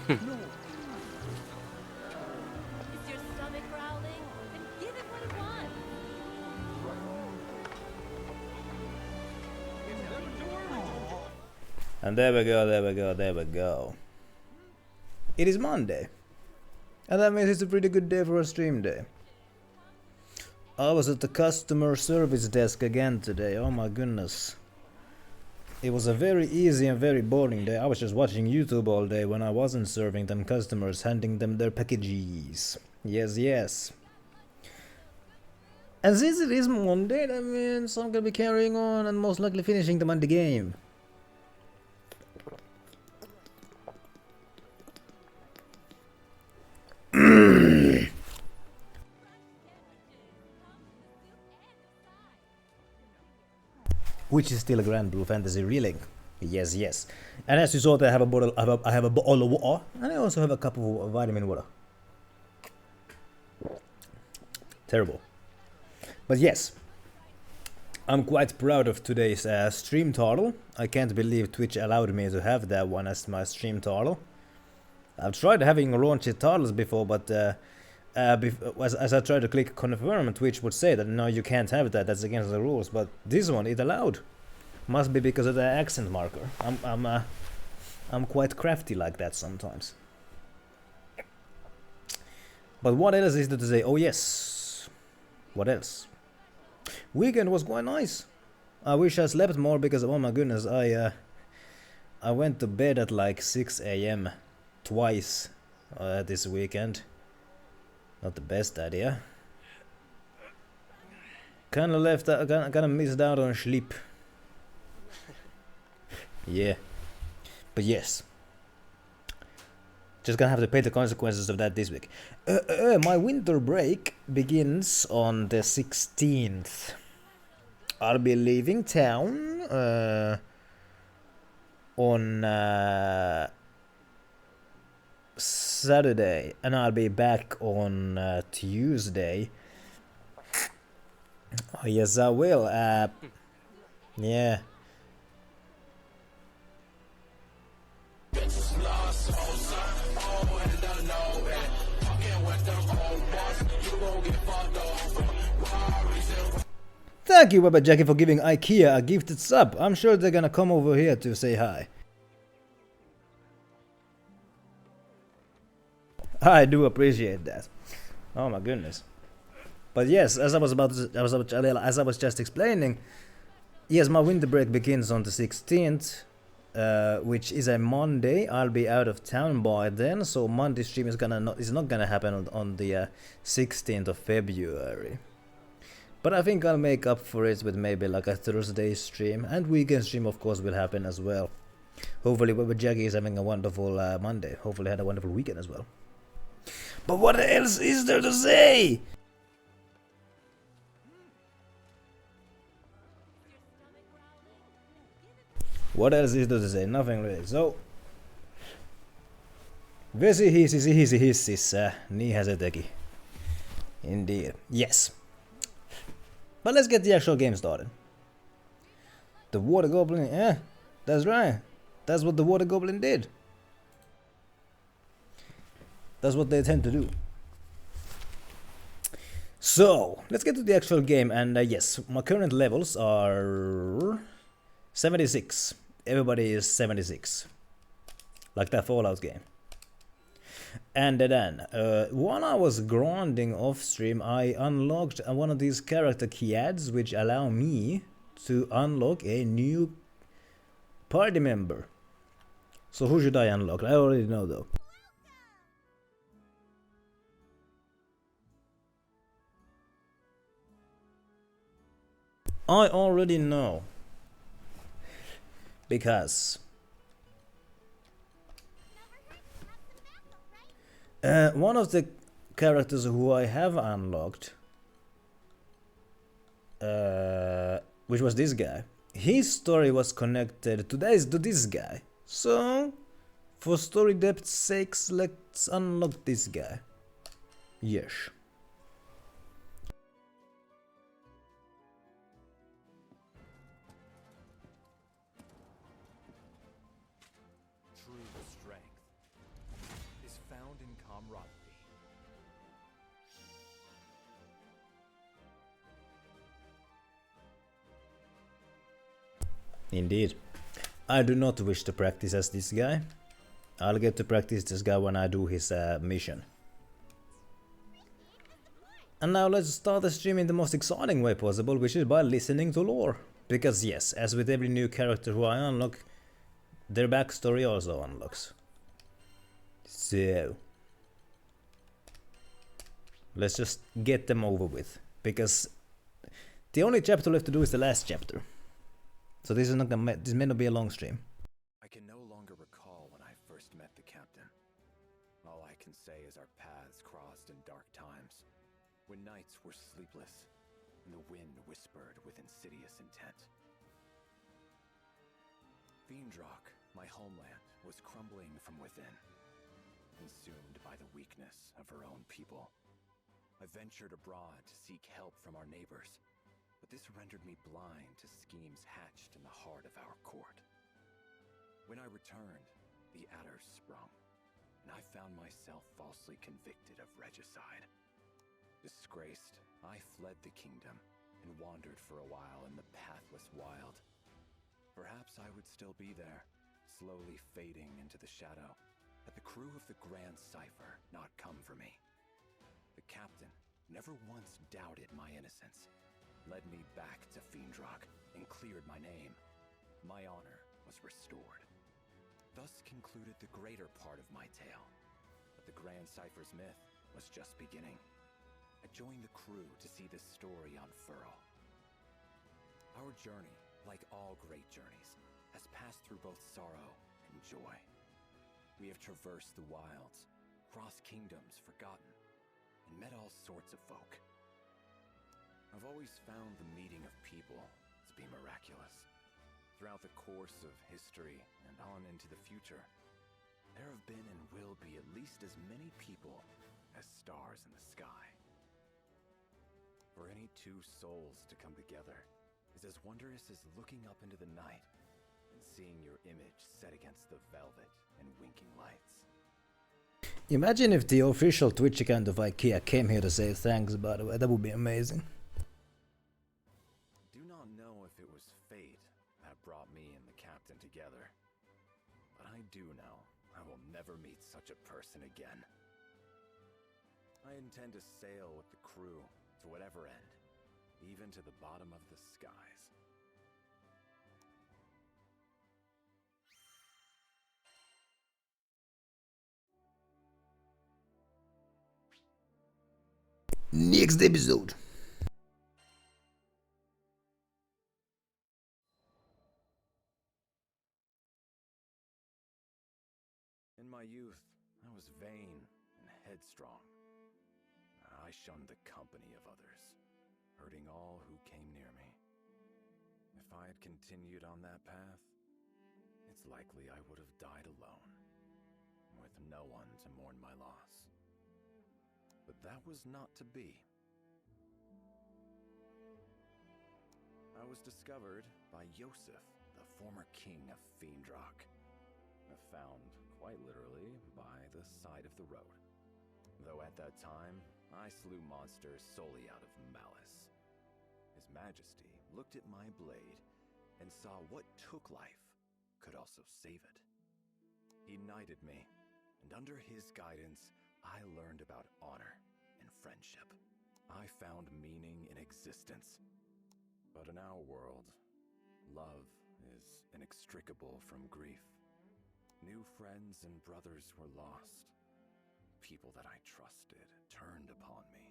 your stomach growling? Then give it what it wants. And there we go, there we go, there we go. It is Monday. And that means it's a pretty good day for a stream day. I was at the customer service desk again today, oh my goodness. It was a very easy and very boring day. I was just watching YouTube all day when I wasn't serving them customers, handing them their packages. Yes, yes. And since it is Monday, that means I'm gonna be carrying on and most likely finishing the Monday game. Which is still a Granblue Fantasy Relink. Yes, yes. And as you saw, I have a bottle. I have a bottle of water, and I also have a cup of vitamin water. Terrible. But yes, I'm quite proud of today's stream title. I can't believe Twitch allowed me to have that one as my stream title. I've tried having raunchy titles before, but as I tried to click confirm, Twitch would say that no, you can't have that. That's against the rules. But this one, it allowed. Must be because of the accent marker. I'm quite crafty like that sometimes. But what else is there to say? Oh yes. What else? Weekend was quite nice. I wish I slept more because oh my goodness, I went to bed at like 6 AM twice this weekend. Not the best idea. Kinda missed out on sleep. Yeah. But yes. Just gonna have to pay the consequences of that this week. My winter break begins on the 16th. I'll be leaving town on Saturday, and I'll be back on Tuesday. Oh, yes, I will. Yeah. Thank you, Baba Jackie, for giving IKEA a gifted sub. I'm sure they're gonna come over here to say hi. I do appreciate that. Oh my goodness. But yes, as I was just explaining, yes, my winter break begins on the 16th, which is a Monday. I'll be out of town by then, so Monday stream is not gonna happen on the 16th of February. But I think I'll make up for it with maybe like a Thursday stream, and weekend stream of course will happen as well. Hopefully Baba Jackie is having a wonderful Monday. Hopefully had a wonderful weekend as well. But what else is there to say? What else is there to say? Nothing really. So, vesi hiisi hississä, niinhän se teki. Indeed. Yes. But let's get the actual game started. The Water Goblin, yeah, that's right. That's what the Water Goblin did. That's what they tend to do. So, let's get to the actual game, and yes, my current levels are 76. Everybody is 76. Like that Fallout game. And then, while I was grinding off stream, I unlocked one of these character keyades, which allow me to unlock a new party member. So who should I unlock? I already know though. I already know. Because one of the characters who I have unlocked, which was this guy, his story was connected to this guy. So, for story depth's sakes, let's unlock this guy. Yes. camaraderie. Indeed. I do not wish to practice as this guy. I'll get to practice this guy when I do his mission. And now let's start the stream in the most exciting way possible, which is by listening to lore. Because yes, as with every new character who I unlock, their backstory also unlocks. So let's just get them over with, because the only chapter left to do is the last chapter. So this may not be a long stream. I can no longer recall when I first met the captain. All I can say is our paths crossed in dark times, when nights were sleepless and the wind whispered with insidious intent. Fiendrock, my homeland, was crumbling from within, consumed by the weakness of her own people. I ventured abroad to seek help from our neighbors, but this rendered me blind to schemes hatched in the heart of our court. When I returned, the adders sprung, and I found myself falsely convicted of regicide. Disgraced, I fled the kingdom and wandered for a while in the pathless wild. Perhaps I would still be there, slowly fading into the shadow, had the crew of the Grand Cipher not come for me. The captain never once doubted my innocence, led me back to Fiendrock, and cleared my name. My honor was restored. Thus concluded the greater part of my tale, but the Grand Cipher's myth was just beginning. I joined the crew to see this story unfurl. Our journey, like all great journeys, has passed through both sorrow and joy. We have traversed the wilds, crossed kingdoms forgotten, and met all sorts of folk. I've always found the meeting of people to be miraculous. Throughout the course of history and on into the future, there have been and will be at least as many people as stars in the sky. For any two souls to come together is as wondrous as looking up into the night and seeing your image set against the velvet and winking lights. Imagine if the official Twitch account of IKEA came here to say thanks, by the way. That would be amazing. Do not know if it was fate that brought me and the captain together, but I do know I will never meet such a person again. I intend to sail with the crew to whatever end, even to the bottom of the skies. Next episode. In my youth, I was vain and headstrong. I shunned the company of others, hurting all who came near me. If I had continued on that path, it's likely I would have died alone, with no one to mourn my loss. But that was not to be. I was discovered by Yosef, the former king of Fiendrock. Found, quite literally, by the side of the road. Though at that time, I slew monsters solely out of malice. His Majesty looked at my blade and saw what took life could also save it. He knighted me, and under his guidance, I learned about honor and friendship. I found meaning in existence. But in our world, love is inextricable from grief. New friends and brothers were lost. People that I trusted turned upon me.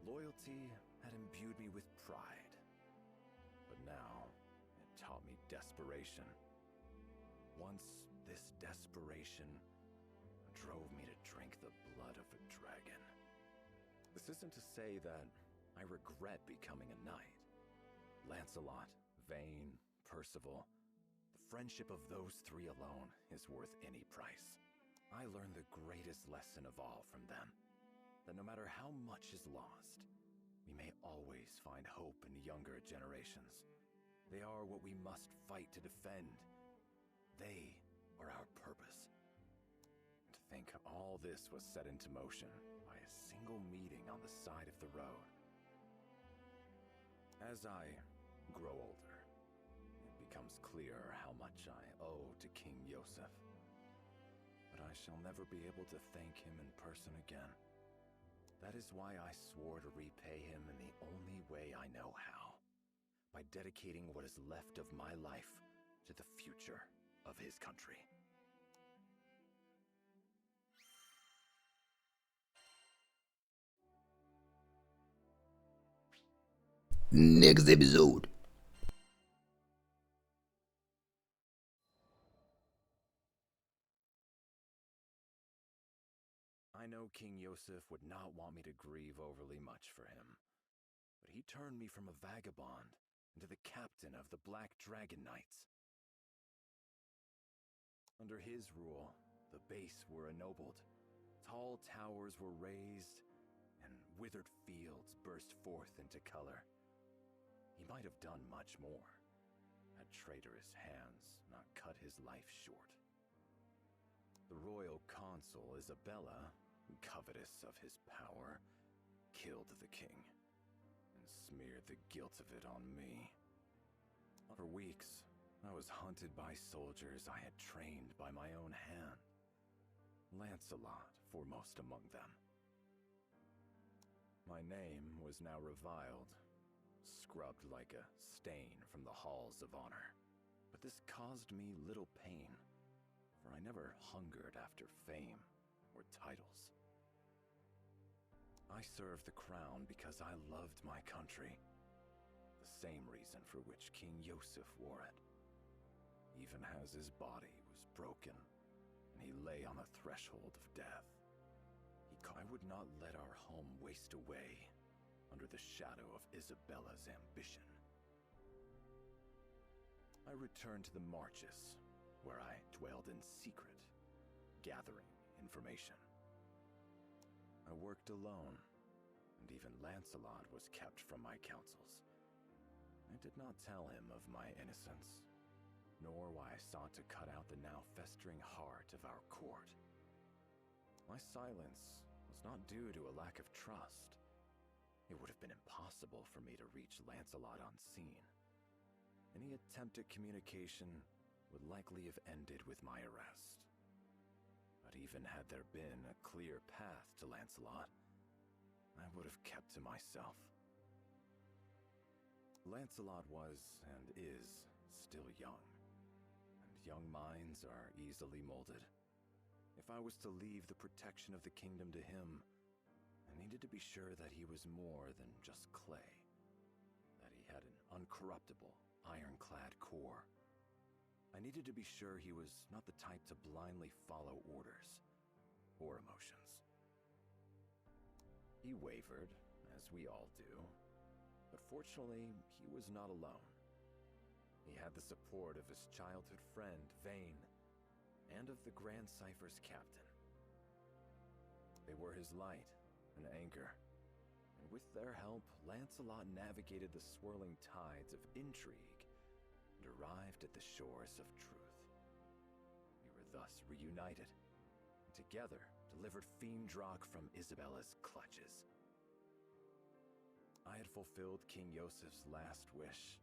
Loyalty had imbued me with pride. But now, it taught me desperation. Once, this desperation drove me to drink the blood of a dragon. This isn't to say that I regret becoming a knight. Lancelot, Vayne, Percival, the friendship of those three alone is worth any price. I learned the greatest lesson of all from them, that no matter how much is lost, we may always find hope in younger generations. They are what we must fight to defend. They are our purpose. To think all all this was set into motion by a single meeting on the side of the road. As I grow older, it becomes clear how much I owe to King Yosef. But I shall never be able to thank him in person again. That is why I swore to repay him in the only way I know how. By dedicating what is left of my life to the future of his country. Next episode. I know King Yosef would not want me to grieve overly much for him, but he turned me from a vagabond into the captain of the Black Dragon Knights. Under his rule, the base were ennobled, tall towers were raised, and withered fields burst forth into color. He might have done much more, had traitorous hands not cut his life short. The royal consul Isabella, covetous of his power, killed the king, and smeared the guilt of it on me. For weeks, I was hunted by soldiers I had trained by my own hand. Lancelot foremost among them. My name was now reviled, scrubbed like a stain from the halls of honor. But this caused me little pain, for I never hungered after fame or titles. I served the crown because I loved my country, the same reason for which King Yosef wore it. Even as his body was broken, and he lay on the threshold of death, I would not let our home waste away under the shadow of Isabella's ambition. I returned to the Marches, where I dwelled in secret, gathering information. I worked alone, and even Lancelot was kept from my counsels. I did not tell him of my innocence, nor why I sought to cut out the now festering heart of our court. My silence was not due to a lack of trust. It would have been impossible for me to reach Lancelot unseen. Any attempt at communication would likely have ended with my arrest. But even had there been a clear path to Lancelot, I would have kept to myself. Lancelot was, and is, still young, and young minds are easily molded. If I was to leave the protection of the kingdom to him, I needed to be sure that he was more than just clay, that he had an uncorruptible, ironclad core. I needed to be sure he was not the type to blindly follow orders or emotions. He wavered, as we all do, but fortunately, he was not alone. He had the support of his childhood friend, Vayne, and of the Grand Cypher's captain. They were his light and anchor, and with their help, Lancelot navigated the swirling tides of intrigue and arrived at the shores of truth. We were thus reunited, and together delivered Fiendrock from Isabella's clutches. I had fulfilled King Yosef's last wish,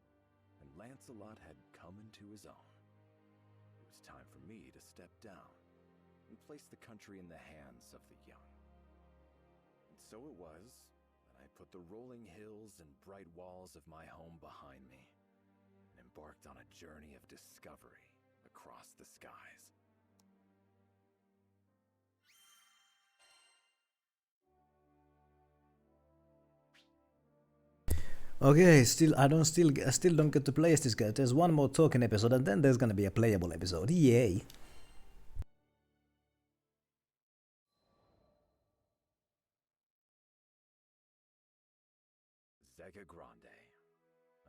and Lancelot had come into his own. It was time for me to step down and place the country in the hands of the young. And so it was that I put the rolling hills and bright walls of my home behind me, embarked on a journey of discovery across the skies. Okay, I still don't get to play as this guy. There's one more talking episode and then there's gonna be a playable episode. Yay! Zega Grande.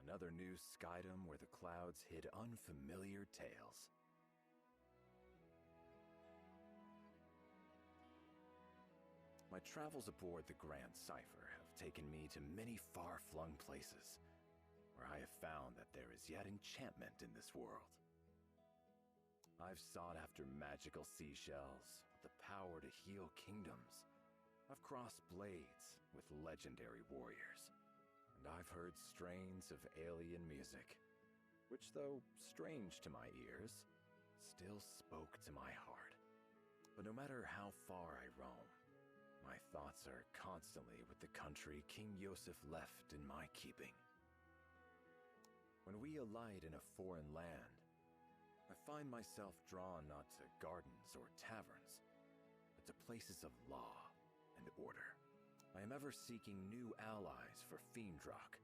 Another new skydom where the clouds hid unfamiliar tales. My travels aboard the Grand Cypher have taken me to many far-flung places, where I have found that there is yet enchantment in this world. I I've sought after magical seashells with the power to heal kingdoms. I've crossed blades with legendary warriors. And I've heard strains of alien music, which, though strange to my ears, still spoke to my heart. But no matter how far I roam, my thoughts are constantly with the country King Yosef left in my keeping. When we alight in a foreign land, I find myself drawn not to gardens or taverns, but to places of law and order. I am ever seeking new allies for Fiendrock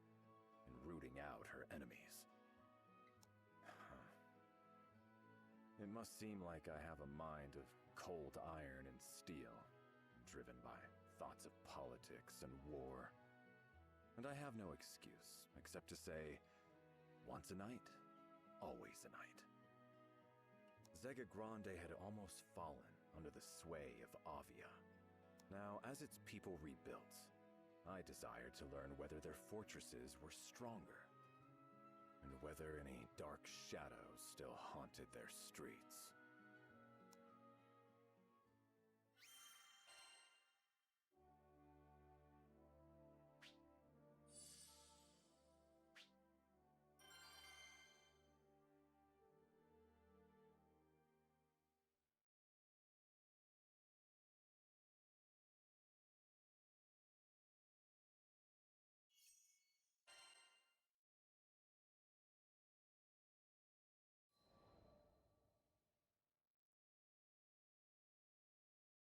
and rooting out her enemies. It must seem like I have a mind of cold iron and steel, driven by thoughts of politics and war. And I have no excuse except to say, once a knight, always a knight. Zega Grande had almost fallen under the sway of Avia. Now, as its people rebuilt, I desired to learn whether their fortresses were stronger, and whether any dark shadows still haunted their streets.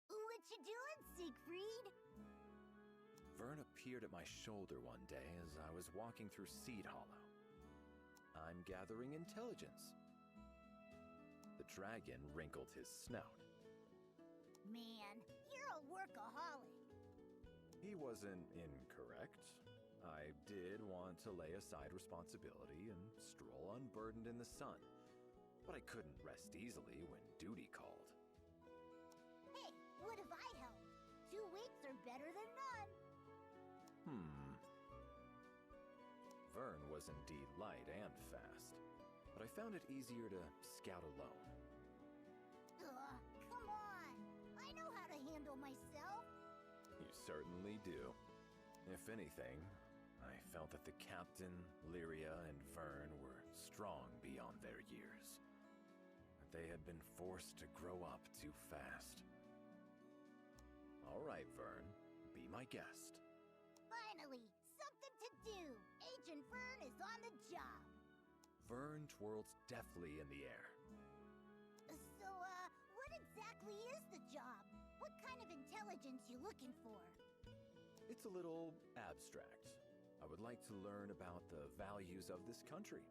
What you doing, Siegfried? Vern appeared at my shoulder one day as I was walking through Seed Hollow. I'm gathering intelligence. The dragon wrinkled his snout. Man, you're a workaholic. He wasn't incorrect. I did want to lay aside responsibility and stroll unburdened in the sun, but I couldn't rest easily when duty called. Hey, what if I helped? 2 weeks are better than none. Vern was indeed light and fast, but I found it easier to scout alone. Ugh, come on. I know how to handle myself. You certainly do. If anything, I felt that the captain, Lyria, and Vern were strong beyond their years. That they had been forced to grow up too fast. All right, Vern, be my guest. Finally, something to do. Agent Vern is on the job. Vern twirled deftly in the air. So, what exactly is the job? What kind of intelligence you looking for? It's a little abstract. I would like to learn about the values of this country.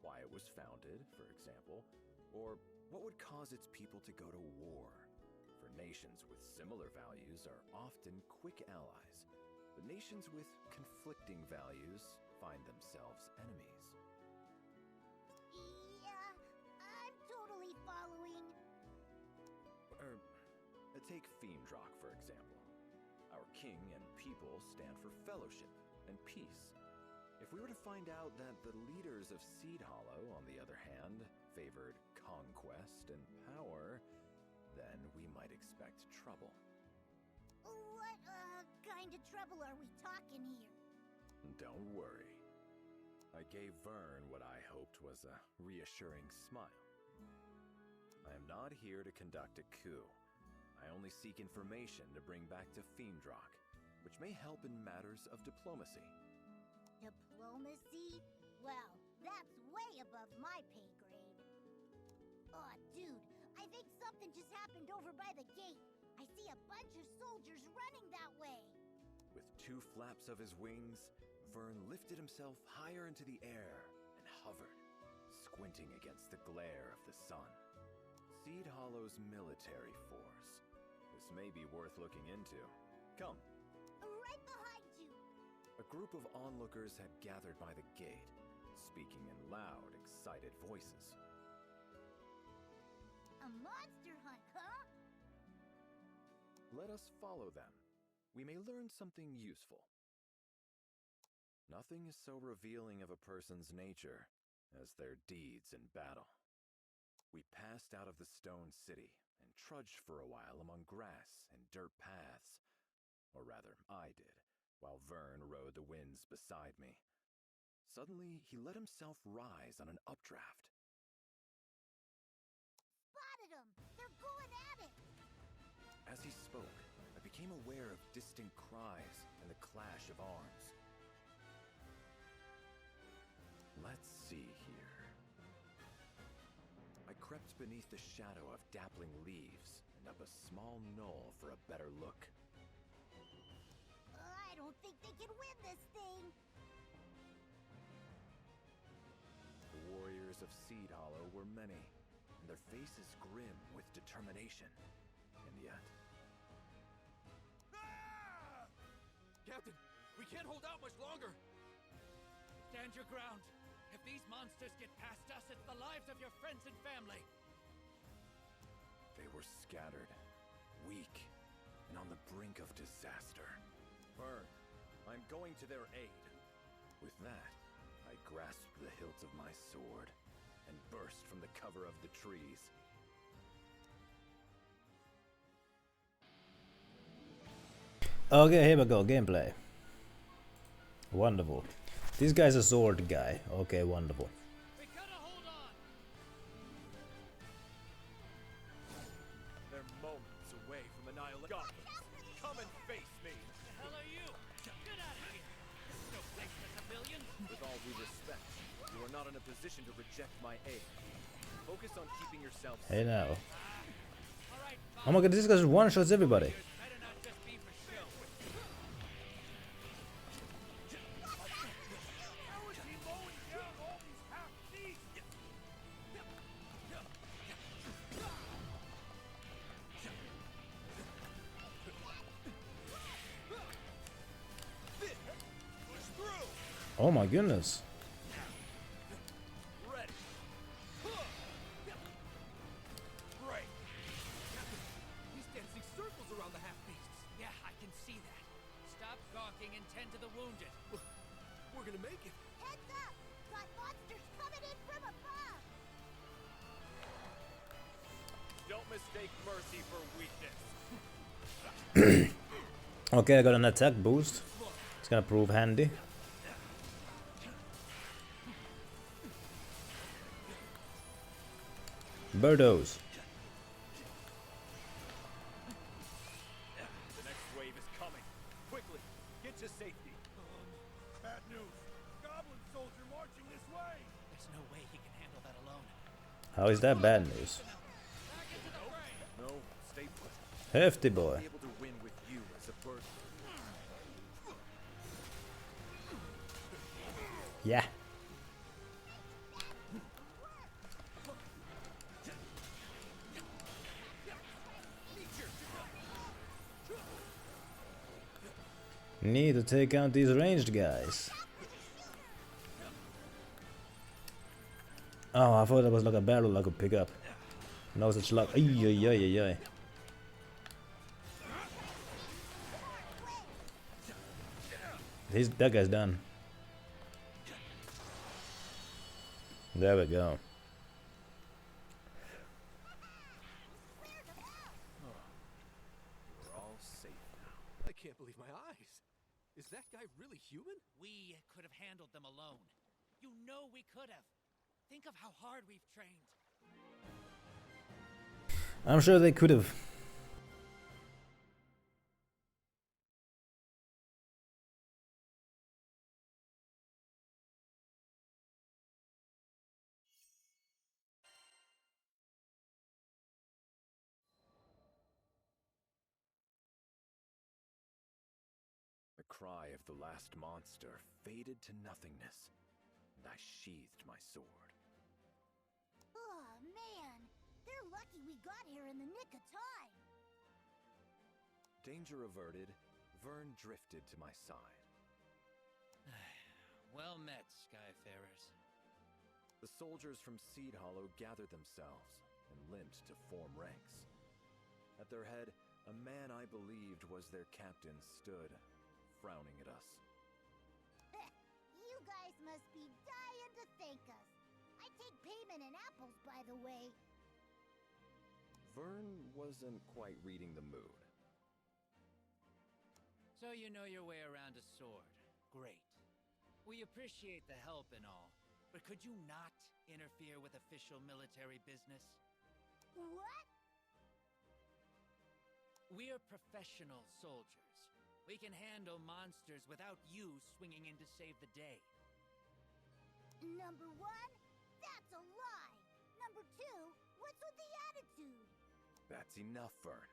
Why it was founded, for example, or what would cause its people to go to war. For nations with similar values are often quick allies, but nations with conflicting values find themselves enemies. Yeah, I'm totally following. Take Fiendrock, for example. Our king and people stand for fellowship and peace. If we were to find out that the leaders of Seed Hollow, on the other hand, favored conquest and power, then we might expect trouble. What, kind of trouble are we talking here? Don't worry. I gave Vern what I hoped was a reassuring smile. I am not here to conduct a coup. I only seek information to bring back to Fiendrock, which may help in matters of diplomacy. Diplomacy? Well, that's way above my pay grade. Aw, dude, I think something just happened over by the gate. I see a bunch of soldiers running that way. With 2 flaps of his wings, Vern lifted himself higher into the air and hovered, squinting against the glare of the sun. Seed Hollow's military force. This may be worth looking into. Come. Right behind you. A group of onlookers had gathered by the gate, speaking in loud, excited voices. A monster hunt, huh? Let us follow them. We may learn something useful. Nothing is so revealing of a person's nature as their deeds in battle. We passed out of the stone city and trudged for a while among grass and dirt paths. Or rather, I did, while Vern rode the winds beside me. Suddenly, he let himself rise on an updraft. Spotted them! They're going at it! As he spoke, I became aware of distant cries and the clash of arms. Let's see here. I crept beneath the shadow of dappling leaves and up a small knoll for a better look. I don't think they can win this thing! The warriors of Seed Hollow were many, and their faces grim with determination. And yet... Ah! Captain, we can't hold out much longer! Stand your ground! If these monsters get past us, it's the lives of your friends and family! They were scattered, weak, and on the brink of disaster. Vern, I'm going to their aid. With that, I grasped the hilt of my sword and burst from the cover of the trees. Okay, here we go, gameplay. Wonderful. This guy's a sword guy. Okay, wonderful. We gotta hold on! They're moments away from annihilation. Come and face me! The hell are you? Get out of here! This is no place for civilians! With all due respect, you are not in a position to reject my aid. Focus on keeping yourself Hey safe. now. Alright, Oh my god, this guy one-shots everybody. better not just be for show. How is he mowing down all these half-beasts? Push through! Oh my goodness. Ready. Break. He's dancing circles around the half-beasts. Yeah, I can see that. Stop gawking and tend to the wounded. We're gonna make it. Heads up! Got monsters coming in from above! Don't mistake mercy for weakness. Okay, I got an attack boost. It's gonna prove handy. Birdos. The next wave is coming. Quickly, get to safety. Bad news. Goblin soldier marching this way. There's no way he can handle that alone. How is that bad news? Back into the fray. No, stay put. Hefty I'll boy. be able to win with you as a burden. Yeah. Need to take out these ranged guys. Oh, I thought that was like a barrel I could pick up. No such luck. Ay, ay, ay, ay, ay. That guy's done. There we go. We're all safe now. I can't believe my eyes. Is that guy really human? We could have handled them alone. You know we could have. Think of how hard we've trained. I'm sure they could have. The cry of the last monster faded to nothingness, and I sheathed my sword. Oh, man! They're lucky we got here in the nick of time! Danger averted, Vern drifted to my side. Well met, Skyfarers. The soldiers from Seed Hollow gathered themselves and limped to form ranks. At their head, a man I believed was their captain stood, frowning at us. You guys must be dying to thank us. I take payment in apples, by the way. Vern wasn't quite reading the mood. So you know your way around a sword. Great. We appreciate the help and all, but could you not interfere with official military business? What? We are professional soldiers. We can handle monsters without you swinging in to save the day. Number one, that's a lie. Number two, what's with the attitude? That's enough, Vern.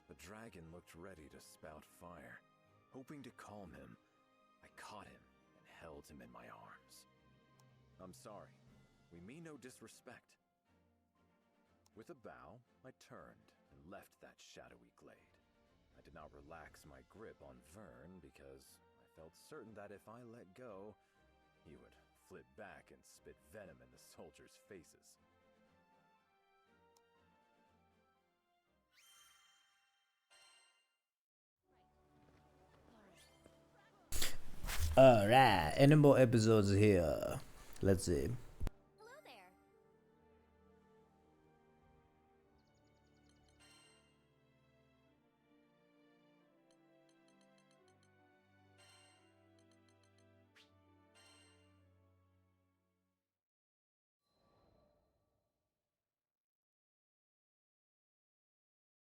The dragon looked ready to spout fire. Hoping to calm him, I caught him and held him in my arms. I'm sorry. We mean no disrespect. With a bow, I turned and left that shadowy glade. I did not relax my grip on Vern because I felt certain that if I let go, he would flip back and spit venom in the soldiers' faces. Alright, any more episodes here? Let's see. Hello there.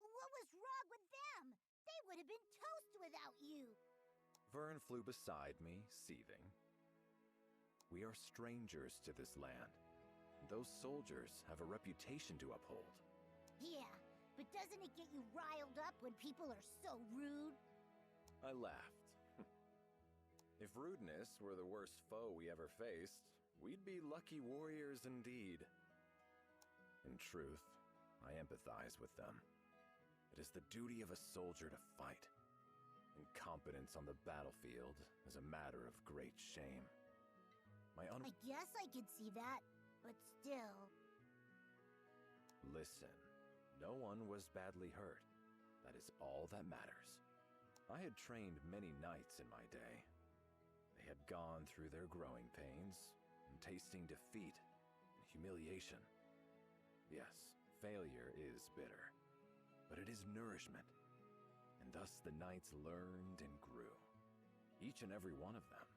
What was wrong with them? They would have been toast without you. Vern flew beside me, seething. We are strangers to this land. Those soldiers have a reputation to uphold. Yeah, but doesn't it get you riled up when people are so rude? I laughed. If rudeness were the worst foe we ever faced, we'd be lucky warriors indeed. In truth, I empathize with them. It is the duty of a soldier to fight. Incompetence on the battlefield is a matter of great shame. I guess I could see that, but still. Listen, no one was badly hurt. That is all that matters. I had trained many knights in my day. They had gone through their growing pains, and tasting defeat and humiliation. Yes, failure is bitter, but it is nourishment. And thus the knights learned and grew, each and every one of them,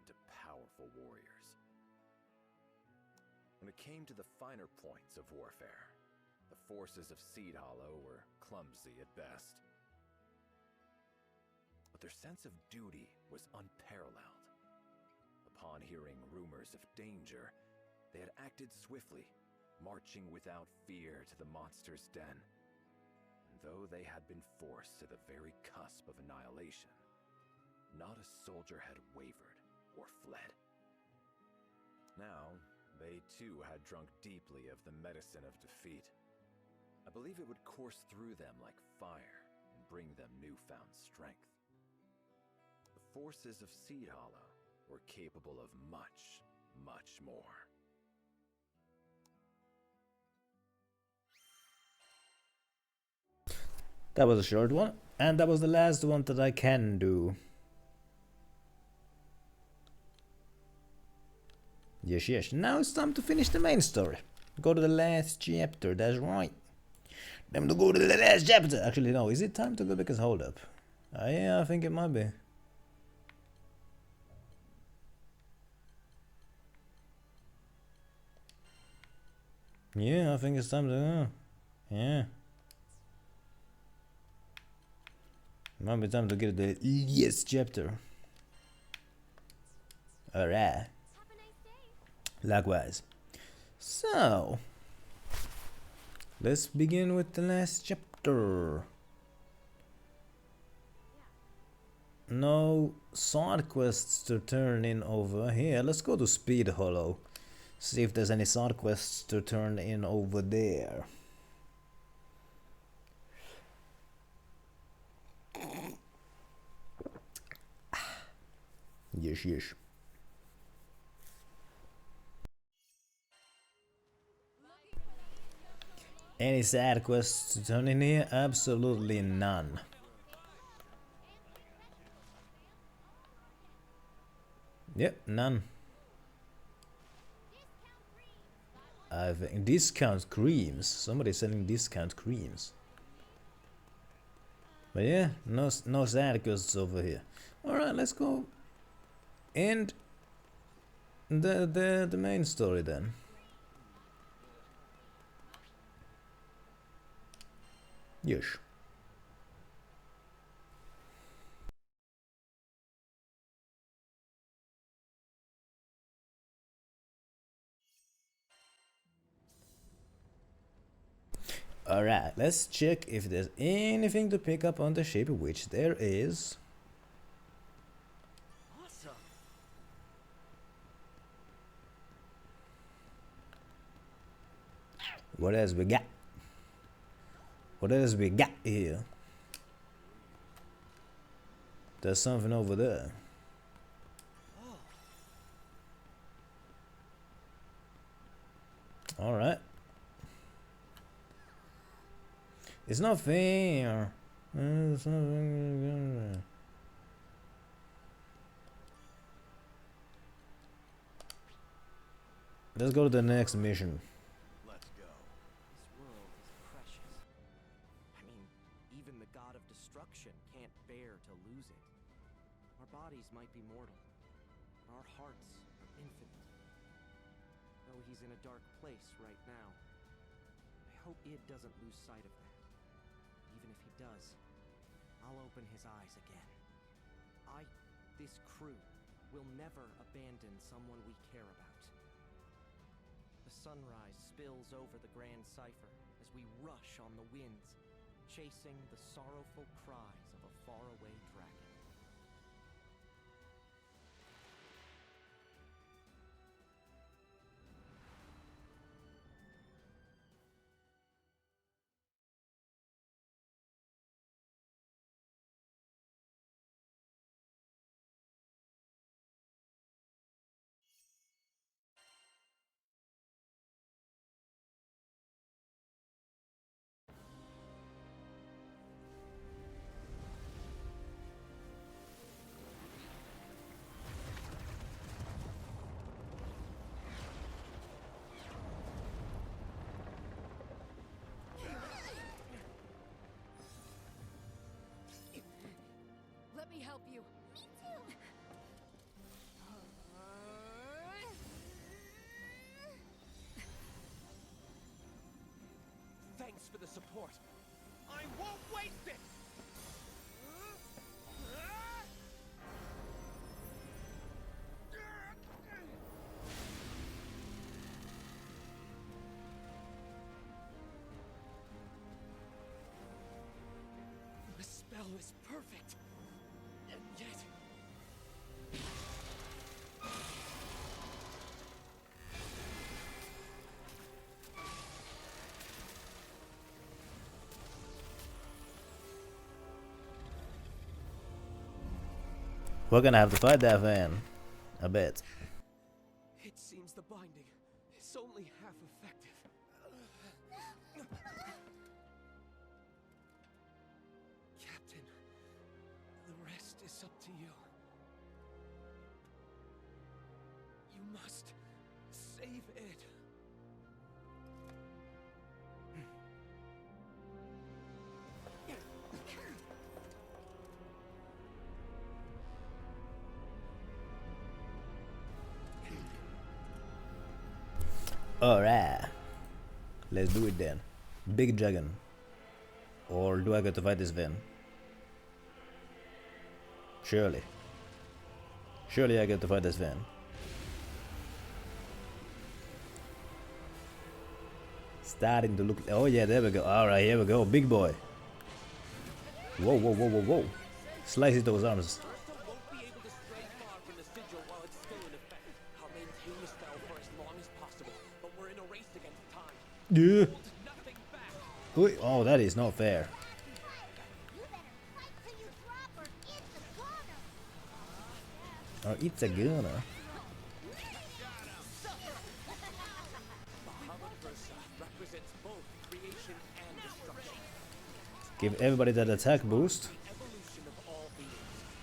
into powerful warriors. When it came to the finer points of warfare, the forces of Seed Hollow were clumsy at best. But their sense of duty was unparalleled. Upon hearing rumors of danger, they had acted swiftly, marching without fear to the monster's den. Though they had been forced to the very cusp of annihilation, not a soldier had wavered or fled. Now, they too had drunk deeply of the medicine of defeat. I believe it would course through them like fire and bring them newfound strength. The forces of Seed Hollow were capable of much, much more. That was a short one, and that was the last one that I can do. Yes. Now it's time to finish the main story. Go to the last chapter, that's right. Time to go to the last chapter. Actually, no, is it time to go? Because hold up. Yeah, I think it might be. Yeah, I think it's time to go. Yeah. Might be time to get the yes chapter. Alright. Have a nice day. Likewise. So, let's begin with the last chapter. No side quests to turn in over here. Let's go to Speed Hollow. See if there's any side quests to turn in over there. Yes. Any side quests to turn in here? Absolutely none. Yep, none. I think discount creams. Somebody's selling discount creams. But yeah, no side quests over here. All right, let's go end the main story then. Yes. Alright, let's check if there's anything to pick up on the ship, which there is. Awesome. What else we got? What else we got here? There's something over there. Alright. It's not fair. It's not fair. Let's go to the next mission. Let's go. This world is precious. I mean, even the god of destruction can't bear to lose it. Our bodies might be mortal, but our hearts are infinite. Though he's in a dark place right now, I hope Id doesn't lose sight of that. Even if he does, I'll open his eyes again. This crew, will never abandon someone we care about. The sunrise spills over the Grand Cipher as we rush on the winds, chasing the sorrowful cries of a faraway dragon. Let me help you. Me too. Thanks for the support. I won't waste it! The spell is perfect. And yet... We're gonna have to fight that van. I bet. It seems the binding is only half effective. Captain, the rest is up to you. You must save it. Alright. Let's do it then. Big dragon. Or do I get to fight this van? Surely. Surely I get to fight this van. Starting to look... Oh yeah, there we go. Alright, here we go. Big boy. Whoa, whoa, whoa, whoa, whoa. Slice it those arms. Ursa won't be able to stray far from the sigil while it's still in effect. I'll maintain the spell for as long as possible, but we're in a race against time. Yeah. Hold nothing back. Oi. Oh, that is not fair. You better fight till you drop or it's a corner. Or it's a gunner. Bahamut Ursa represents both creation and destruction. Give everybody that attack boost. The evolution of all beings.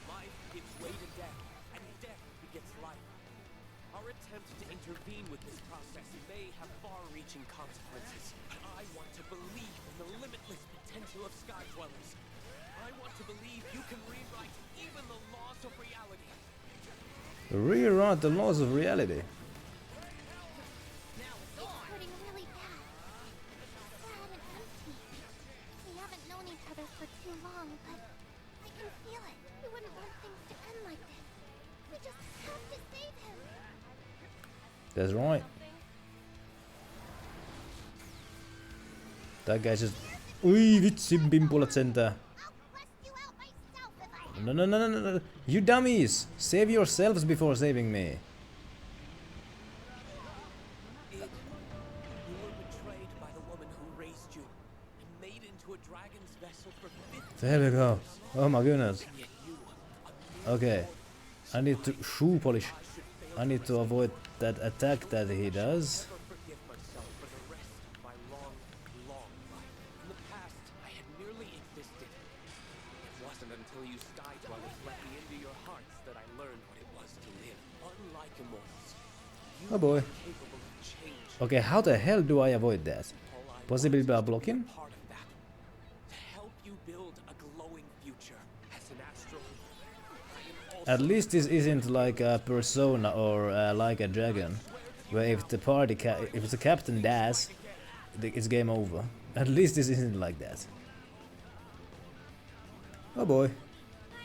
Life gives way to death, and death begets life. Our attempt to intervene with this process may have far-reaching council of sky dwellers. I want to believe you can rewrite even the laws of reality. Rewrite the laws of reality. It's hurting really bad. Sad and empty. We haven't known each other for too long, but I can feel it. We wouldn't want things to end like this. We just have to save him. That's right. That guy's just... Ui, vitsi, pimpulat sentään. I'll bust you out myself if I have. No, no, no, no, no, no. You dummies! Save yourselves before saving me. You were betrayed by the woman who raised you and made into a dragon's vessel for 50 There we go. Oh my goodness. yet you, a Okay. I need to... Shoe polish. I need to avoid that attack that he does. never forgive myself for the rest of my long, long life. In the past, I had merely existed. It wasn't until you sky dwellers let me into your hearts that I learned what it was to live. Unlike immortals, you Oh boy. are capable of change. Okay, how the hell do I avoid that? All I Possibly want by is to be blocking? part of that. To help you build a glowing future. As an astral, I am also At least this isn't like a persona or like a dragon, where if the party if the captain dies, it's game over. At least this isn't like that. Oh boy. I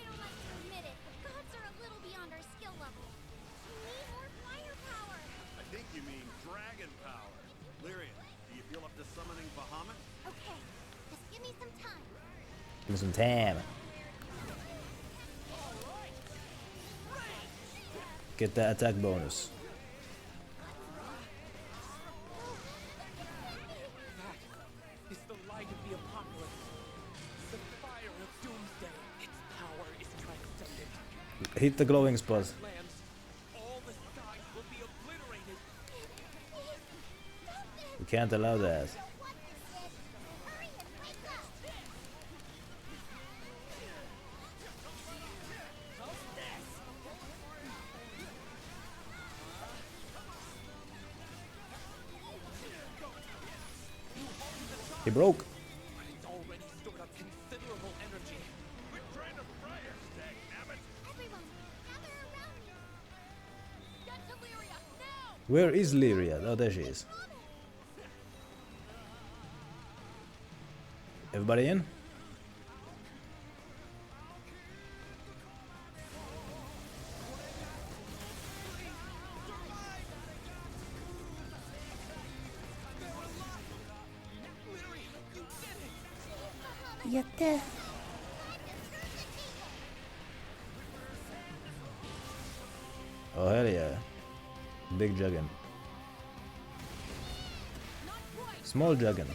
don't like to admit it, but gods are a little beyond our skill level. We need more firepower. I think you mean dragon power. Lyrian, do you feel up to summoning Bahamut? Okay, just give me some time. Give me some time. Get the attack bonus. That is the light of the apocalypse. The fire of doomsday. Its power is transcendent. Hit the glowing spot. Lands, all the skies will be obliterated. We can't allow that. What this is? Hurry and wake up! He broke. But it's already stored up considerable energy. Quit trying to fry us, dagnabbit! Everyone, gather around me. Get to Lyria, now! Where is Lyria? Oh, there she is. Everybody in? Yatte. Oh hell yeah. Big dragon. Small dragon.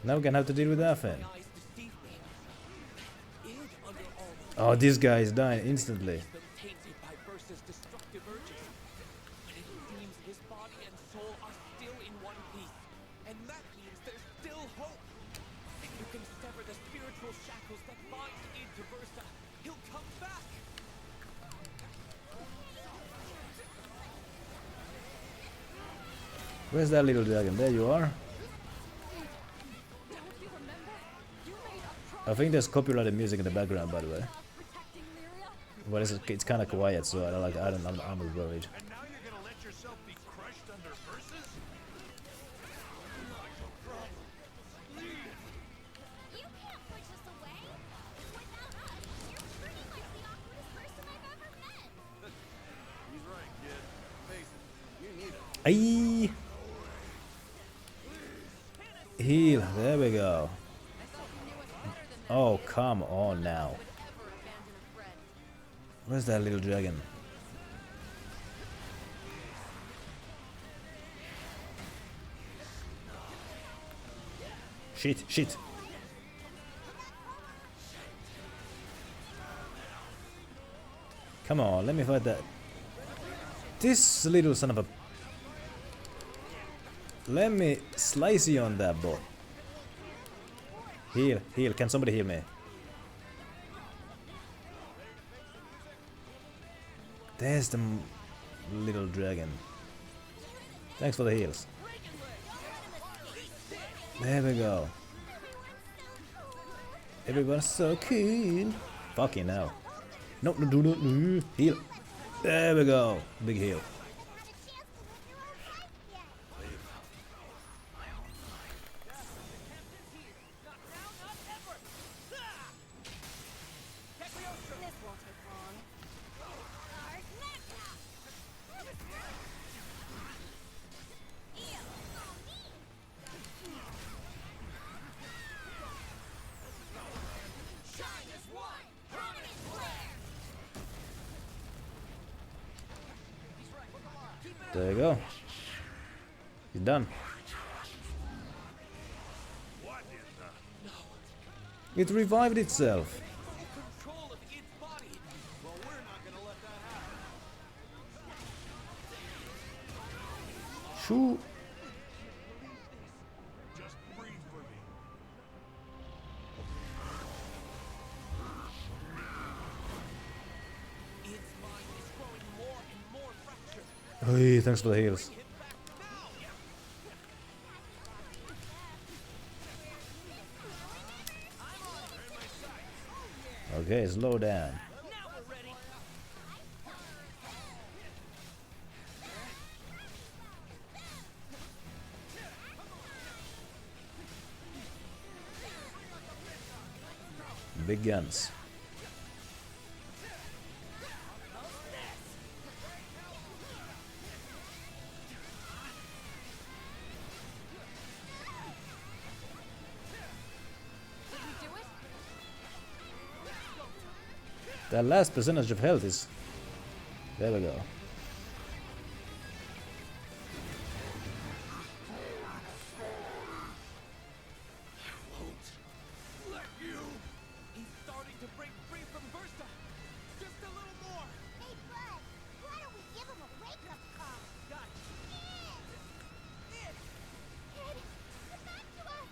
Now we're gonna have to deal with that fan. Eyes deceive me. Id, under all the Oh, this guy is dying instantly. been tainted by Bursa's destructive urges. But it seems his body and soul are still in one piece. And that means there's still hope. If you can sever the spiritual shackles that bind Id to Bursa, he'll come back. Where's that little dragon? There you are. Don't you remember? You made a I think there's copyrighted music in the background, by the way. promise protecting Lyria. But it's kind of quiet, so I'm worried. And now you're gonna let yourself be crushed under Ursus? You can't push us away. Without us, you're pretty much the awkwardest person I've ever met. He's right, kid. Face it, you need it. Aye. Heal. There we go. Oh, come on now. Where's that little dragon? Shit, shit. Come on, let me fight that. This little son of a... Let me slice you on that boy. Heal, heal. Can somebody heal me? There's the little dragon. Thanks for the heals. There we go. Everyone's so cool. Fucking hell. No, no, do not no. Heal. There we go. Big heal. This won't take long. There you go. He's done. What in the... It revived itself. Control of its body. Well, we're not gonna let that happen. Shoo. Just breathe for me. Its mind is growing more and more fractured. Hey, thanks for the heals. Hit back now. Okay, slow down. Now we're ready. Big guns. Did we do it? That last percentage of health is... There we go. He's starting to break free from Versa. Just a little more. Hey, Bud, why don't we give him a wake-up call? Guys, Kid, come back to us!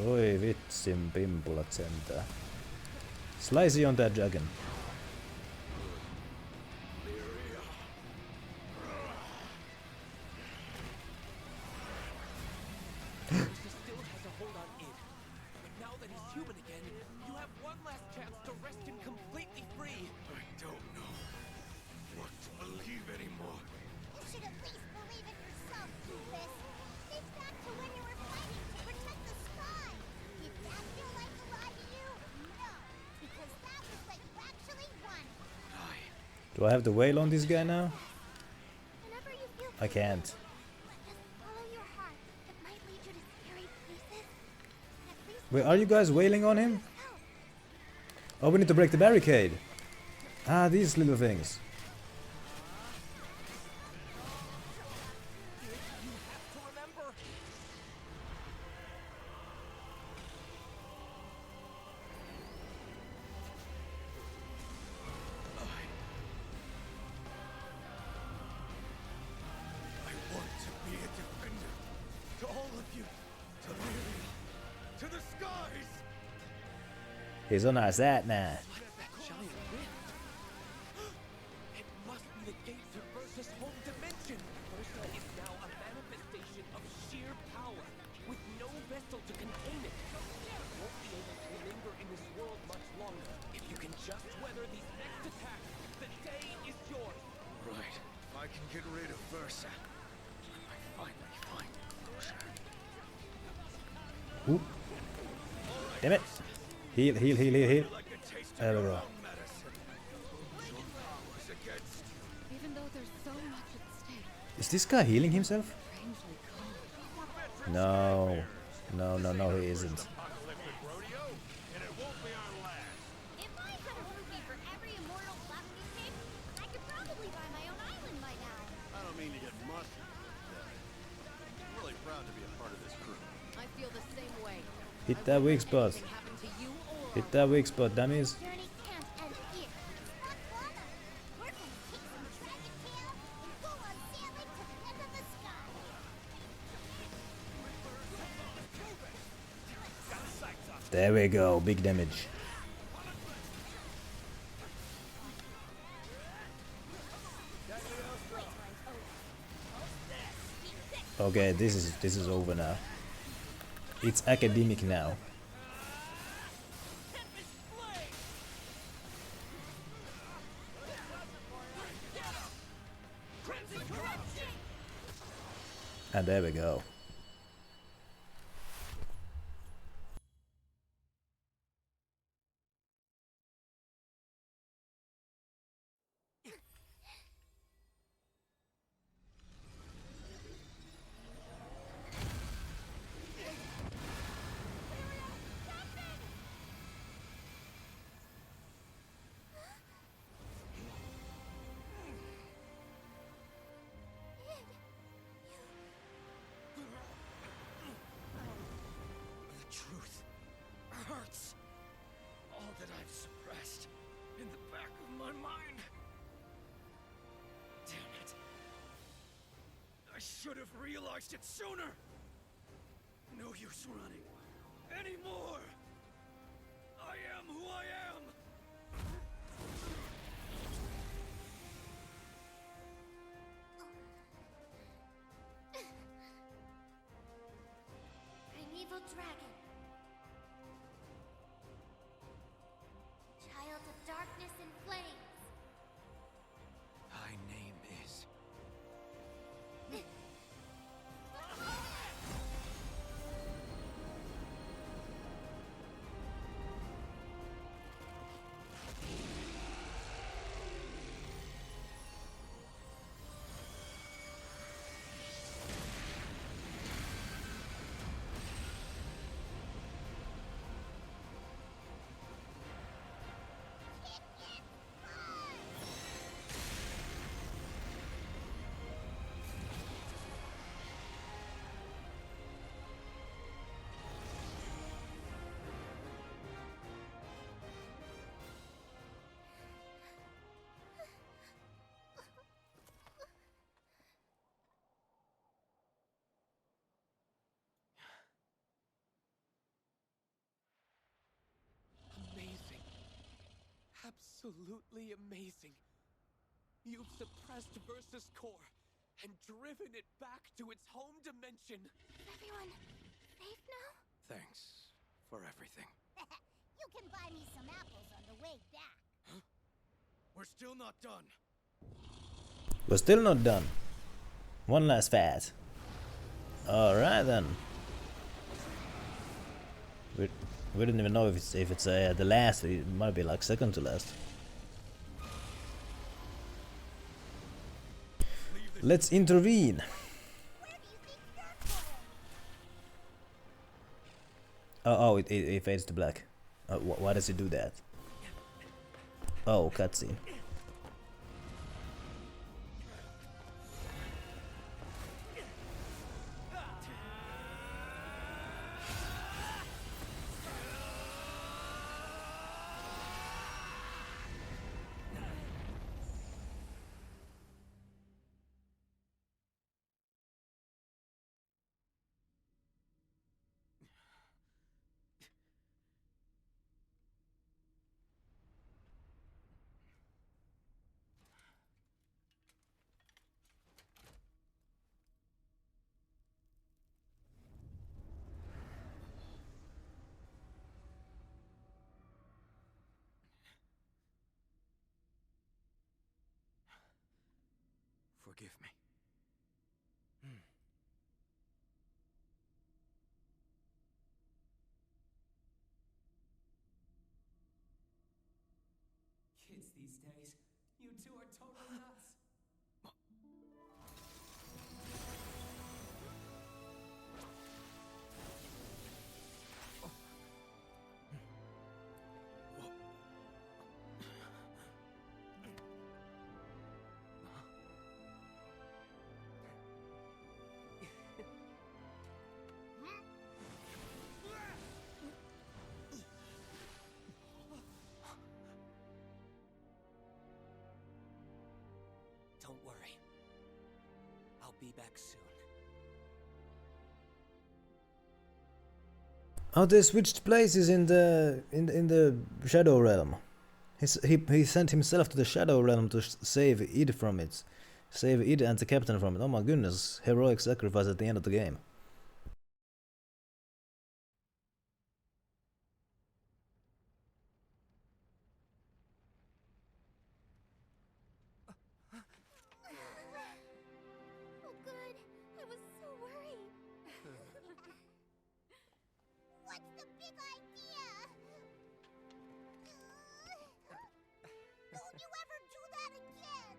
Oi vitsin pimpulat sentään. Slicey on that dragon. Versa still has a hold on Id. But now that he's human again, you have one last chance to wrest him completely free. I don't know what to believe anymore. You should at least believe in yourself, Clueless. Think back to when you were fighting to protect the sky. Did that feel like a lie to you? No, because that was when you actually won. Do I have to wail on this guy now? Whenever you feel I can't. just follow your heart. It might lead you to scary places. At least Wait, are you guys wailing on him? help. Oh, we need to break the barricade. Ah, these little things. To remember, I want to be a defender. To all of you. To Lyria. To the skies. He's on our side now. that giant rift. It must be the gate to Versa's home dimension. Versa is now a manifestation of sheer power, with no vessel to contain it. It won't be able to linger in this world much longer. If you can just weather these next attacks, the day is yours. Right. If I can get rid of Versa, I finally find closure. Oop. Damn it. Heal, heal, heal, heal, heal. Like a taste of There we your go. own medicine. Your powers against Even though there's so much at stake, Is this guy healing himself? strangely calm. No. No, no, no, he isn't. apocalyptic rodeo, and it won't be our last. If I had a rupee for every immortal blasphemy king, I could probably buy my own island by now. I don't mean to get mushy. I'm really proud to be a part of this crew. I feel the same way. Hit that weak spot. Anything happen to you or Hit that weak spot, dummies. Journey can't end here. Not gonna. We're gonna take some dragon tail and go on sailing to the end of the sky. There we go, big damage. Okay, this is over now. It's academic now. And there we go. The truth hurts. All that I've suppressed in the back of my mind. Damn it. I should have realized it sooner. No use running anymore. I am who I am. Primeval dragon. Child of darkness and flames. Thy name is... Amazing. Absolutely amazing. You've suppressed Versus Core and driven it back to its home dimension. Is everyone safe now? Thanks for everything. You can buy me some apples on the way back. We're still not done. We're still not done. One last fat. Alright then. We didn't even know if it's the last. It might be like second to last. Let's intervene. Where do you think you're going? Oh, it fades to black. Why does it do that? Oh, cutscene. Forgive me. Kids these days, you two are totally nuts. Don't worry. I'll be back soon. Oh, they switched places in the Shadow Realm. He sent himself to the Shadow Realm to save Id from it. Save Id and the captain from it. Oh my goodness, heroic sacrifice at the end of the game. I was so worried. What's the big idea? Don't you ever do that again!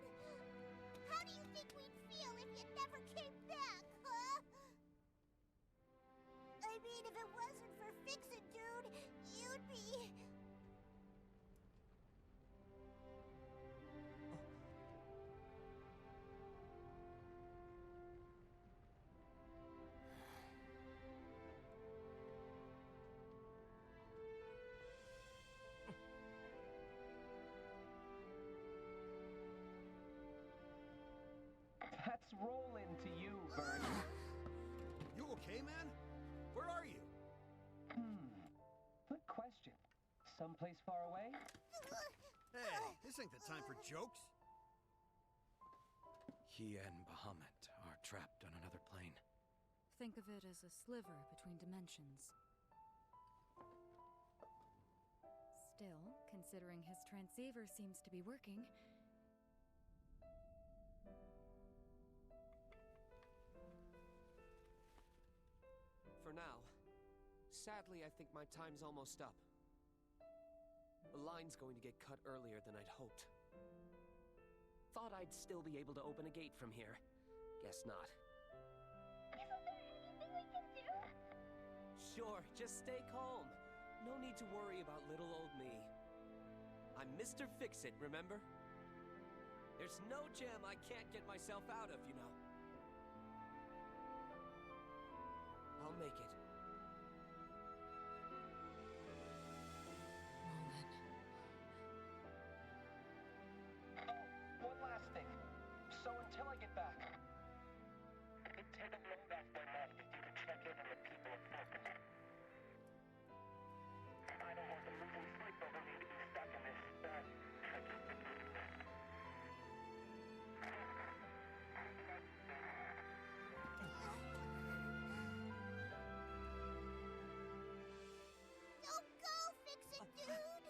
How do you think we'd feel if you never came back, huh? I mean, if it wasn't for Fix-It, dude, you'd be... Let's roll into you, Bernie. You okay, man? Where are you? Good question. Someplace far away? Hey, this ain't the time for jokes. He and Bahamut are trapped on another plane. Think of it as a sliver between dimensions. Still, considering his transceiver seems to be working, For now. Sadly, I think my time's almost up. The line's going to get cut earlier than I'd hoped. Thought I'd still be able to open a gate from here. Guess not. Isn't there anything we can do? Sure, just stay calm. No need to worry about little old me. I'm Mr. Fix-It, remember? There's no jam I can't get myself out of, you know. I'll make it. One last thing. So until I get back, take a look back there, Matt, if you can check in on the people of Focus. I don't want them losing sleep over me to be stuck in this, Don't go, Fix-It, dude!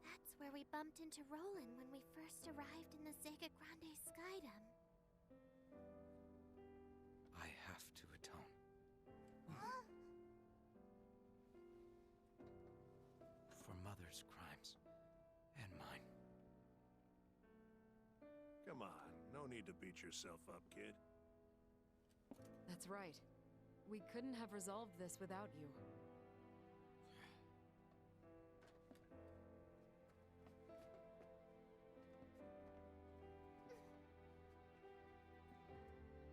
That's where we bumped into Roland when we first arrived in the Sega Grande Skydom. I have to atone. Huh? For Mother's crimes. And mine. Come on, no need to beat yourself up, kid. that's right. We couldn't have resolved this without you.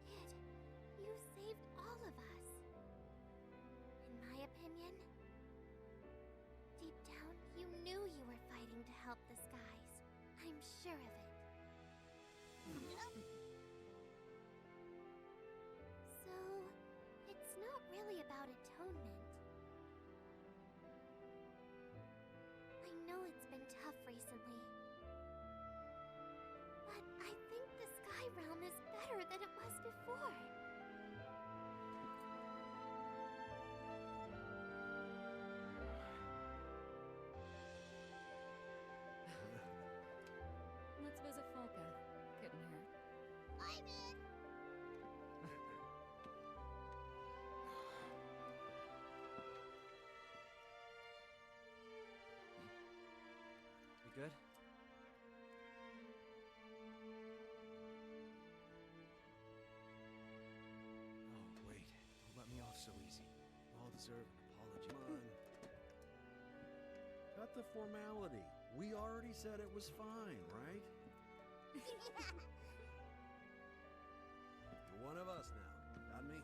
Kid, you saved all of us. In my opinion, deep down, you knew you were fighting to help the skies. I'm sure of it. So, it's not really about atonement. I know it's been tough recently. But I think the Sky Realm is better than it was before. Let's visit Folka. Couldn't hurt. I'm in. You good? Oh, wait. Don't let me off so easy. You all deserve an apology. Come on. Cut the formality. We already said it was fine, right? You're one of us now. Got me?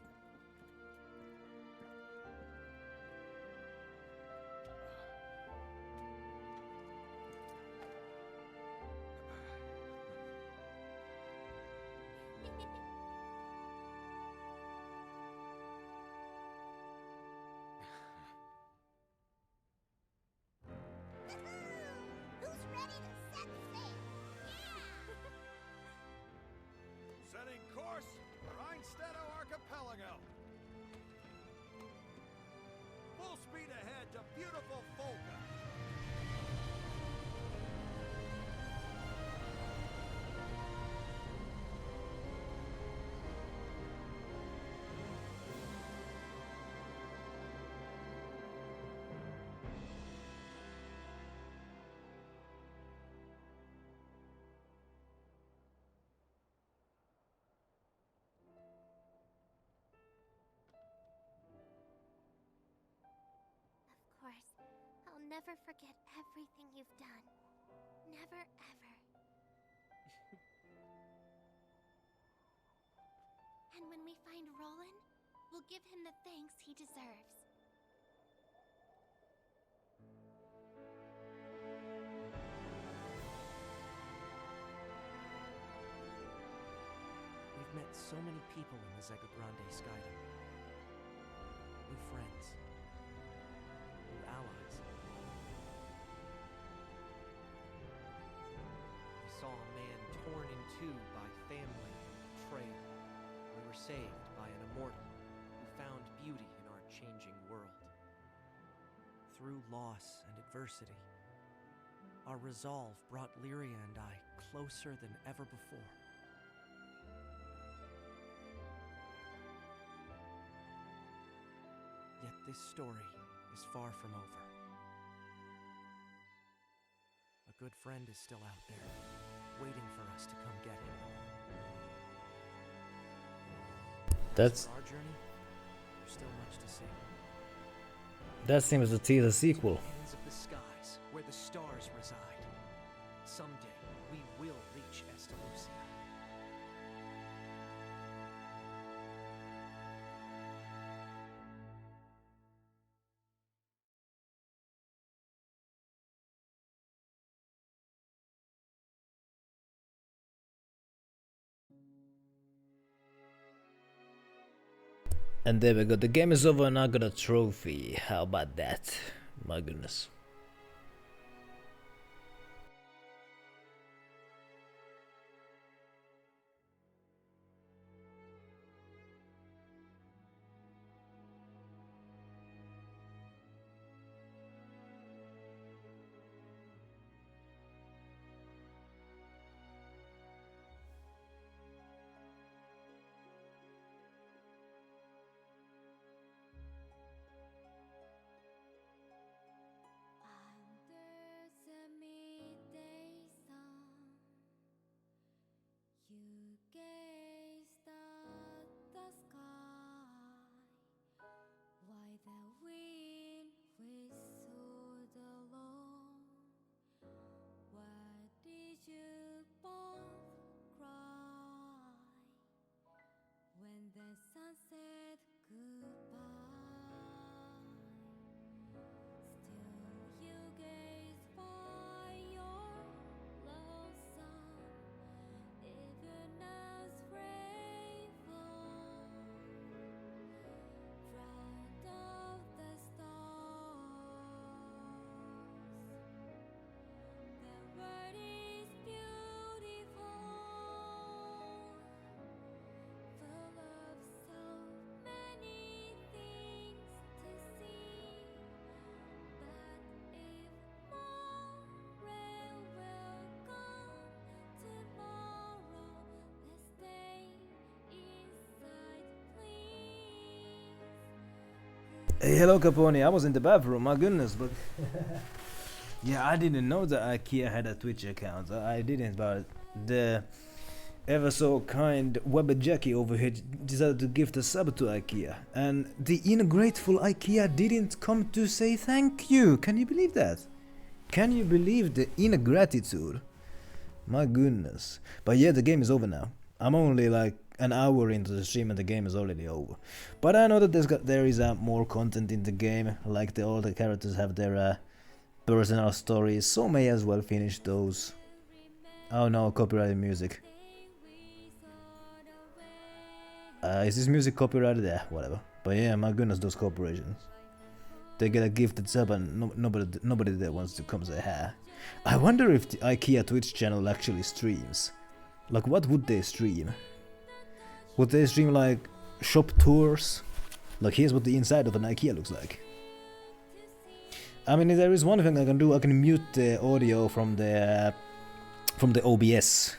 Who's ready to set sail? Yeah! Setting course for Einstead never forget everything you've done. Never, ever. And when we find Roland, we'll give him the thanks he deserves. We've met so many people in the Zega Grande Skydom. New friends. New allies. We saw a man torn in two by family and betrayal. We were saved by an immortal who found beauty in our changing world. Through loss and adversity, our resolve brought Lyria and I closer than ever before. Yet this story is far from over. A good friend is still out there, waiting for us to come get him. That's... For our journey, there's still much to see. That seems to tease a sequel. Ends of the skies, where the stars reside. Someday, we will reach Estalucia. And there we go, the game is over and I got a trophy. How about that? My goodness. Under the midday sun, you gazed at the sky, while the wind whistled along. Where did you both cry when the sun said goodbye? Still you gaze by your lonesome, even as rain falls, drowned of the stars. The world is beautiful, full of so many things to see. But if more rain will come tomorrow, let's stay inside, please. Hey, hello Capone, I was in the bathroom, my goodness, but... yeah, I didn't know that IKEA had a Twitch account. I didn't, but the ever so kind Webber Jackie over here decided to gift a sub to IKEA. And the ingrateful IKEA didn't come to say thank you. Can you believe that? Can you believe the ingratitude? My goodness. But yeah, the game is over now. I'm only like an hour into the stream and the game is already over. But I know that there is more content in the game. Like all the characters have their personal stories, so may as well finish those. Oh no, copyrighted music. Is this music copyrighted? Yeah, whatever. But yeah, my goodness, those corporations. They get a gifted sub and nobody there wants to come say hi. I wonder if the IKEA Twitch channel actually streams. Like, what would they stream? Would they stream like shop tours? Like, here's what the inside of an IKEA looks like. I mean, if there is one thing I can do, I can mute the audio from the OBS.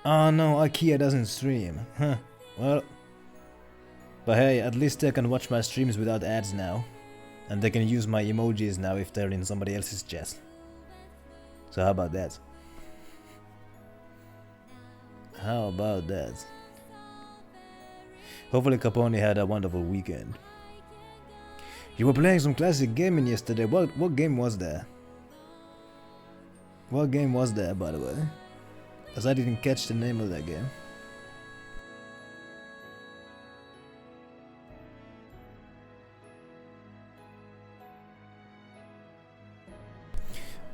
Oh no, IKEA doesn't stream. Huh. Well, but hey, at least they can watch my streams without ads now. And they can use my emojis now if they're in somebody else's chat. So how about that? How about that? Hopefully Capone had a wonderful weekend. You were playing some classic gaming yesterday. What game was that? What game was that, by the way? Because I didn't catch the name of that game.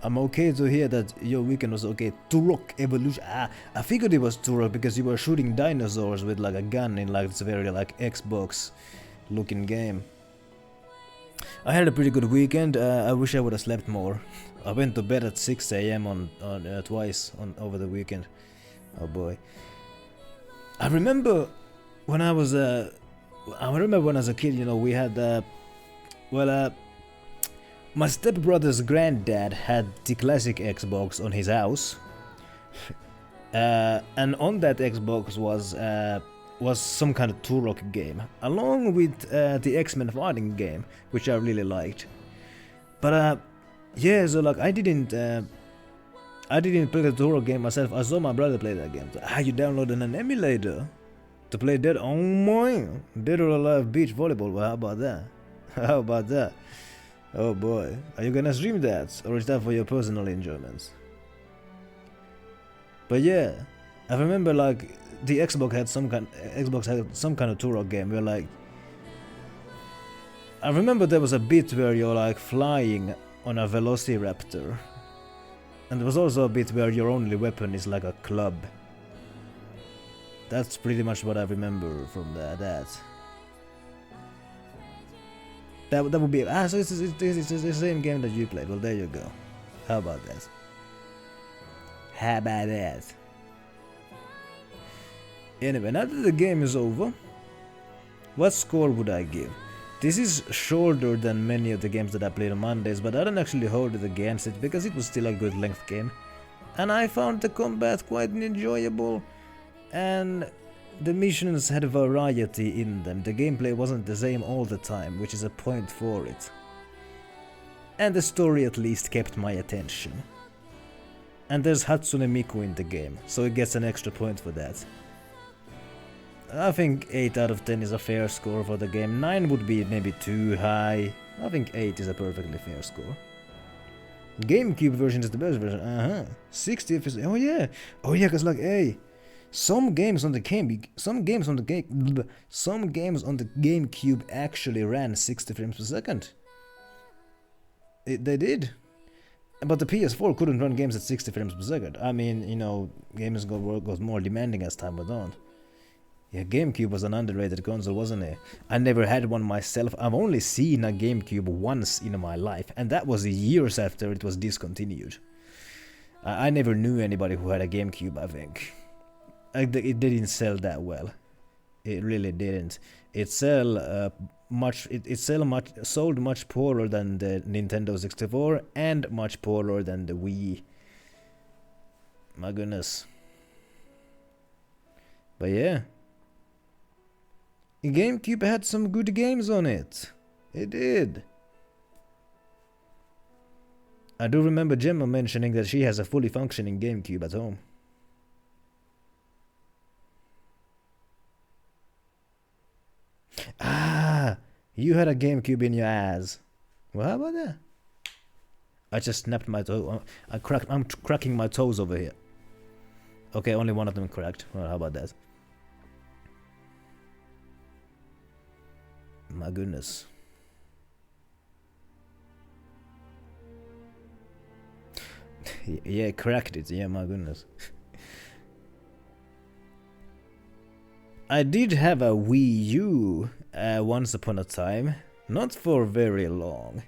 I'm okay to hear that your weekend was okay. Turok Evolution. Ah, I figured it was Turok because you were shooting dinosaurs with like a gun in like this very like Xbox looking game. I had a pretty good weekend. I wish I would have slept more. I went to bed at 6 AM on twice over the weekend. Oh boy. I remember when I was a kid, you know, we had my stepbrother's granddad had the classic Xbox on his house, and on that Xbox was some kind of Turok game, along with the X-Men fighting game, which I really liked. But yeah, so like I didn't play the Turok game myself. I saw my brother play that game. So, you downloaded an emulator to play Dead? Oh my, Dead or Alive Beach Volleyball. Well, how about that? How about that? Oh boy, are you gonna stream that, or is that for your personal enjoyments? But yeah, I remember like the Xbox had some kind of Turok game where like I remember there was a bit where you're like flying on a Velociraptor, and there was also a bit where your only weapon is like a club. That's pretty much what I remember from that. That would be so it's the same game that you played. Well, there you go. How about that? How about that? Anyway, now that the game is over, what score would I give? This is shorter than many of the games that I played on Mondays, but I don't actually hold it against it because it was still a good length game, and I found the combat quite enjoyable, and the missions had variety in them. The gameplay wasn't the same all the time, which is a point for it. And the story at least kept my attention. And there's Hatsune Miku in the game, so it gets an extra point for that. I think 8 out of 10 is a fair score for the game. 9 would be maybe too high. I think 8 is a perfectly fair score. GameCube version is the best version. 60 FPS. Oh yeah, cause like, hey, some games on the GameCube actually ran 60 frames per second. They did. But the PS4 couldn't run games at 60 frames per second. I mean, you know, games got more demanding as time went on. Yeah, GameCube was an underrated console, wasn't it? I never had one myself. I've only seen a GameCube once in my life, and that was years after it was discontinued. I never knew anybody who had a GameCube, I think. It didn't sell that well. It really didn't. It sold much poorer than the Nintendo 64 and much poorer than the Wii. My goodness. But yeah, GameCube had some good games on it. It did. I do remember Gemma mentioning that she has a fully functioning GameCube at home. You had a GameCube in your ass. Well, how about that? I just snapped my toe. I'm cracking my toes over here. Okay, only one of them cracked. Well, how about that? My goodness. Yeah, cracked it. Yeah, my goodness. I did have a Wii U once upon a time, not for very long.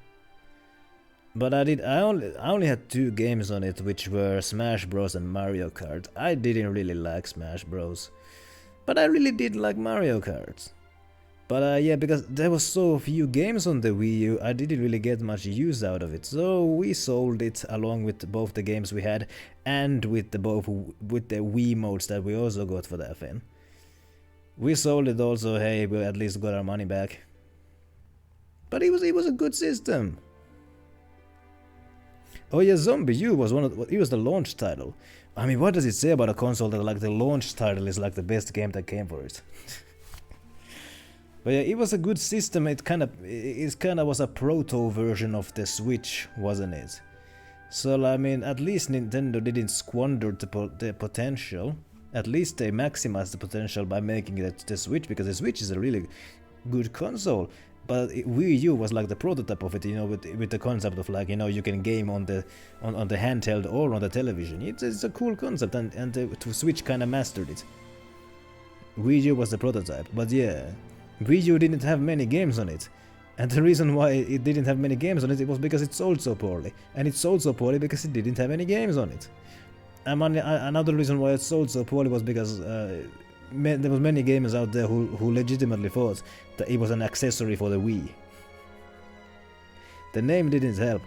But I only had 2 games on it, which were Smash Bros and Mario Kart. I didn't really like Smash Bros, but I really did like Mario Kart. But yeah, because there was so few games on the Wii U, I didn't really get much use out of it. So we sold it along with both the games we had and with the Wii modes that we also got for that thing. We sold it also. Hey, we at least got our money back. But it was a good system. Oh yeah, Zombie U was it was the launch title. I mean, what does it say about a console that like the launch title is like the best game that came for it? But yeah, it was a good system. It kind of was a proto version of the Switch, wasn't it? So I mean, at least Nintendo didn't squander the potential. At least they maximized the potential by making it the Switch, because the Switch is a really good console. But Wii U was like the prototype of it, you know, with the concept of like, you know, you can game on the handheld or on the television. It's a cool concept, and the Switch kind of mastered it. Wii U was the prototype, but yeah, Wii U didn't have many games on it. And the reason why it didn't have many games on it, was because it sold so poorly. And it sold so poorly because it didn't have any games on it. And another reason why it sold so poorly was because there was many gamers out there who legitimately thought that it was an accessory for the Wii. The name didn't help.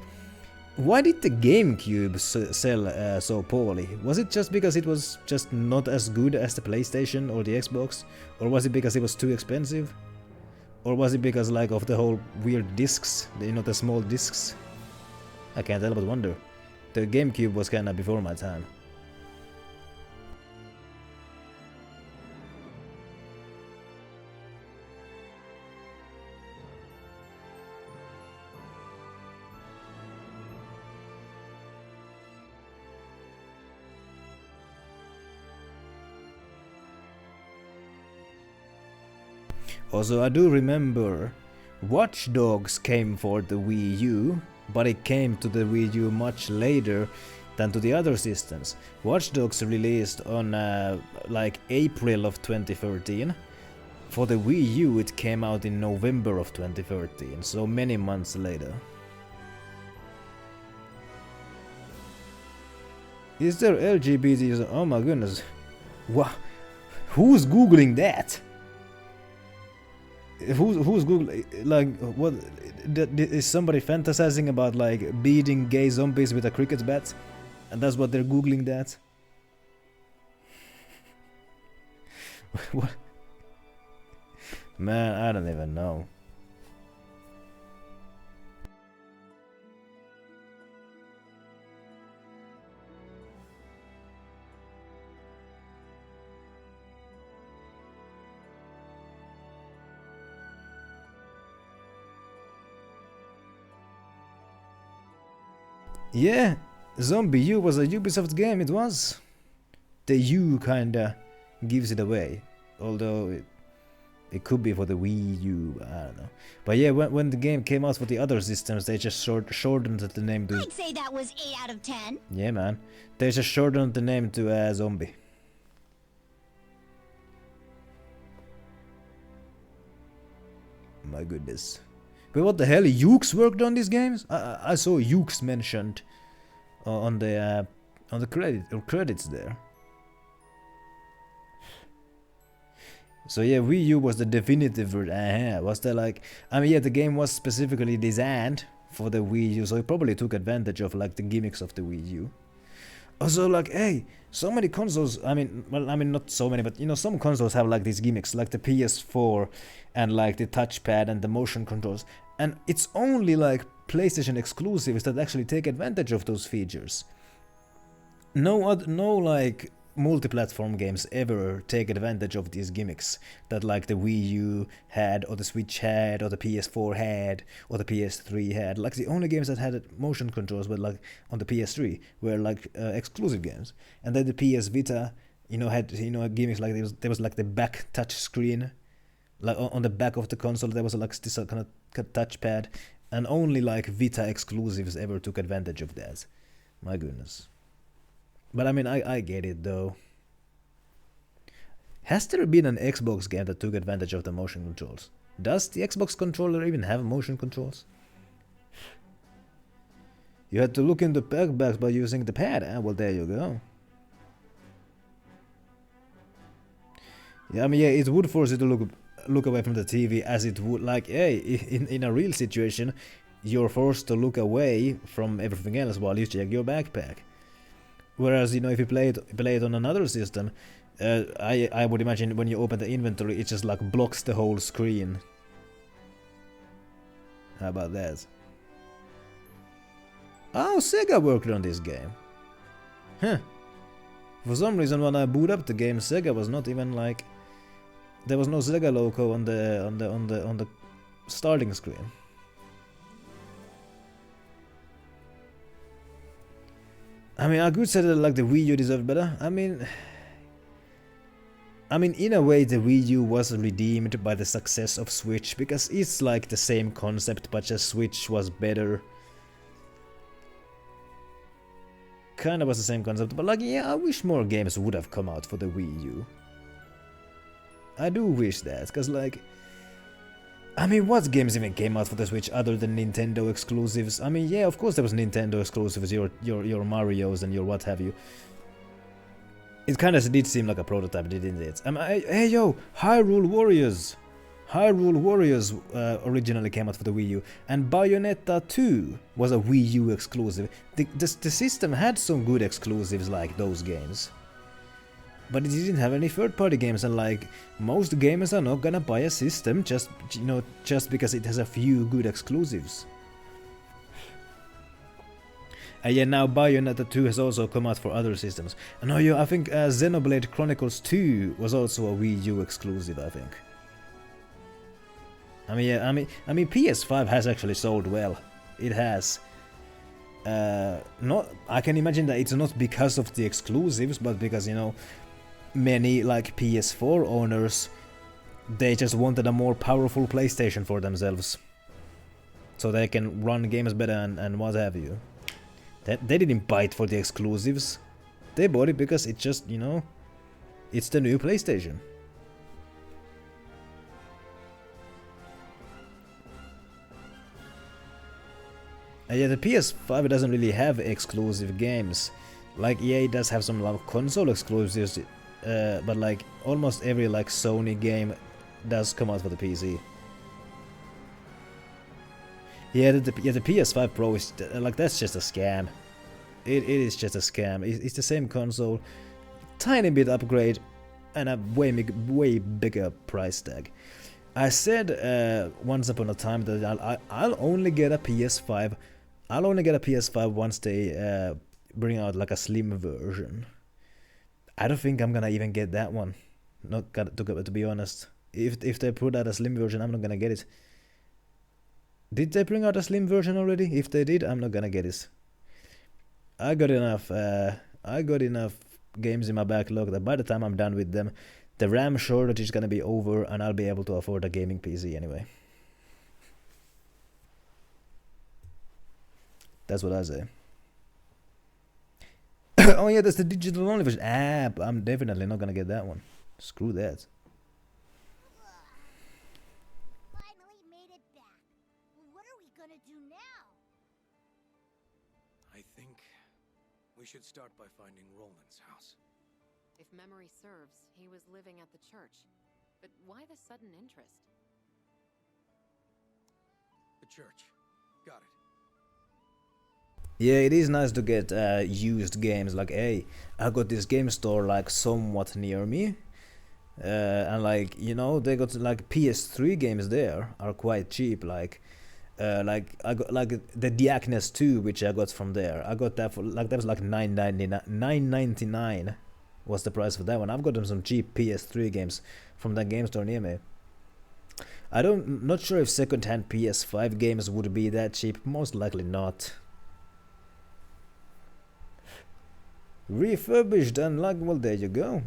Why did the GameCube sell so poorly? Was it just because it was just not as good as the PlayStation or the Xbox? Or was it because it was too expensive? Or was it because like of the whole weird discs, you know, the small discs? I can't help but wonder. The GameCube was kinda before my time. Also, I do remember Watch Dogs came for the Wii U, but it came to the Wii U much later than to the other systems. Watch Dogs released on like April of 2013. For the Wii U it came out in November of 2013, so many months later. Is there LGBT? Oh my goodness. What? Who's googling that? Who's googling, like, what, is somebody fantasizing about like beating gay zombies with a cricket bat? And that's what they're googling that? What? Man, I don't even know. Yeah, Zombie U was a Ubisoft game, it was. The U kinda gives it away, although it could be for the Wii U, I don't know. But yeah, when the game came out for the other systems, they just shortened the name to... I'd say that was 8 out of 10. Yeah, man. They just shortened the name to Zombie. My goodness. But what the hell? Ukes worked on these games? I saw Ukes mentioned on the credits there. So yeah, Wii U was the definitive version. Was there like, I mean, yeah, the game was specifically designed for the Wii U, so it probably took advantage of like the gimmicks of the Wii U. Also, like, hey, so many consoles, I mean, well, I mean, not so many, but, you know, some consoles have, like, these gimmicks, like the PS4, and, like, the touchpad and the motion controls, and it's only, like, PlayStation exclusives that actually take advantage of those features. No, like, multi-platform games ever take advantage of these gimmicks that, like, the Wii U had, or the Switch had, or the PS4 had, or the PS3 had. Like, the only games that had motion controls were, like, on the PS3 were, like, exclusive games. And then the PS Vita, you know, had, you know, gimmicks like there was like the back touch screen, like on the back of the console there was like this kind of touchpad, and only like Vita exclusives ever took advantage of that. My goodness. But I mean, I get it though. Has there been an Xbox game that took advantage of the motion controls? Does the Xbox controller even have motion controls? You had to look in the back by using the pad. Well, there you go. Yeah, I mean, yeah, it would force you to look away from the TV, as it would, like, hey, in a real situation, you're forced to look away from everything else while you check your backpack. Whereas, you know, if you play it on another system, I would imagine when you open the inventory, it just like blocks the whole screen. How about that? Oh, Sega worked on this game. Huh. For some reason, when I boot up the game, Sega was not even like there was no Sega logo on the starting screen. I mean, I could say that like the Wii U deserved better. I mean, in a way, the Wii U was redeemed by the success of Switch, because it's like the same concept, but just Switch was better. Kinda was the same concept, but like, yeah, I wish more games would have come out for the Wii U. I do wish that, cause like, I mean, what games even came out for the Switch other than Nintendo exclusives? I mean, yeah, of course there was Nintendo exclusives, your Marios and your what have you. It kinda did seem like a prototype, didn't it? Hey yo, Hyrule Warriors! Hyrule Warriors originally came out for the Wii U, and Bayonetta 2 was a Wii U exclusive. The system had some good exclusives like those games. But it didn't have any third-party games, and like, most gamers are not gonna buy a system just, you know, just because it has a few good exclusives. And yeah, now Bayonetta 2 has also come out for other systems. And oh yeah, I think Xenoblade Chronicles 2 was also a Wii U exclusive, I think. I mean, yeah, I mean, PS5 has actually sold well. It has. I can imagine that it's not because of the exclusives, but because, you know, many like PS4 owners, they just wanted a more powerful PlayStation for themselves, so they can run games better and what have you. They didn't buy it for the exclusives. They bought it because it's just, you know, it's the new PlayStation. And yeah, the PS5 doesn't really have exclusive games. Like, yeah, it does have some like console exclusives, but like almost every like Sony game does come out for the PC. Yeah, the PS5 Pro is like, that's just a scam. It is just a scam. It's the same console, tiny bit upgrade, and a way bigger price tag. I said once upon a time that I'll only get a PS5. I'll only get a PS5 once they bring out like a slim version. I don't think I'm gonna even get that one. Not to be honest. If they put out a slim version, I'm not gonna get it. Did they bring out a slim version already? If they did, I'm not gonna get it. I got enough games in my backlog that by the time I'm done with them, the RAM shortage is gonna be over and I'll be able to afford a gaming PC anyway. That's what I say. Oh yeah, that's the digital only version. I'm definitely not gonna get that one. Screw that. Finally made it back. What are we gonna do now? I think we should start by finding Roland's house. If memory serves, he was living at the church. But why the sudden interest? The church. Got it. Yeah, it is nice to get used games. Like, hey, I got this game store like somewhat near me, and like, you know, they got like PS3 games there are quite cheap. Like I got like the Diakness 2, which I got from there. I got that for like, that was like $9.99 was the price for that one. I've gotten some cheap PS3 games from that game store near me. Not sure if second-hand PS5 games would be that cheap. Most likely not. Refurbished and like, well, there you go.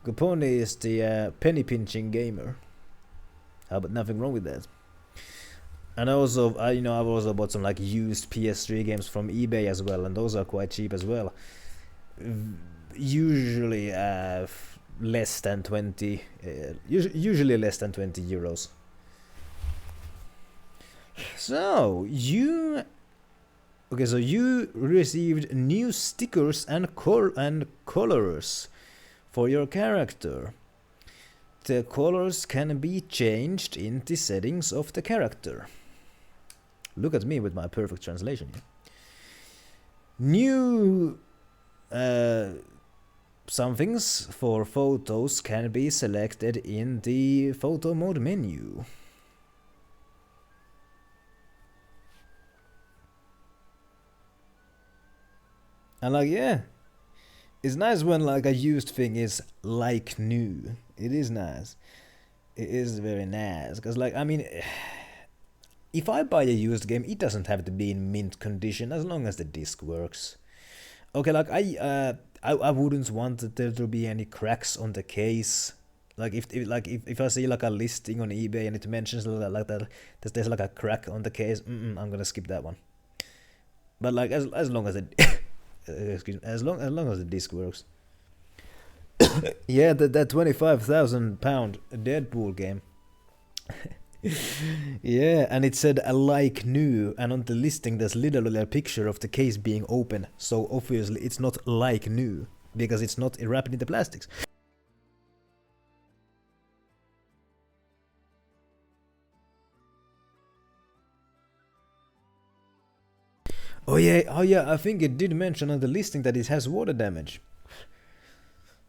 Goponi is the penny pinching gamer. But nothing wrong with that. And also, I've also bought some like used PS3 games from eBay as well, and those are quite cheap as well. Usually less than 20. Usually less than 20 euros. So you received new stickers and colors for your character. The colors can be changed in the settings of the character. Look at me with my perfect translation here. New somethings for photos can be selected in the photo mode menu. And like, yeah, it's nice when like a used thing is like new. It is nice. It is very nice. Because, like, I mean, if I buy a used game, it doesn't have to be in mint condition as long as the disc works. Okay, like, I wouldn't want there to be any cracks on the case. Like, if I see, like, a listing on eBay and it mentions like that there's like a crack on the case, I'm gonna skip that one. But, like, as long as it as long as the disc works. Yeah, that £25,000 Deadpool game. Yeah, and it said like new, and on the listing there's literally a picture of the case being open, so obviously it's not like new because it's not wrapped in the plastics. Oh yeah, I think it did mention on the listing that it has water damage.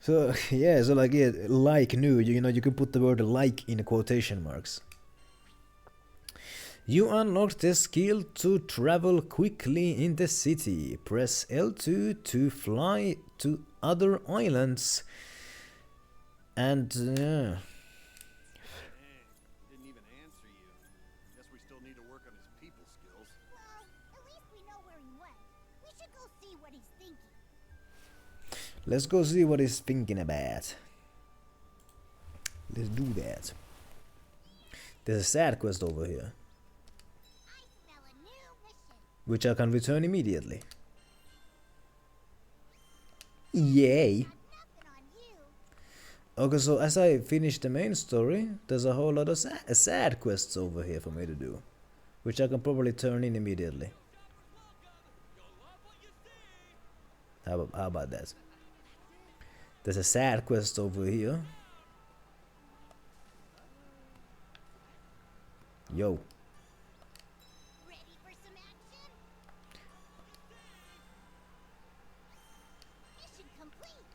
So yeah, so like, yeah, like new, you know, you could put the word like in quotation marks. You unlocked the skill to travel quickly in the city. Press L2 to fly to other islands. And Dang, didn't even answer you. Guess we still need to work on his people skills. Well, at least we know where he went. We should go see what he's thinking. let's go see what he's thinking about. Let's do that. There's a side quest over here, I smell a new mission. which I can return immediately. Yay! Nothing on you. Okay, so as I finish the main story, there's a whole lot of side quests over here for me to do, which I can probably turn in immediately. How about that? There's a side quest over here. Yo. Ready for some action? Mission complete.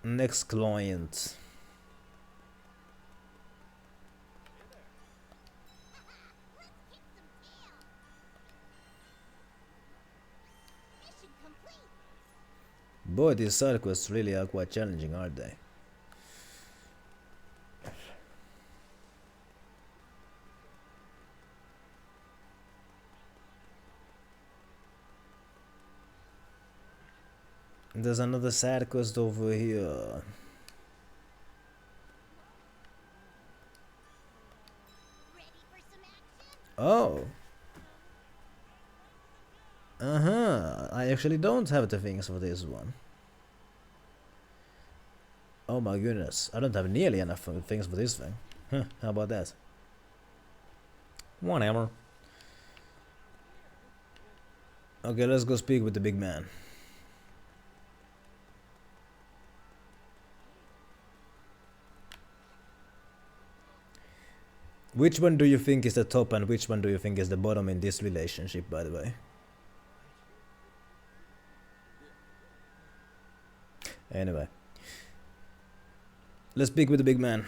Next client. Let's kick some tail. Mission complete. Boy, these side quests really are quite challenging, aren't they? There's another side quest over here. Ready for some action? Oh. I actually don't have the things for this one. Oh my goodness. I don't have nearly enough things for this thing. Huh, how about that? Whatever. Okay, let's go speak with the big man. Which one do you think is the top and which one do you think is the bottom in this relationship, by the way? Anyway. Let's speak with the big man.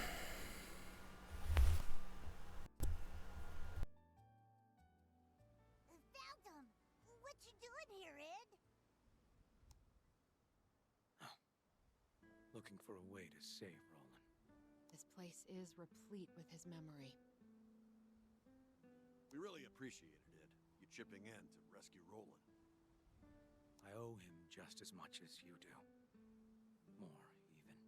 Found him. What you doing here, Ed? Looking for a way to save Roland. This place is replete with his memory. We really appreciated it. You chipping in to rescue Roland. I owe him just as much as you do. More, even.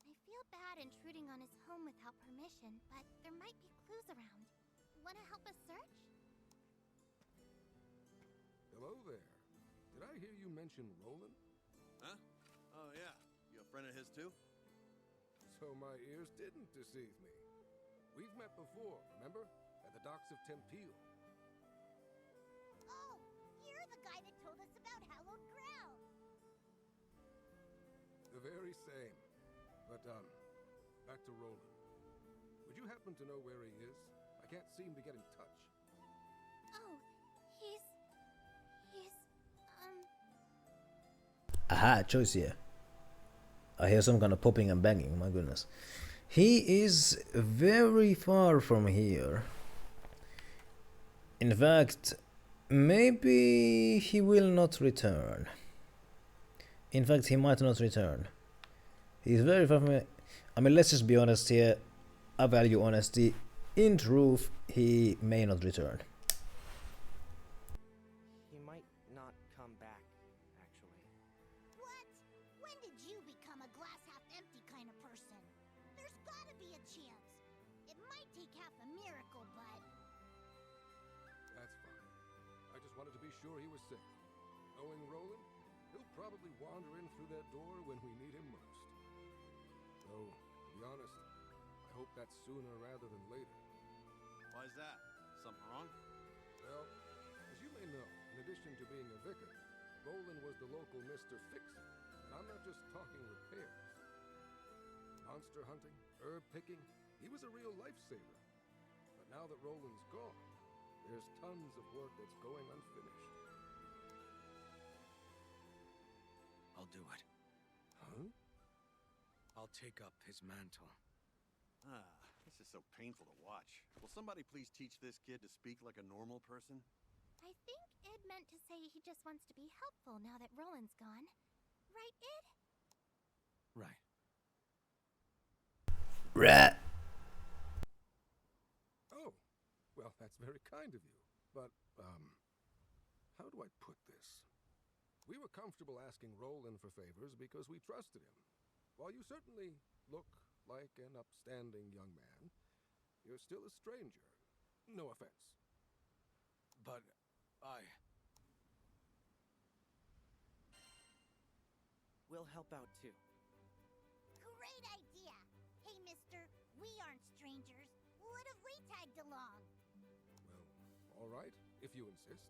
I feel bad intruding on his home without permission, but there might be clues around. Wanna help us search? Hello there. Did I hear you mention Roland? Huh? Oh yeah. You a friend of his too? So my ears didn't deceive me. We've met before, remember? At the docks of Tempeel. Oh, you're the guy that told us about hallowed ground. The very same. But, back to Roland. Would you happen to know where he is? I can't seem to get in touch. Oh, he's... Aha, choice here. I hear some kind of popping and banging, my goodness. He is very far from here. In fact, maybe he will not return. In fact, he might not return. He's very far from it. I mean, let's just be honest here. I value honesty. In truth, he may not return. He might not come back, actually. What? When did you become a glass half empty kind of person? There's gotta be a chance. It might take half a miracle, but... That's fine. I just wanted to be sure he was safe. Knowing Roland, he'll probably wander in through that door when we need him most. Though, to be honest, I hope that's sooner rather than later. Why is that? Something wrong? Well, as you may know, in addition to being a vicar, Roland was the local Mr. Fix-It. And I'm not just talking repairs. Monster hunting, herb picking, he was a real lifesaver. But now that Roland's gone, there's tons of work that's going unfinished. I'll do it. Huh? I'll take up his mantle. Ah, this is so painful to watch. Will somebody please teach this kid to speak like a normal person? I think Ed meant to say he just wants to be helpful now that Roland's gone. Right, Ed? Right. Rat. Oh, well, that's very kind of you. But, how do I put this? We were comfortable asking Roland for favors because we trusted him. While you certainly look like an upstanding young man, you're still a stranger. No offense. But We'll help out too. Great idea! Hey, mister, we aren't strangers. What if we tagged along? Well, all right, if you insist.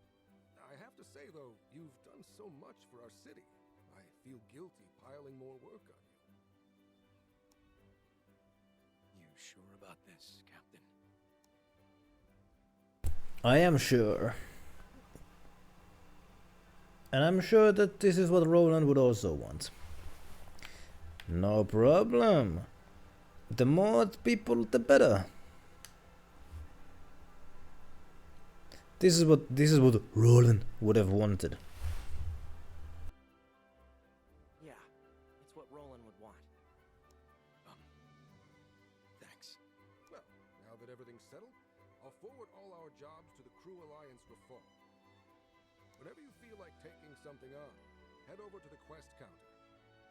I have to say, though, you've done so much for our city. I feel guilty piling more work on you. you sure about this, Captain? I am sure. And I'm sure that this is what Roland would also want. No problem. The more people, the better. This is what Roland would have wanted. Yeah, it's what Roland would want. Thanks. Well, now that everything's settled, I'll forward all our jobs to the Crew Alliance for fall. Whenever you feel like taking something on, head over to the quest counter.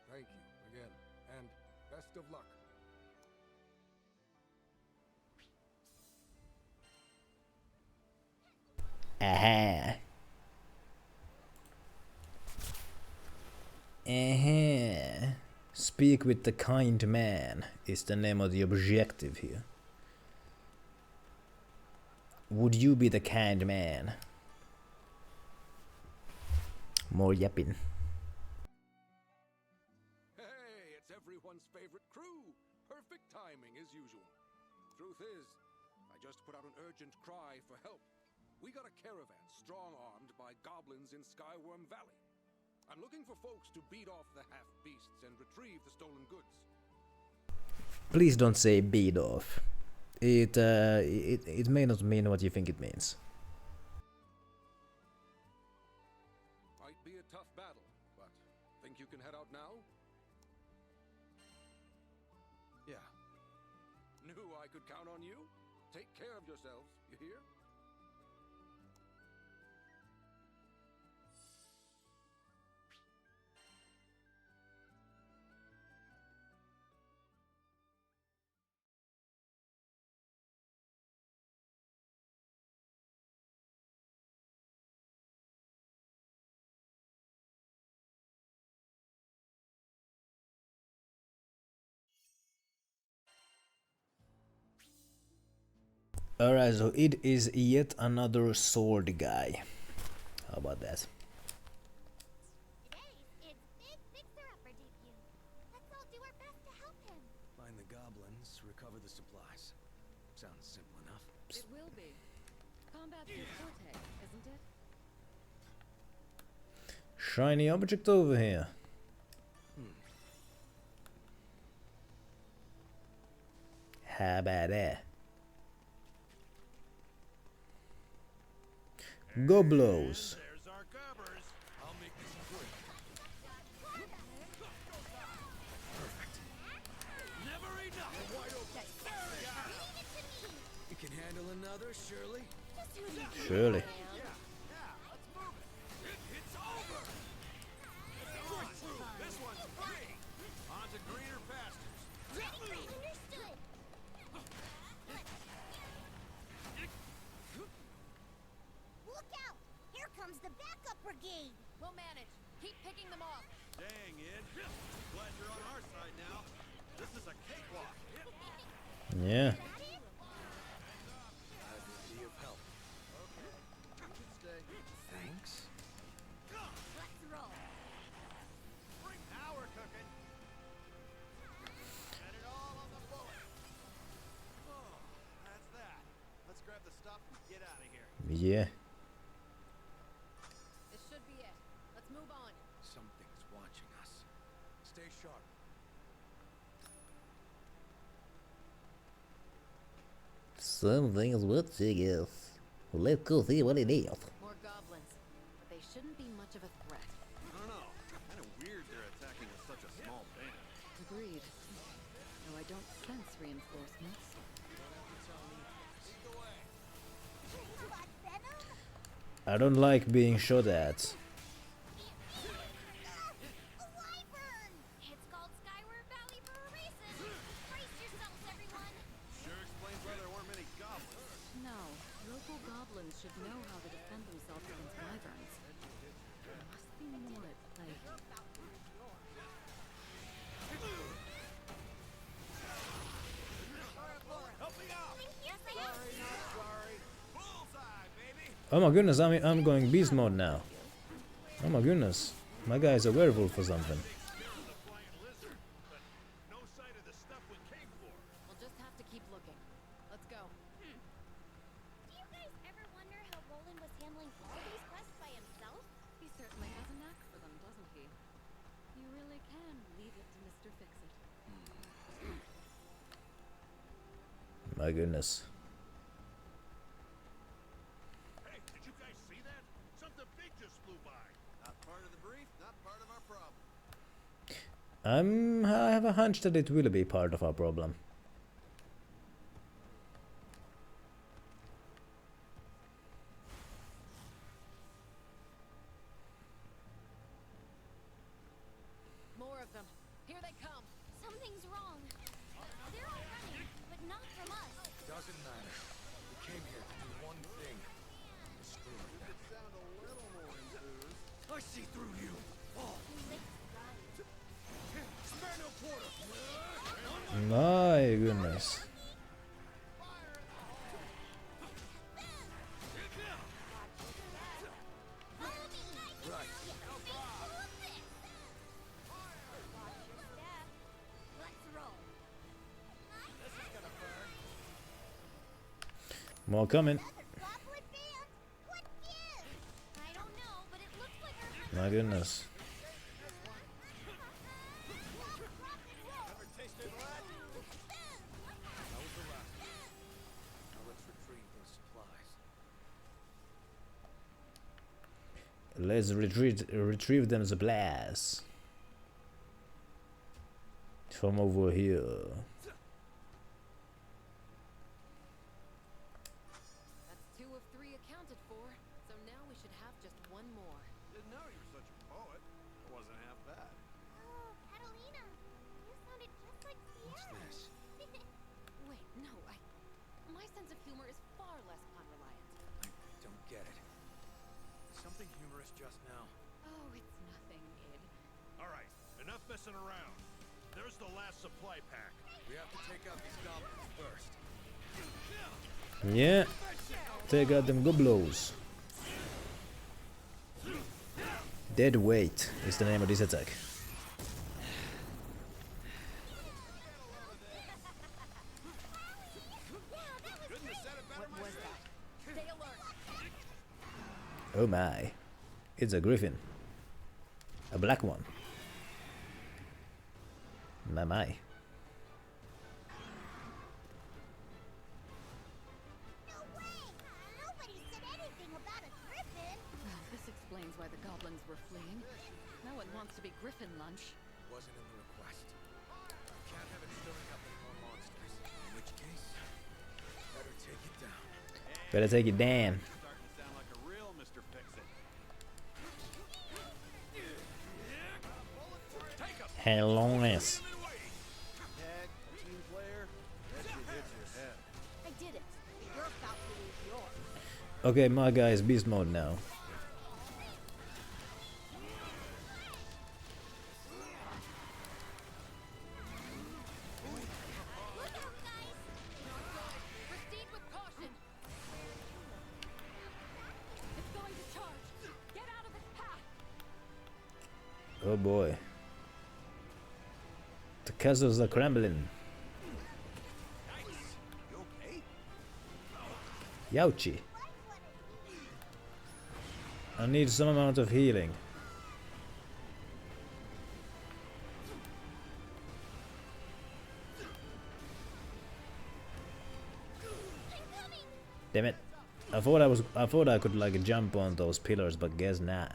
Thank you again, and best of luck. Aha. Aha. Speak with the kind man is the name of the objective here. Would you be the kind man? More yapping. Hey, it's everyone's favorite crew. Perfect timing as usual. Truth is, I just put out an urgent cry for help. We got a caravan strong-armed by goblins in Skyworm Valley. I'm looking for folks to beat off the half-beasts and retrieve the stolen goods. Please don't say beat off. It may not mean what you think it means. Might be a tough battle, but think you can head out now? Yeah. Knew I could count on you. Take care of yourselves, you hear? Alright, so it is yet another sword guy. How about that? Today's Ed's big fixer-upper debut. Let's all do our best to help him. Find the goblins, recover the supplies. Sounds simple enough. It will be. Combat's your forte, isn't it? Shiny object over here. How about that? Goblos. There's our gobbers. I'll make this quick. handle another, Shirley? Surely. It's over! This one's free! On to greener pastures! Understood. Look out! Here comes the backup brigade. We'll manage. Keep picking them off. Dang, Ed. Glad you're on our side now. This is a cakewalk. Yeah. Glad to be of help. Thanks. Let's roll. Now we're cooking. Set it all on the bullet. Oh, that's that. Let's grab the stuff and get out of here. Yeah. This should be it. Let's move on. Something's watching us. Stay sharp. Something is watching us. Let's go see what it is. More goblins. But they shouldn't be much of a threat. I don't know. Kind of weird they're attacking with such a small band. Agreed. Though I don't sense reinforcements. I don't like being shot at. It's called Skyward Valley for a reason. Brace yourselves, everyone. Sure explains why there weren't many goblins. No, local goblins should know how to defend themselves against wyverns. There must be more at play. Help me out! Yes, I am. Sorry, not sorry. Bullseye, baby! Oh my goodness, I'm going beast mode now. Oh my goodness. My guy is a werewolf or something. No sight of the stuff we came for. We'll just have to keep looking. Let's go. Do you guys ever wonder how Roland was handling all these quests by himself? He certainly has a knack for them, doesn't he? You really can leave it to Mr. Fix-It. My goodness. Hey, did you guys see that? Something big just flew by. Not part of the brief, not part of our problem. I have a hunch that it will be part of our problem. More of them. Here they come. Something's wrong. They're all running, but not from us. Doesn't matter. We came here to do one thing. Destroy them. Sound a little more enthused. I see through you. Oh. Spare no quarter. My goodness. Right. Let's roll. More coming. Goblin band? What gives? I don't know, but it looks like our My goodness. Ever tasted lead? That was the last one. Now let's retrieve those supplies. Let's retrieve them supplies from over here. That's 2 of 3 accounted for. So now we should have just one more. Didn't know you were such a poet. It wasn't half bad. Oh, Catalina. You sounded just like Sierra. What's this? Wait, no, my sense of humor is far less pun-reliant. I don't get it. Something humorous just now. Oh, it's nothing, Id. All right, enough messing around. There's the last supply pack. We have to take out these goblins first. Yeah. Take out them goblos. Dead weight is the name of this attack. What was that? Stay alert. Oh my. It's a griffin. A black one. My. No way! Nobody said anything about a griffin. Well, this explains why the goblins were fleeing. No one wants to be griffin lunch. Wasn't in the request. Can't have it stirring up any more monsters. In which case, better take it down. Better take it down. Starting to sound like a real Mr. Fix-It. Hello, yes. Tag, team player, that shit hits your head. I did it. You're about to lose yours. Okay, my guy is beast mode now. Proceed with caution. It's going to charge. Get out of its path. Oh boy. The castles are crumbling. You okay? Youchie. I need some amount of healing. Damn it. I thought I could like jump on those pillars, but guess not.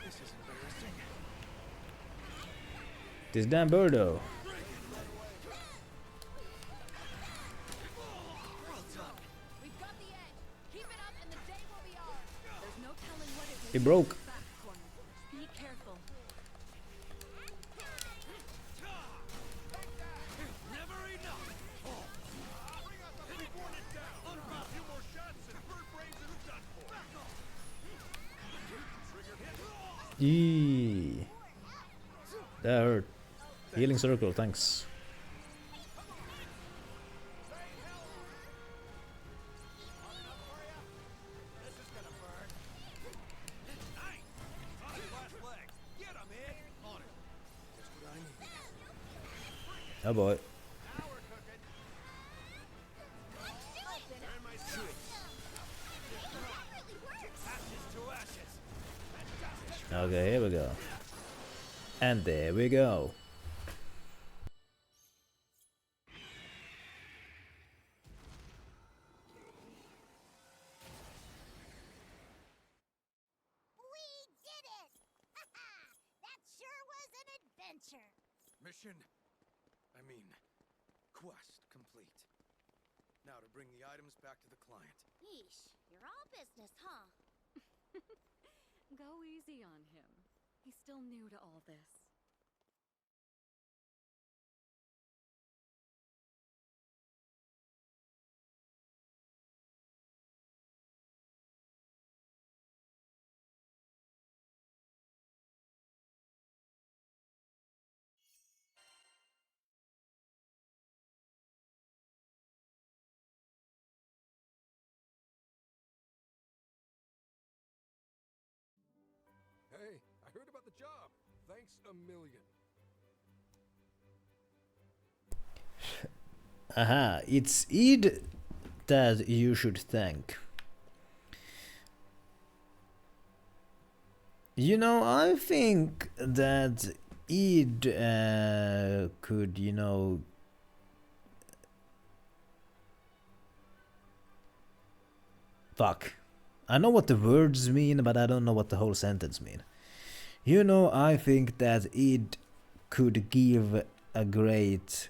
This is embarrassing. This damn birdo. We've got the edge. Keep it up and the day will be ours. There's no telling what it will He do broke. in the back corner. Be careful. Never enough. Bring out the big one and down. A few more shots and bird brains are done for. Trigger hit. Eee. That hurt. Healing circle, thanks. This is gonna burn. Nice. On his last legs. Get him, Ed. On it. Just what I need. Oh boy. Now we're cooking. Turn my switch. Ashes to ashes. Fantastic. Okay, here we go. And there we go. We did it! That sure was an adventure. Mission, quest complete. Now to bring the items back to the client. Yeesh, you're all business, huh? Go easy on him. He's still new to all this. Hey, I heard about the job. Thanks a million. Aha, it's Ed that you should thank. You know, I think that Ed could, you know, fuck. I know what the words mean, but I don't know what the whole sentence mean. You know, I think that Ed could give a great...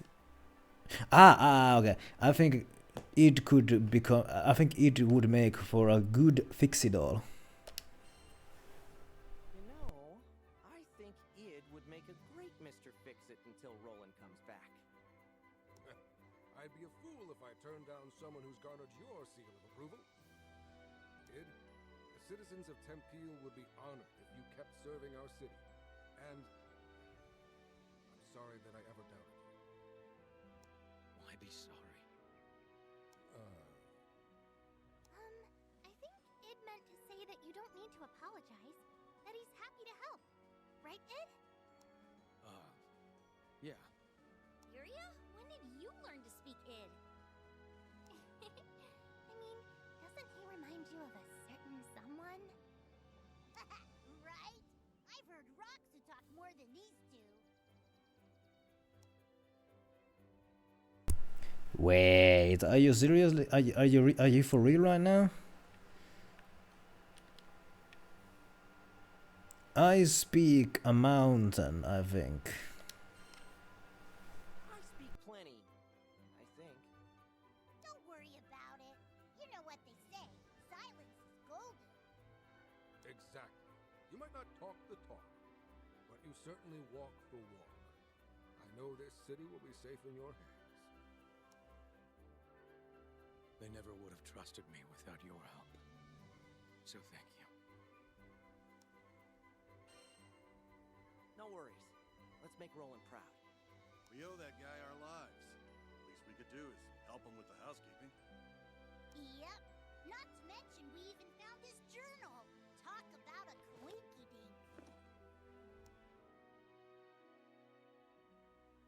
okay. I think it could become... I think it would make for a good fixie doll. You know, I think Id would make a great Mr. Fix-It until Roland comes back. I'd be a fool if I turned down someone who's garnered your seal of approval. Id, the citizens of Tempeel would be honored if you kept serving our city. And I'm sorry that I ever doubted you. Why be sorry? I think Id meant to say that you don't need to apologize. That he's happy to help. Right, Id? Yeah. Yuria? When did you learn to speak Id? I mean, doesn't he remind you of a certain someone? Right? I've heard rocks who talk more than these two. Wait, are you seriously? Are you for real right now? I speak a mountain, I think. You might not talk the talk, but you certainly walk the walk. I know this city will be safe in your hands. They never would have trusted me without your help. So thank you. No worries. Let's make Roland proud. We owe that guy our lives. Least we could do is help him with the housekeeping. Yep. Not to mention, we even found his journal. Talk about a coinky-dink.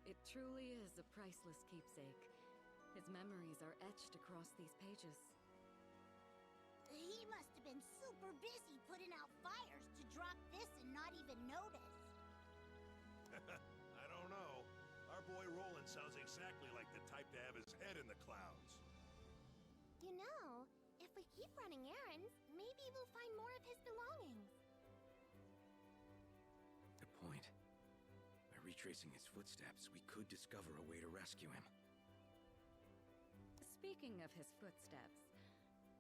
It truly is a priceless keepsake. His memories are etched across these pages. He must have been super busy putting out fires to drop this and not even notice. I don't know. Our boy Roland sounds exactly like the type to have his head in the clouds. You know, if we keep running errands, maybe we'll find more of his belongings. Good point. By retracing his footsteps, we could discover a way to rescue him. Speaking of his footsteps,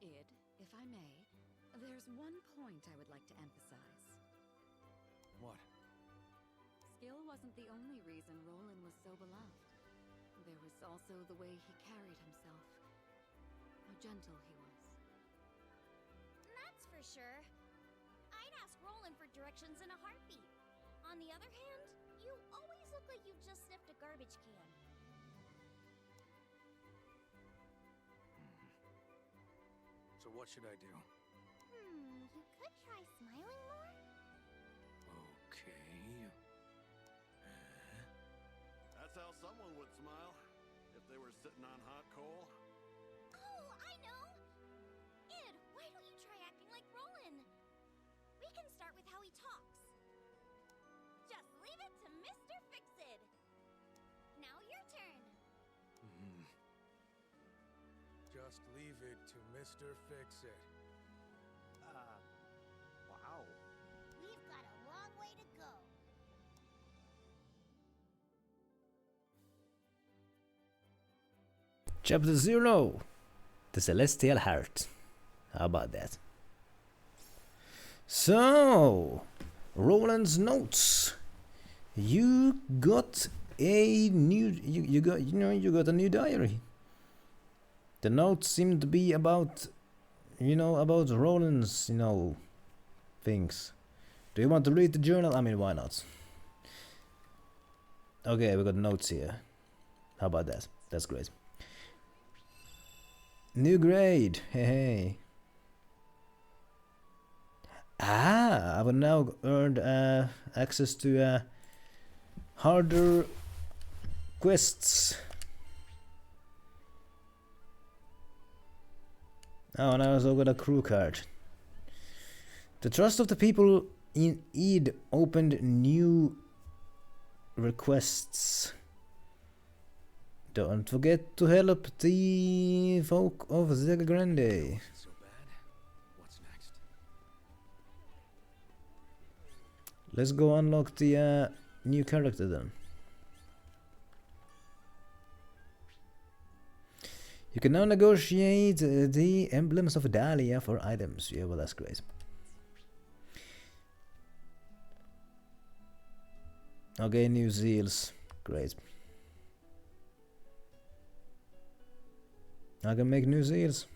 Id, if I may, there's one point I would like to emphasize. What? Skill wasn't the only reason Roland was so beloved. There was also the way he carried himself. How gentle he was. That's for sure. I'd ask Roland for directions in a heartbeat. On the other hand, you always look like you just sniffed a garbage can. So what should I do? You could try smiling more? Okay. That's how someone would smile if they were sitting on hot coal. Oh, I know! Id, why don't you try acting like Roland? We can start with how he talks. Just leave it to Mr. Fix-It. Now your turn. Just leave it to Mr. Fix-It. Wow. We've got a long way to go. Chapter 0, The Celestial Heart. How about that? So, Roland's notes. You got a new you got a new diary. The notes seem to be about about Roland's things. Do you want to read the journal? I mean, why not? Okay, we got notes here. How about that? That's great. New grade. Hey. I will now earn access to harder quests. Oh, and I also got a crew card. The trust of the people in Ed opened new requests. Don't forget to help the folk of Zega Grande. So bad. What's next? Let's go unlock the new character then. You can now negotiate the emblems of Dahlia for items. Yeah, well, that's great. Okay, new seals. Great. I can make new seals.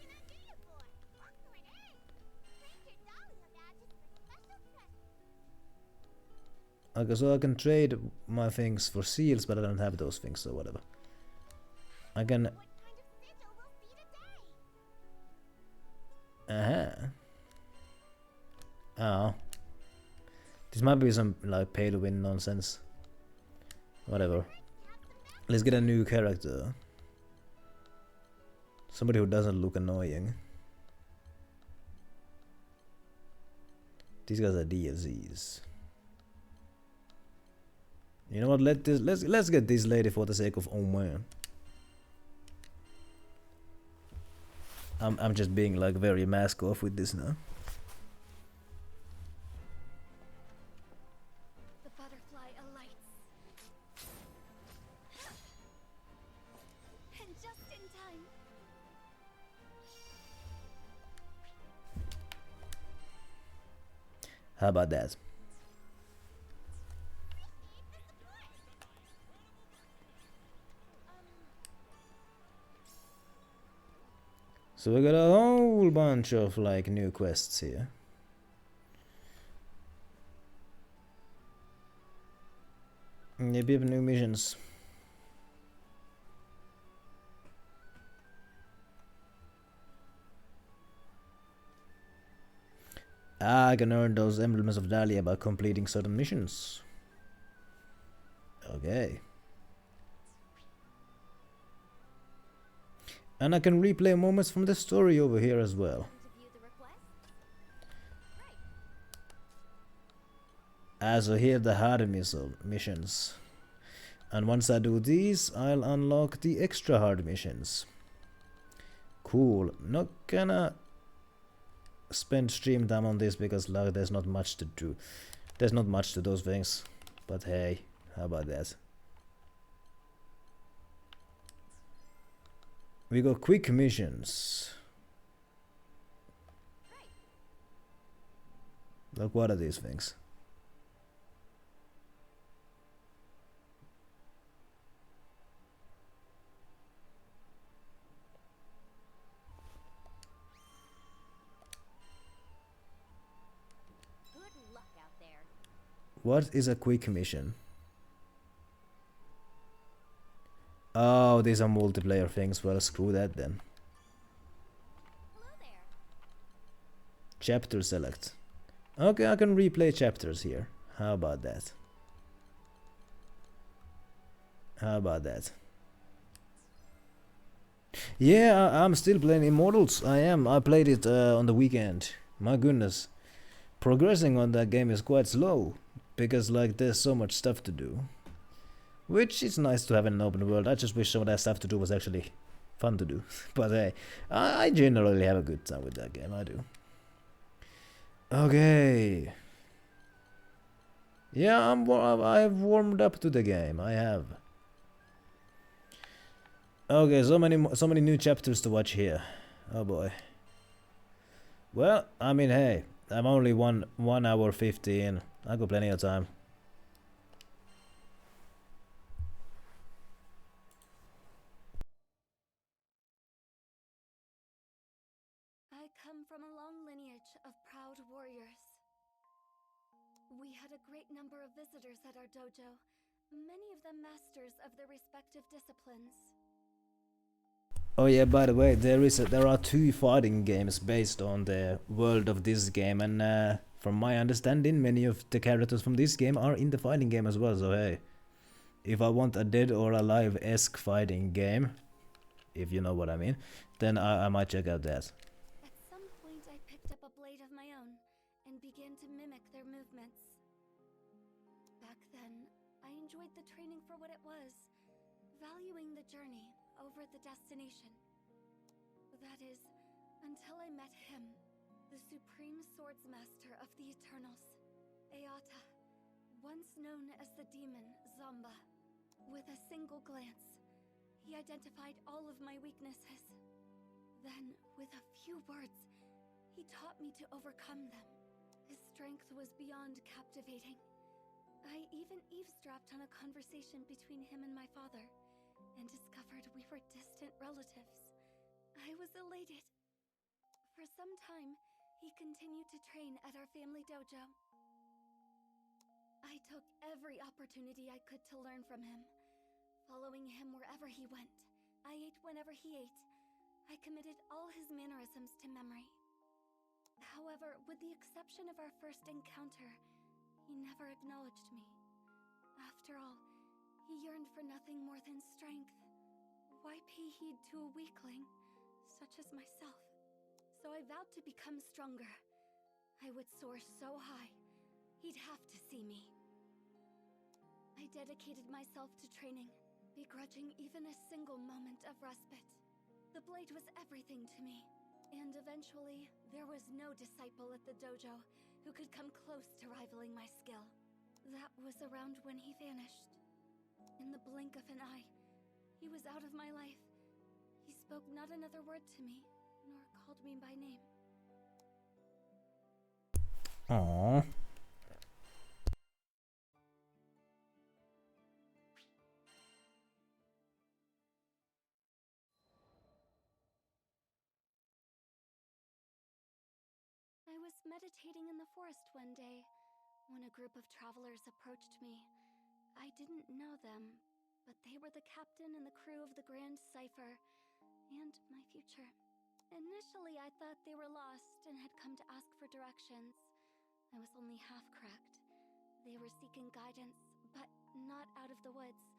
Okay, so I can trade my things for seals, but I don't have those things, so whatever. I can... Oh. This might be some like pay to win nonsense. Whatever. Let's get a new character. Somebody who doesn't look annoying. These guys are DLCs. You know what? Let's get this lady for the sake of oh man. I'm just being like very mask off with this now. The butterfly alights. And just in time. How about that? So we got a whole bunch of like new quests here. Maybe new missions. I can earn those emblems of Dahlia by completing certain missions. Okay. And I can replay moments from the story over here as well. So here the hard missions. And once I do these, I'll unlock the extra hard missions. Cool. Not gonna spend stream time on this because like there's not much to do. There's not much to those things. But hey, how about that? We got quick missions. Like what are these things? Good luck out there. What is a quick mission? Oh, these are multiplayer things. Well, screw that then. Chapter select. Okay, I can replay chapters here. How about that? How about that? Yeah, I'm still playing Immortals. I am. I played it on the weekend. My goodness. Progressing on that game is quite slow. Because like there's so much stuff to do. Which is nice to have in an open world. I just wish some of that stuff to do was actually fun to do. But hey, I generally have a good time with that game. I do. Okay. Yeah, I have warmed up to the game. I have. Okay, so many new chapters to watch here. Oh boy. Well, I mean, hey, I'm only 1 hour 15. I got plenty of time. I come from a long lineage of proud warriors. We had a great number of visitors at our dojo, many of them masters of their respective disciplines. Oh yeah, by the way, there are 2 fighting games based on the world of this game, and from my understanding, many of the characters from this game are in the fighting game as well, so hey. If I want a Dead or Alive-esque fighting game, if you know what I mean, then I might check out that. At some point I picked up a blade of my own and began to mimic their movements. Back then, I enjoyed the training for what it was, valuing the journey over the destination. That is, until I met him, the supreme swordsmaster of the Eternals, Eata, once known as the demon Zamba. With a single glance, he identified all of my weaknesses. Then, with a few words, he taught me to overcome them. His strength was beyond captivating. I even eavesdropped on a conversation between him and my father, and discovered we were distant relatives. I was elated. For some time, he continued to train at our family dojo. I took every opportunity I could to learn from him. Following him wherever he went, I ate whenever he ate. I committed all his mannerisms to memory. However, with the exception of our first encounter, he never acknowledged me. After all, he yearned for nothing more than strength. Why pay heed to a weakling, such as myself? So I vowed to become stronger. I would soar so high, he'd have to see me. I dedicated myself to training, begrudging even a single moment of respite. The blade was everything to me, and eventually, there was no disciple at the dojo who could come close to rivaling my skill. That was around when he vanished. In the blink of an eye, he was out of my life. He spoke not another word to me, nor called me by name. Aww. meditating in the forest one day when a group of travelers approached me. I didn't know them, but they were the captain and the crew of the Grand Cipher, and my future. Initially, I thought they were lost and had come to ask for directions. I was only half correct. They were seeking guidance, but not out of the woods.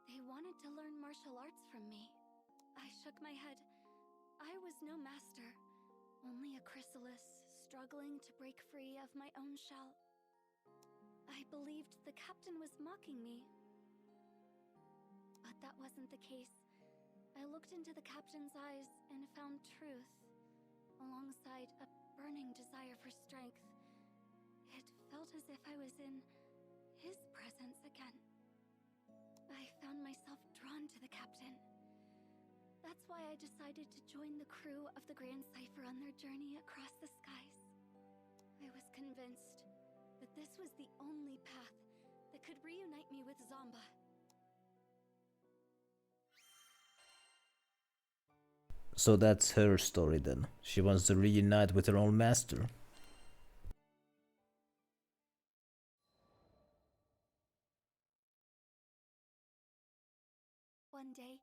They wanted to learn martial arts from me. I shook my head. I was no master, only a chrysalis struggling to break free of my own shell. I believed the captain was mocking me, but that wasn't the case. I looked into the captain's eyes and found truth, alongside a burning desire for strength. It felt as if I was in his presence again. I found myself drawn to the captain. That's why I decided to join the crew of the Grand Cipher on their journey across the skies. I was convinced that this was the only path that could reunite me with Zomba. So that's her story then. She wants to reunite with her own master. One day,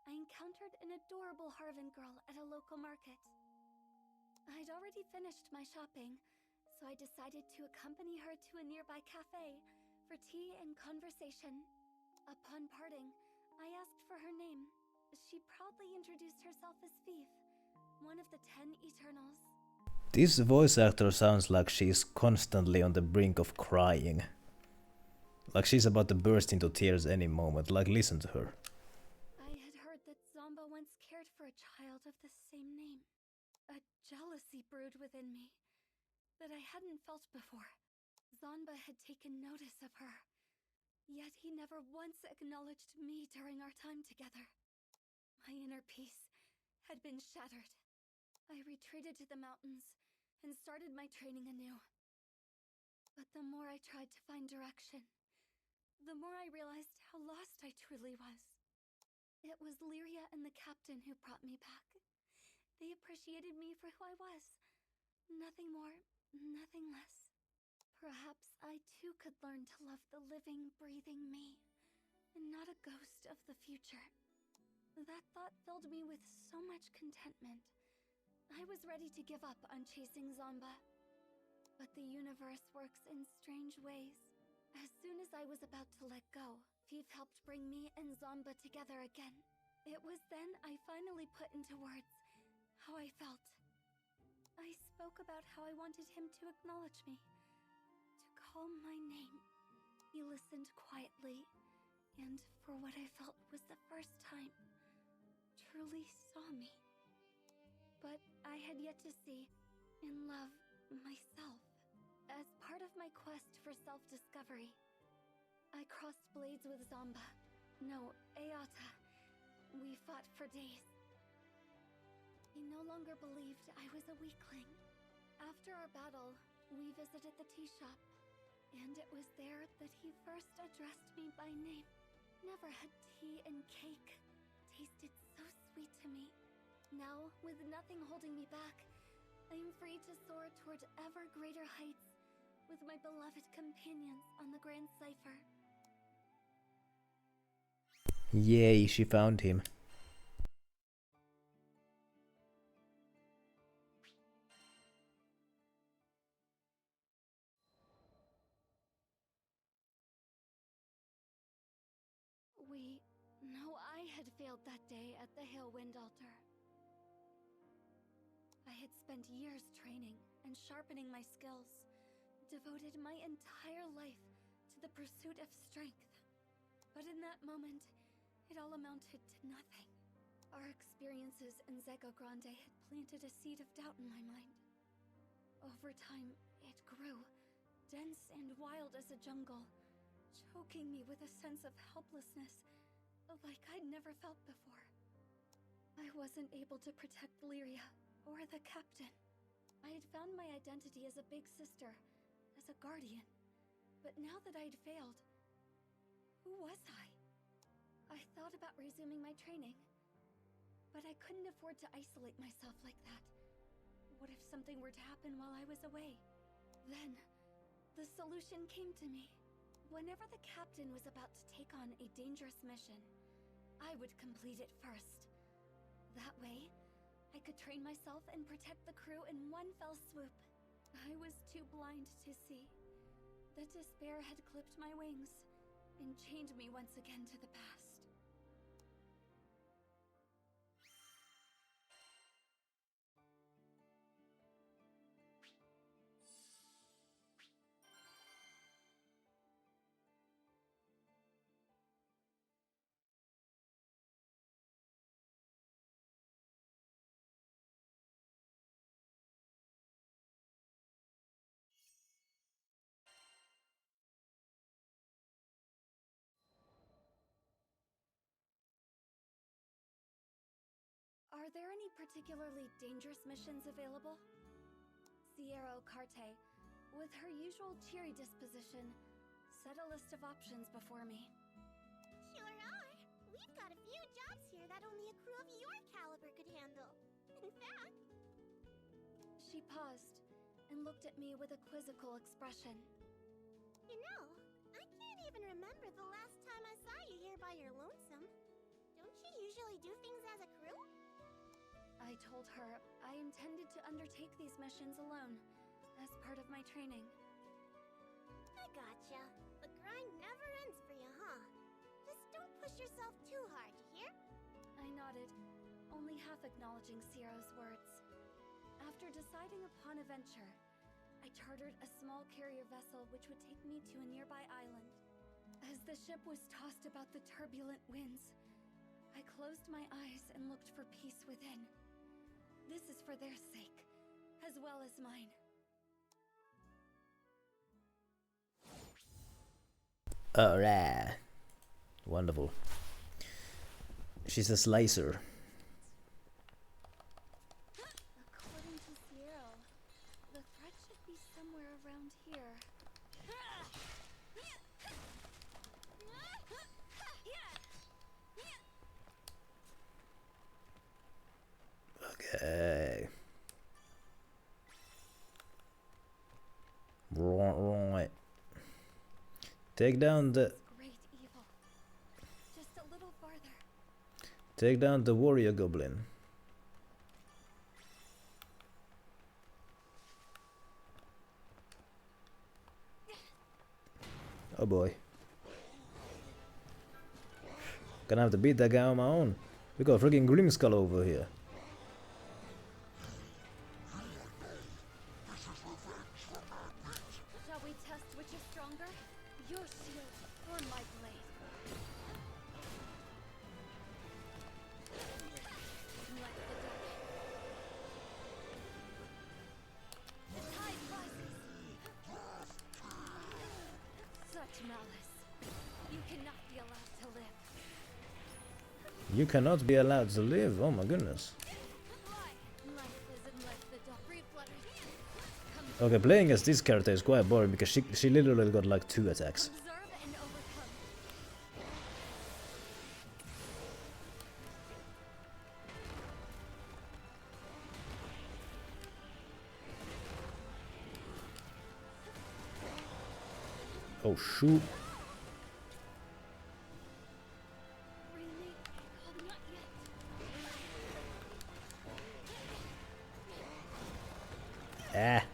I encountered an adorable Harvan girl at a local market. I'd already finished my shopping, so I decided to accompany her to a nearby cafe for tea and conversation. Upon parting, I asked for her name. She proudly introduced herself as Thief, one of the 10 Eternals. This voice actor sounds like she's constantly on the brink of crying. Like she's about to burst into tears any moment. Like, listen to her. I had heard that Zomba once cared for a child of the same name. A jealousy brewed within me that I hadn't felt before. Zomba had taken notice of her, yet he never once acknowledged me during our time together. My inner peace had been shattered. I retreated to the mountains and started my training anew. But the more I tried to find direction, the more I realized how lost I truly was. It was Lyria and the captain who brought me back. They appreciated me for who I was. Nothing more, nothing less. Perhaps I too could learn to love the living, breathing me, and not a ghost of the future. That thought filled me with so much contentment. I was ready to give up on chasing Zomba. But the universe works in strange ways. As soon as I was about to let go, Thief helped bring me and Zomba together again. It was then I finally put into words how I felt. I spoke about how I wanted him to acknowledge me, to call my name. He listened quietly, and for what I felt was the first time, truly saw me. But I had yet to see and love myself. As part of my quest for self-discovery, I crossed blades with Zomba. No, Eata. We fought for days. He no longer believed I was a weakling. After our battle, we visited the tea shop, and it was there that he first addressed me by name. Never had tea and cake tasted so sweet to me. Now, with nothing holding me back, I am free to soar toward ever greater heights with my beloved companions on the Grand Cipher. Yay, she found him. I had failed that day at the Hailwind Altar. I had spent years training and sharpening my skills, devoted my entire life to the pursuit of strength. But in that moment, it all amounted to nothing. Our experiences in Zego Grande had planted a seed of doubt in my mind. Over time, it grew, dense and wild as a jungle, choking me with a sense of helplessness like I'd never felt before. I wasn't able to protect Lyria or the captain. I had found my identity as a big sister, as a guardian. But now that I'd failed, who was I? I thought about resuming my training, but I couldn't afford to isolate myself like that. What if something were to happen while I was away? Then, the solution came to me. Whenever the captain was about to take on a dangerous mission, I would complete it first. That way, I could train myself and protect the crew in one fell swoop. I was too blind to see that despair had clipped my wings and chained me once again to the past. Are there any particularly dangerous missions available? Sierra Carte, with her usual cheery disposition, set a list of options before me. Sure are. We've got a few jobs here that only a crew of your caliber could handle. In fact... She paused and looked at me with a quizzical expression. You know, I can't even remember the last time I saw you here by your lonesome. Don't you usually do things as a crew? I told her I intended to undertake these missions alone, as part of my training. I gotcha. The grind never ends for you, huh? Just don't push yourself too hard, you hear? I nodded, only half acknowledging Sierra's words. After deciding upon a venture, I chartered a small carrier vessel which would take me to a nearby island. As the ship was tossed about the turbulent winds, I closed my eyes and looked for peace within. This is for their sake, as well as mine. Alright. Wonderful. She's a slicer. According to Sierra, the threat should be somewhere around here. Okay. Right. Take down the... Great evil. Just a little farther. Take down the warrior goblin. Oh boy. Gonna have to beat that guy on my own. We got a freaking Grimskull over here. Shall we test which is stronger? Your shield or my blade? Like the dark. The tide rises. Such malice. You cannot be allowed to live. You cannot be allowed to live. Oh my goodness. Okay, playing as this character is quite boring because she literally got like 2 attacks. Oh shoot. Ah.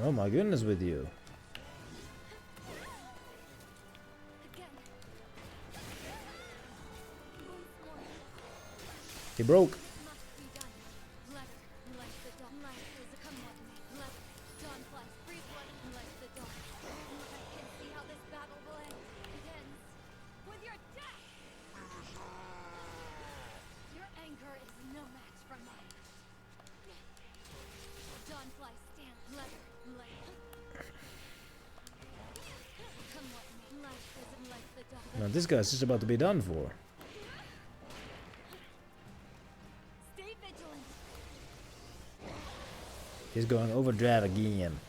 Oh my goodness with you. He broke. Now this guy's just about to be done for. He's going overdrive again.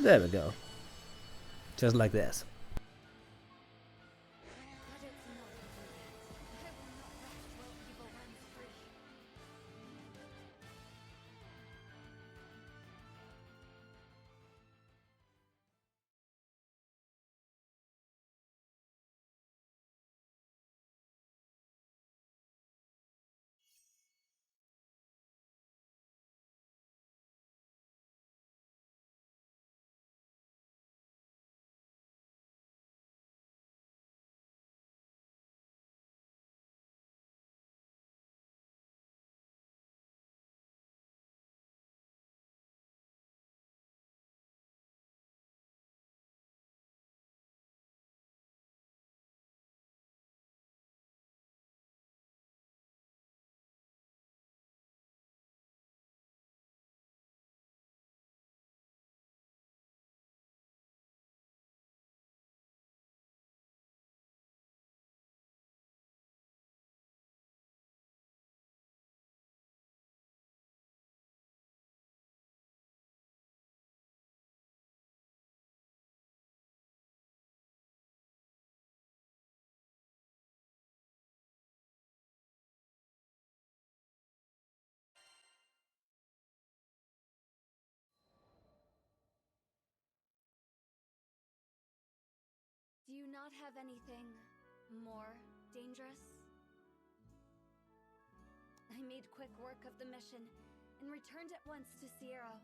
There we go. Just like this. But it's not over yet. I will not rest while evil runs free. Do you not have anything more dangerous? I made quick work of the mission and returned at once to Sierra.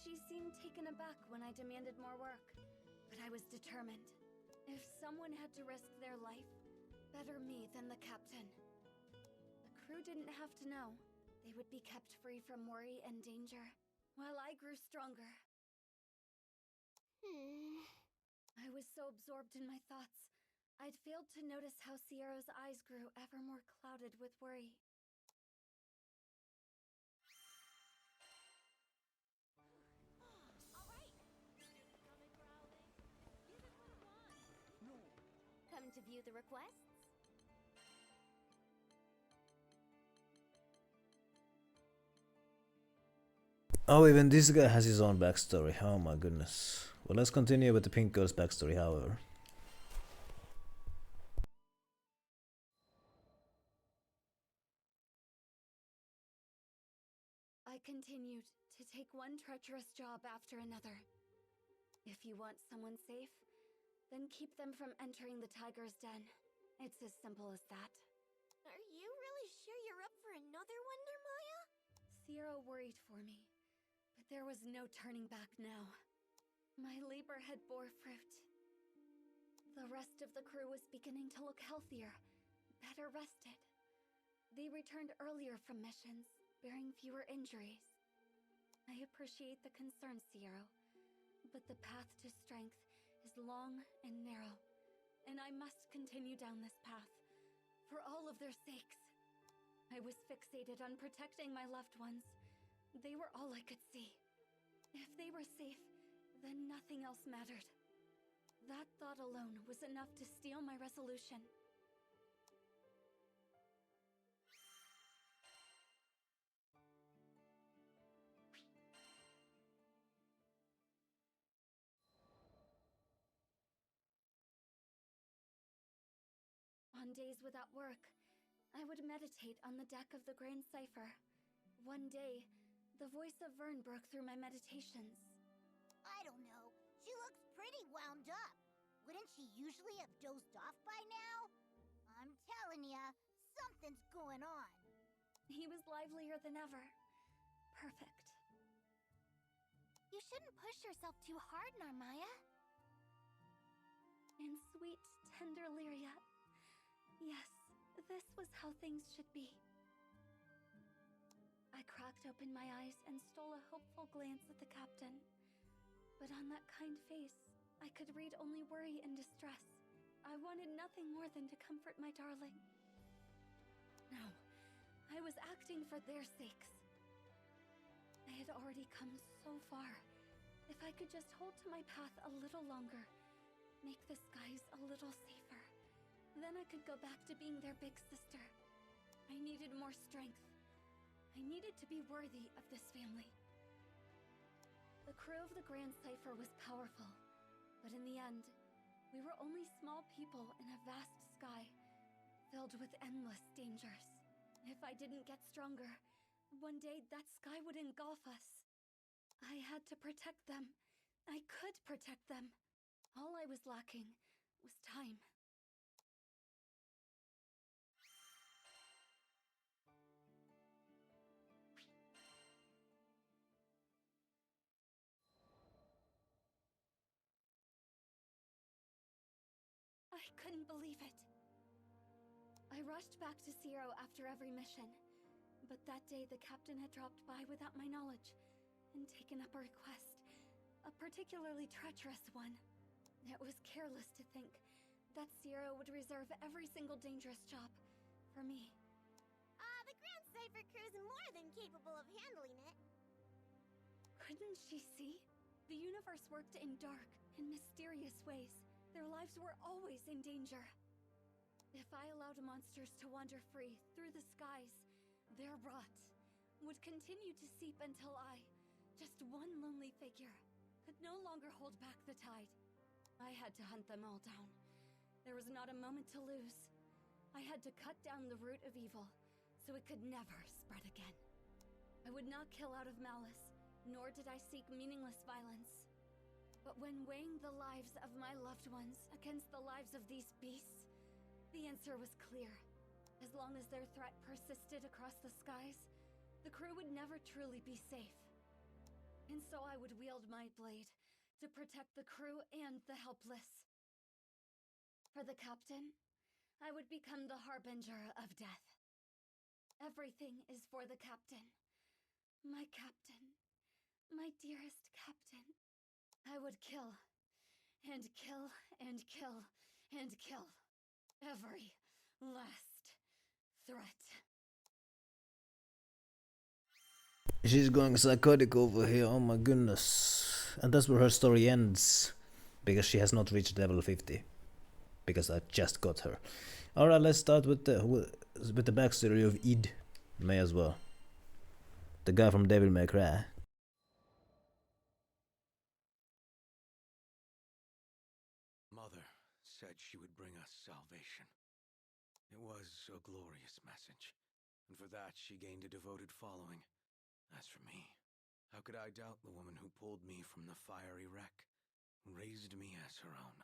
She seemed taken aback when I demanded more work, but I was determined. If someone had to risk their life, better me than the captain. The crew didn't have to know. They would be kept free from worry and danger, while I grew stronger. I was so absorbed in my thoughts, I'd failed to notice how Sierra's eyes grew ever more clouded with worry. Come to view the requests? Oh, even this guy has his own backstory. Oh my goodness. Well, let's continue with the pink girl's backstory, however. I continued to take one treacherous job after another. If you want someone safe, then keep them from entering the tiger's den. It's as simple as that. Are you really sure you're up for another one, Narmaya? Sierra worried for me, but there was no turning back now. My labor had bore fruit. The rest of the crew was beginning to look healthier, better rested. They returned earlier from missions, bearing fewer injuries. I appreciate the concern, Sierra, but the path to strength is long and narrow, and I must continue down this path, for all of their sakes. I was fixated on protecting my loved ones. They were all I could see. If they were safe, then nothing else mattered. That thought alone was enough to steel my resolution. On days without work, I would meditate on the deck of the Grand Cipher. One day, the voice of Vern broke through my meditations. I don't know. She looks pretty wound up. Wouldn't she usually have dozed off by now? I'm telling ya, something's going on. He was livelier than ever. Perfect. You shouldn't push yourself too hard, Narmaya. In sweet, tender Lyria. Yes, this was how things should be. I cracked open my eyes and stole a hopeful glance at the captain. But on that kind face, I could read only worry and distress. I wanted nothing more than to comfort my darling. No, I was acting for their sakes. I had already come so far. If I could just hold to my path a little longer, make the skies a little safer, then I could go back to being their big sister. I needed more strength. I needed to be worthy of this family. The crew of the Grand Cipher was powerful, but in the end, we were only small people in a vast sky, filled with endless dangers. If I didn't get stronger, one day that sky would engulf us. I had to protect them. I could protect them. All I was lacking was time. I couldn't believe it. I rushed back to Zero after every mission, but that day the captain had dropped by without my knowledge and taken up a request, a particularly treacherous one. It was careless to think that Zero would reserve every single dangerous job for me. The Grand Cipher crew's more than capable of handling it. Couldn't she see? The universe worked in dark and mysterious ways. Their lives were always in danger. If I allowed monsters to wander free through the skies, their rot would continue to seep until I, just one lonely figure, could no longer hold back the tide. I had to hunt them all down. There was not a moment to lose. I had to cut down the root of evil, so it could never spread again. I would not kill out of malice, nor did I seek meaningless violence. But when weighing the lives of my loved ones against the lives of these beasts, the answer was clear. As long as their threat persisted across the skies, the crew would never truly be safe. And so I would wield my blade to protect the crew and the helpless. For the captain, I would become the harbinger of death. Everything is for the captain. My captain. My dearest captain. I would kill, and kill, and kill, and kill every last threat. She's going psychotic over here, oh my goodness. And that's where her story ends, because she has not reached level 50. Because I just got her. Alright, let's start with the backstory of Id. May as well. The guy from Devil May Cry. Mother said she would bring us salvation. It was a glorious message, and for that she gained a devoted following. As for me, how could I doubt the woman who pulled me from the fiery wreck, who raised me as her own?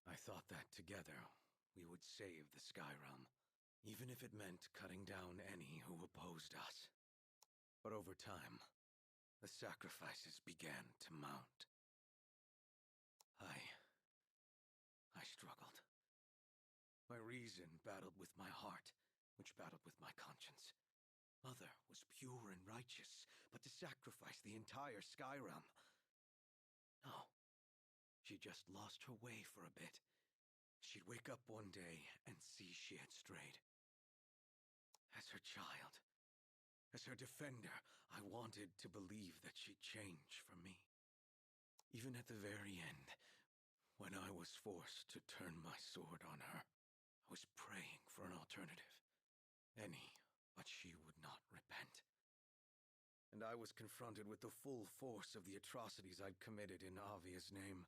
I thought that together we would save the Sky Realm, even if it meant cutting down any who opposed us. But over time, the sacrifices began to mount. I struggled. My reason battled with my heart, which battled with my conscience. Mother was pure and righteous, but to sacrifice the entire Sky Realm? No. She just lost her way for a bit. She'd wake up one day and see she had strayed. As her child, as her defender, I wanted to believe that she'd change for me. Even at the very end, when I was forced to turn my sword on her, I was praying for an alternative. Any, but she would not repent. And I was confronted with the full force of the atrocities I'd committed in Avia's name.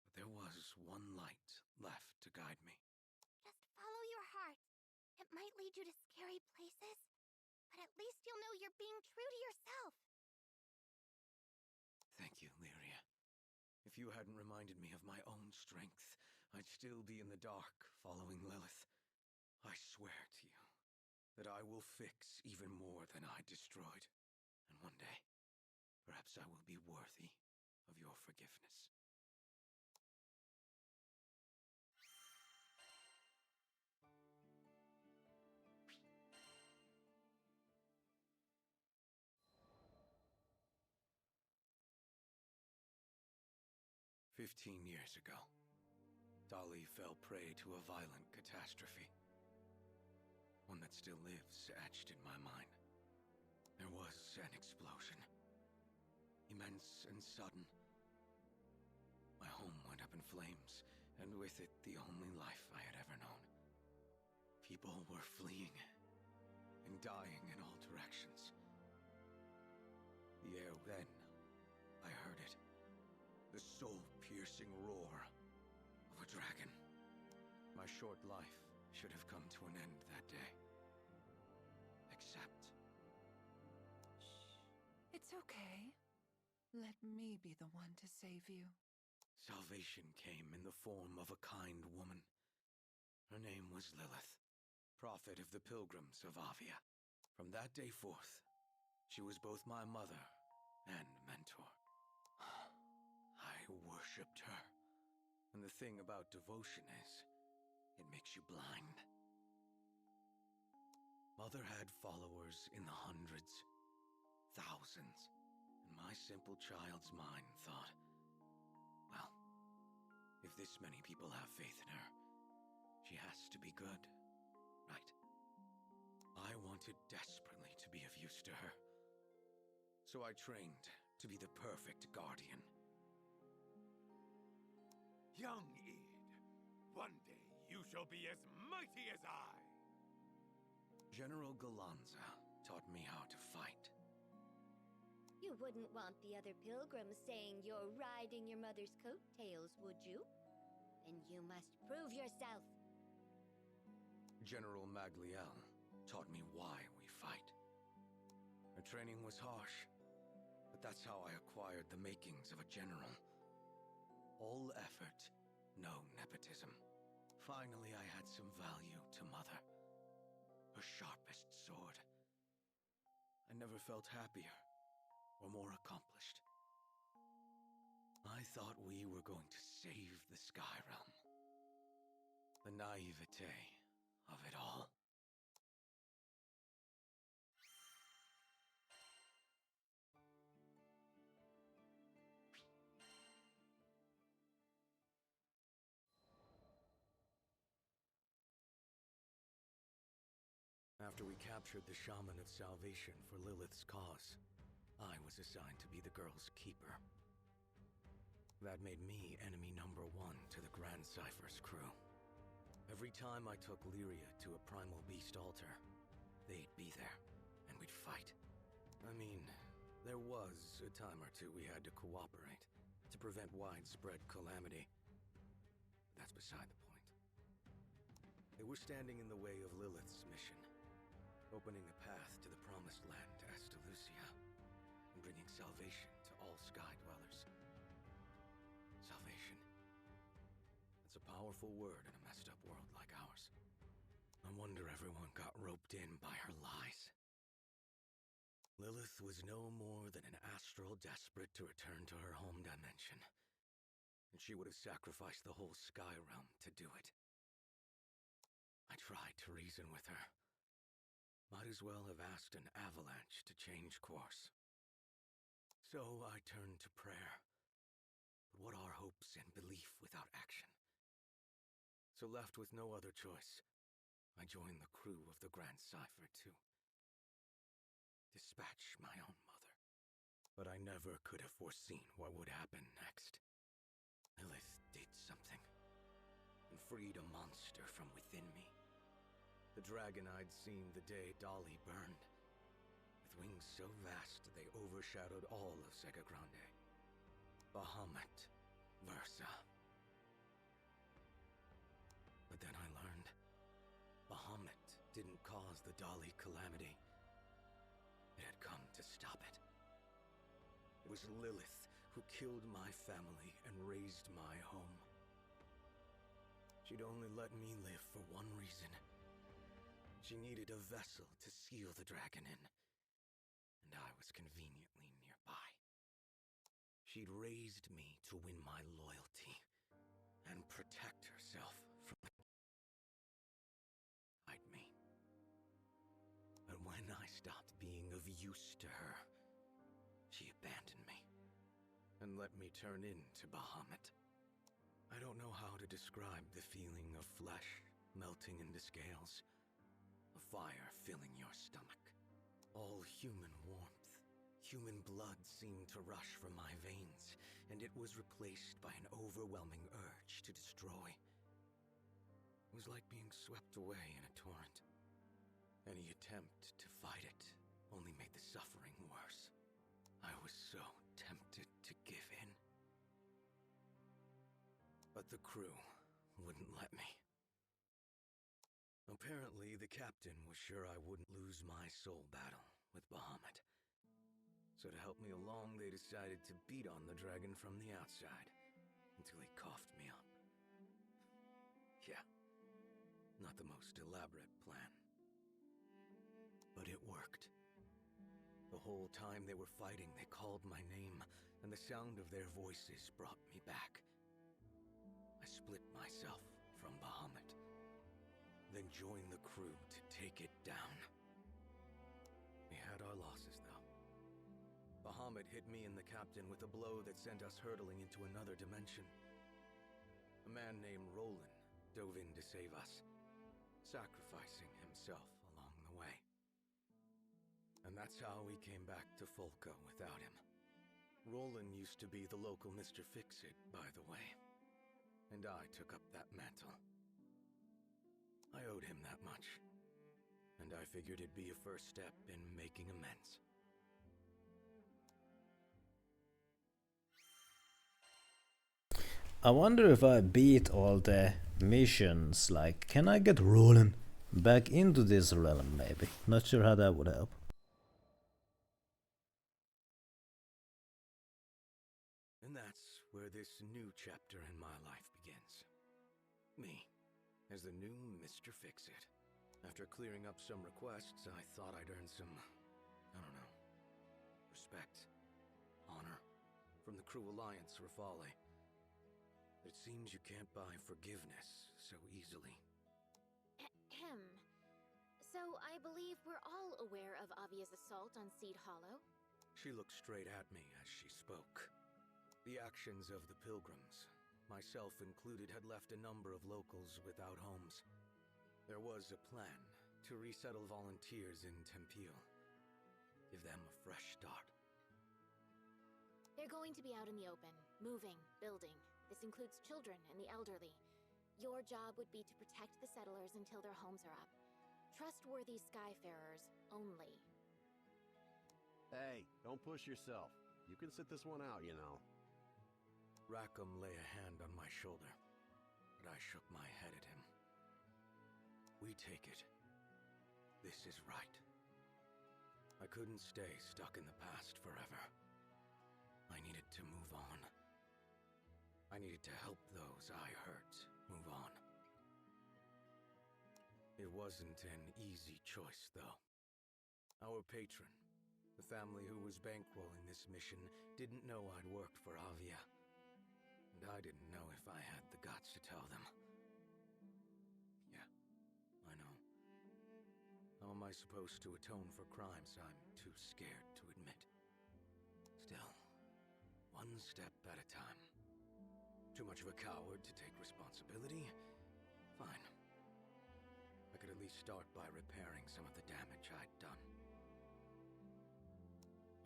But there was one light left to guide me. Just follow your heart. It might lead you to scary places, but at least you'll know you're being true to yourself. Thank you, Lyria. If you hadn't reminded me of my own strength, I'd still be in the dark following Lilith. I swear to you that I will fix even more than I destroyed. And one day, perhaps I will be worthy of your forgiveness. "15 years ago, Dolly fell prey to a violent catastrophe. One that still lives etched in my mind. There was an explosion. Immense and sudden. My home went up in flames, and with it the only life I had ever known. People were fleeing and dying in all directions. The air then soul-piercing roar of a dragon. My short life should have come to an end that day. Except... It's okay. Let me be the one to save you. salvation came in the form of a kind woman. Her name was Lilith, prophet of the pilgrims of Avia. From that day forth, she was both my mother and mentor. I worshipped her. And the thing about devotion is, it makes you blind. Mother had followers in the hundreds, thousands, and my simple child's mind thought, well, if this many people have faith in her, she has to be good, right? I wanted desperately to be of use to her, so I trained to be the perfect guardian. Young Id, one day you shall be as mighty as I. General Galanza taught me how to fight. You wouldn't want the other pilgrims saying you're riding your mother's coattails, would you? Then you must prove yourself. General Magliel taught me why we fight. Her training was harsh, but that's how I acquired the makings of a general. All effort, no nepotism. Finally, I had some value to Mother. Her sharpest sword. I never felt happier or more accomplished. I thought we were going to save the Sky Realm. The naivete of it all. After we captured the Shaman of Salvation for Lilith's cause, I was assigned to be the girl's keeper. That made me enemy number one to the Grand Cypher's crew. Every time I took Lyria to a primal beast altar, they'd be there, and we'd fight. I mean, there was a time or two we had to cooperate to prevent widespread calamity. That's beside the point. They were standing in the way of Lilith's mission, opening a path to the promised land to Estelucia, and bringing salvation to all sky dwellers. Salvation. That's a powerful word in a messed up world like ours. No wonder everyone got roped in by her lies. Lilith was no more than an astral desperate to return to her home dimension, and she would have sacrificed the whole Sky Realm to do it. I tried to reason with her. Might as well have asked an avalanche to change course. So I turned to prayer. But what are hopes and belief without action? So left with no other choice, I joined the crew of the Grand Cypher to dispatch my own mother. But I never could have foreseen what would happen next. Lilith did something, and freed a monster from within me. The dragon I'd seen the day Dolly burned, with wings so vast they overshadowed all of Sega Grande. Bahamut Versa. But then I learned Bahamut didn't cause the Dolly calamity. It had come to stop it. It was Lilith who killed my family and razed my home. She'd only let me live for one reason. She needed a vessel to seal the dragon in, and I was conveniently nearby. She'd raised me to win my loyalty and protect herself from me. But when I stopped being of use to her, she abandoned me and let me turn into Bahamut. I don't know how to describe the feeling of flesh melting into scales, a fire filling your stomach. All human warmth, human blood seemed to rush from my veins, and it was replaced by an overwhelming urge to destroy. It was like being swept away in a torrent. Any attempt to fight it only made the suffering worse. I was so tempted to give in. But the crew wouldn't let me. Apparently, the captain was sure I wouldn't lose my soul battle with Bahamut. So to help me along, they decided to beat on the dragon from the outside until he coughed me up. Yeah, not the most elaborate plan. But it worked. The whole time they were fighting, they called my name, and the sound of their voices brought me back. I split myself from Bahamut, then joined the crew to take it down. We had our losses, though. Bahamut hit me and the captain with a blow that sent us hurtling into another dimension. A man named Roland dove in to save us, sacrificing himself along the way. And that's how we came back to Folka without him. Roland used to be the local Mr. Fix-It, by the way, and I took up that mantle. I owed him that much, and I figured it'd be a first step in making amends. I wonder if I beat all the missions, like, can I get Roland back into this realm maybe? Not sure how that would help. And that's where this new chapter in my life begins. Me, as the new Mr. Fix-It. After clearing up some requests, I thought I'd earn some, I don't know, respect, honor, from the crew alliance Rafale. It seems you can't buy forgiveness so easily. Ahem. So I believe we're all aware of Avia's assault on Seed Hollow. She looked straight at me as she spoke. The actions of the pilgrims, myself included, had left a number of locals without homes. There was a plan to resettle volunteers in Tempeel. Give them a fresh start. They're going to be out in the open, moving, building. This includes children and the elderly. Your job would be to protect the settlers until their homes are up. Trustworthy Skyfarers only. Hey, don't push yourself. You can sit this one out, you know. Rackham lay a hand on my shoulder, but I shook my head at him. We take it. This is right. I couldn't stay stuck in the past forever. I needed to move on. I needed to help those I hurt move on. It wasn't an easy choice, though. Our patron, the family who was bankrolling this mission, didn't know I'd worked for Avia. And I didn't know if I had the guts to tell them. Yeah, I know. How am I supposed to atone for crimes I'm too scared to admit? Still, one step at a time. Too much of a coward to take responsibility? Fine. I could at least start by repairing some of the damage I'd done.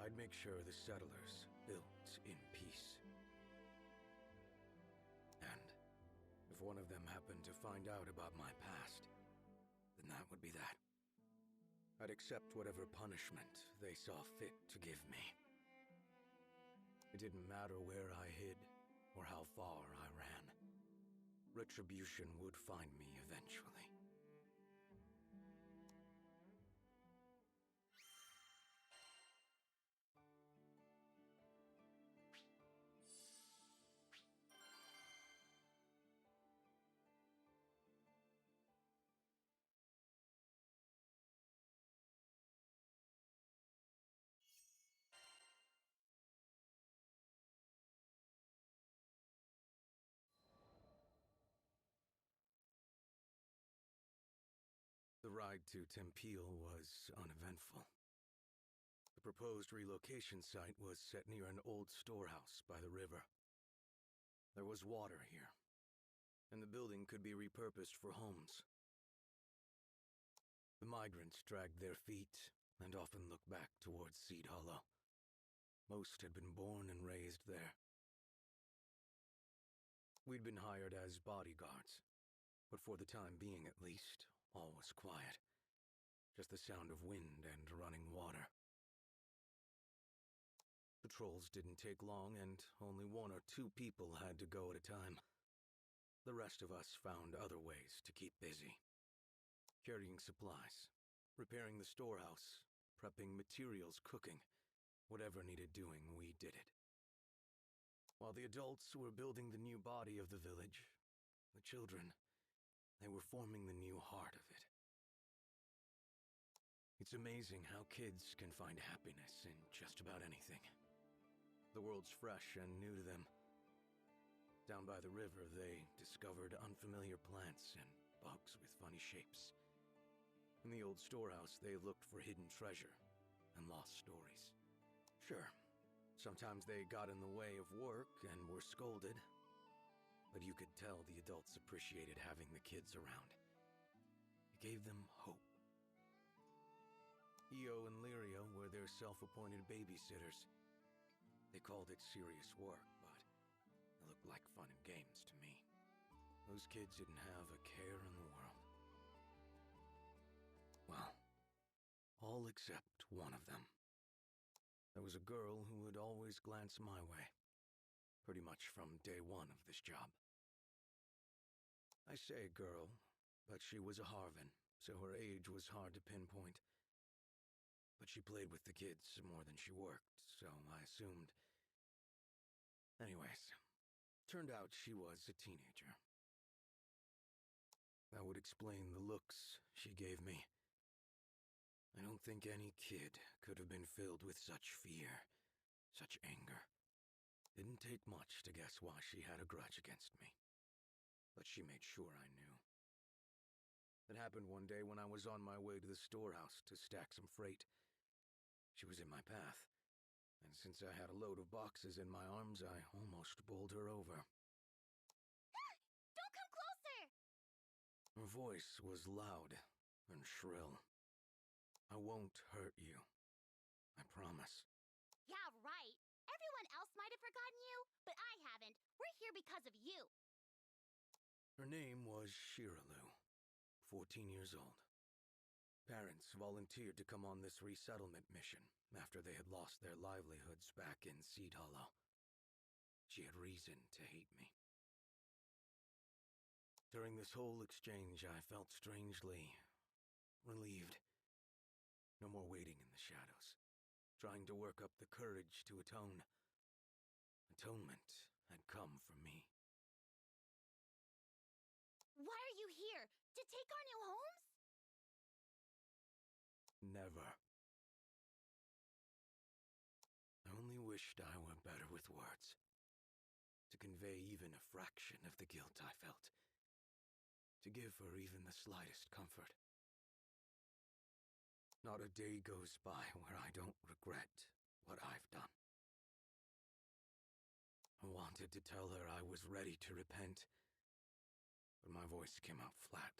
I'd make sure the settlers built in peace. And if one of them happened to find out about my past, then that would be that. I'd accept whatever punishment they saw fit to give me. It didn't matter where I hid or how far I ran. Retribution would find me eventually. The ride to Tempeel was uneventful. The proposed relocation site was set near an old storehouse by the river. There was water here, and the building could be repurposed for homes. The migrants dragged their feet and often looked back towards Seed Hollow. Most had been born and raised there. We'd been hired as bodyguards, but for the time being at least, all was quiet. Just the sound of wind and running water. Patrols didn't take long, and only one or two people had to go at a time. The rest of us found other ways to keep busy. Carrying supplies, repairing the storehouse, prepping materials, cooking. Whatever needed doing, we did it. While the adults were building the new body of the village, the children, they were forming the new heart of it. It's amazing how kids can find happiness in just about anything. The world's fresh and new to them. Down by the river, they discovered unfamiliar plants and bugs with funny shapes. In the old storehouse, they looked for hidden treasure and lost stories. Sure, sometimes they got in the way of work and were scolded, but you could tell the adults appreciated having the kids around. It gave them hope. Io and Lirio were their self-appointed babysitters. They called it serious work, but it looked like fun and games to me. Those kids didn't have a care in the world. Well, all except one of them. There was a girl who would always glance my way, pretty much from day one of this job. I say girl, but she was a Harvin, so her age was hard to pinpoint. But she played with the kids more than she worked, so I assumed. Anyways, turned out she was a teenager. That would explain the looks she gave me. I don't think any kid could have been filled with such fear, such anger. Didn't take much to guess why she had a grudge against me. But she made sure I knew. It happened one day when I was on my way to the storehouse to stack some freight. She was in my path, and since I had a load of boxes in my arms, I almost bowled her over. Don't come closer! Her voice was loud and shrill. I won't hurt you. I promise. Yeah, right. Everyone else might have forgotten you, but I haven't. We're here because of you. Her name was Shiralu, 14 years old. Parents volunteered to come on this resettlement mission after they had lost their livelihoods back in Seed Hollow. She had reason to hate me. During this whole exchange, I felt strangely relieved. No more waiting in the shadows, trying to work up the courage to atone. Atonement had come for me. Why are you here? To take our new homes? Never. I only wished I were better with words, to convey even a fraction of the guilt I felt, to give her even the slightest comfort. Not a day goes by where I don't regret what I've done. I wanted to tell her I was ready to repent, but my voice came out flat,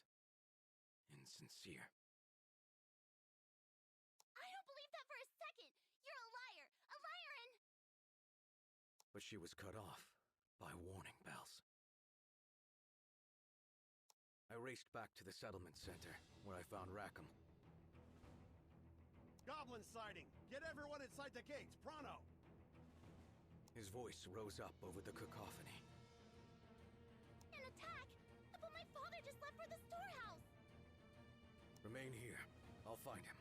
insincere. I don't believe that for a second! You're a liar! A liar and... But she was cut off by warning bells. I raced back to the settlement center, where I found Rackham. Goblin sighting! Get everyone inside the gates, pronto! His voice rose up over the cacophony. An attack! But my father just left for the storehouse! Remain here. I'll find him.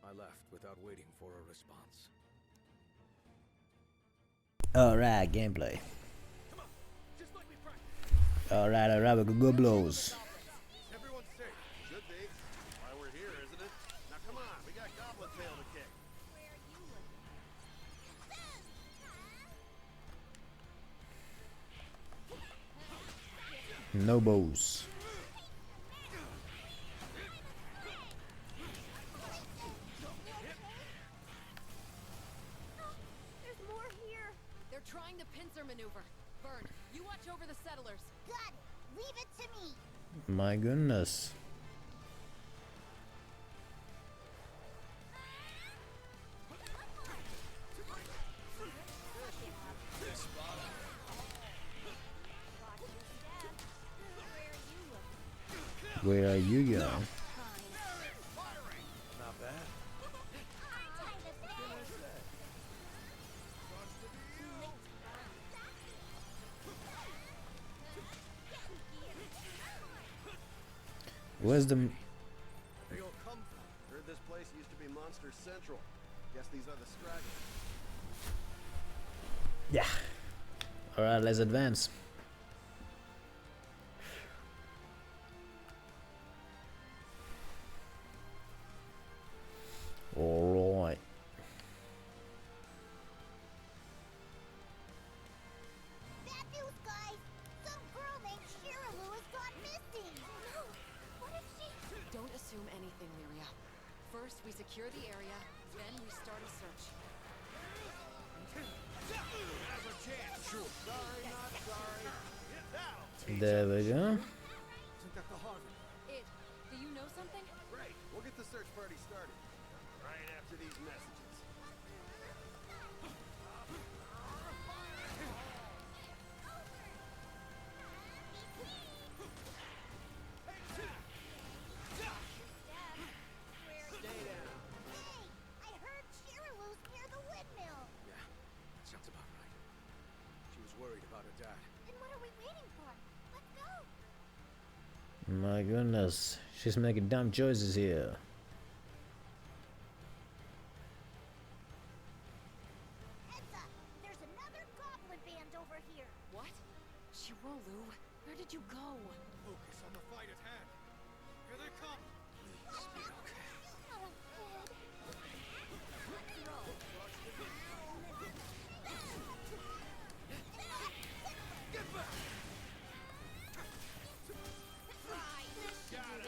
I left without waiting for a response. Alright, gameplay. Alright, we can go blows. Everyone's safe. Should be. Why we're here, isn't it? Now come on, we got goblin tail to kick. No bows. There's more here. They're trying the pincer maneuver. Burn, you watch over the settlers. Good. Leave it to me. My goodness. Where are you going? Not bad. Where's the... They all come from. Heard this place used to be Monster Central. Guess these are the stragglers. Yeah. Alright, let's advance. Alright. Bad news, guys! Some girl named Shiraloo has gone missing! No! What if she... Don't assume anything, Lyria. First, we secure the area, then we start a search. Now's our chance. Sure. Sorry, not sorry. There we go. Took that to Harvard. Id, do you know something? Great. We'll get the search party started. Right after these messages. Stay down. Hey! I heard Shiraloo's near the windmill! Yeah, that sounds about right. She was worried about her dad. Then what are we waiting for? Let's go! My goodness, she's making dumb choices here. Heads up! There's another goblin band over here! What? Shiraloo, where did you go? Focus on the fight at hand. Here they come. Please be okay. Oh, Ed. Get back! Got it!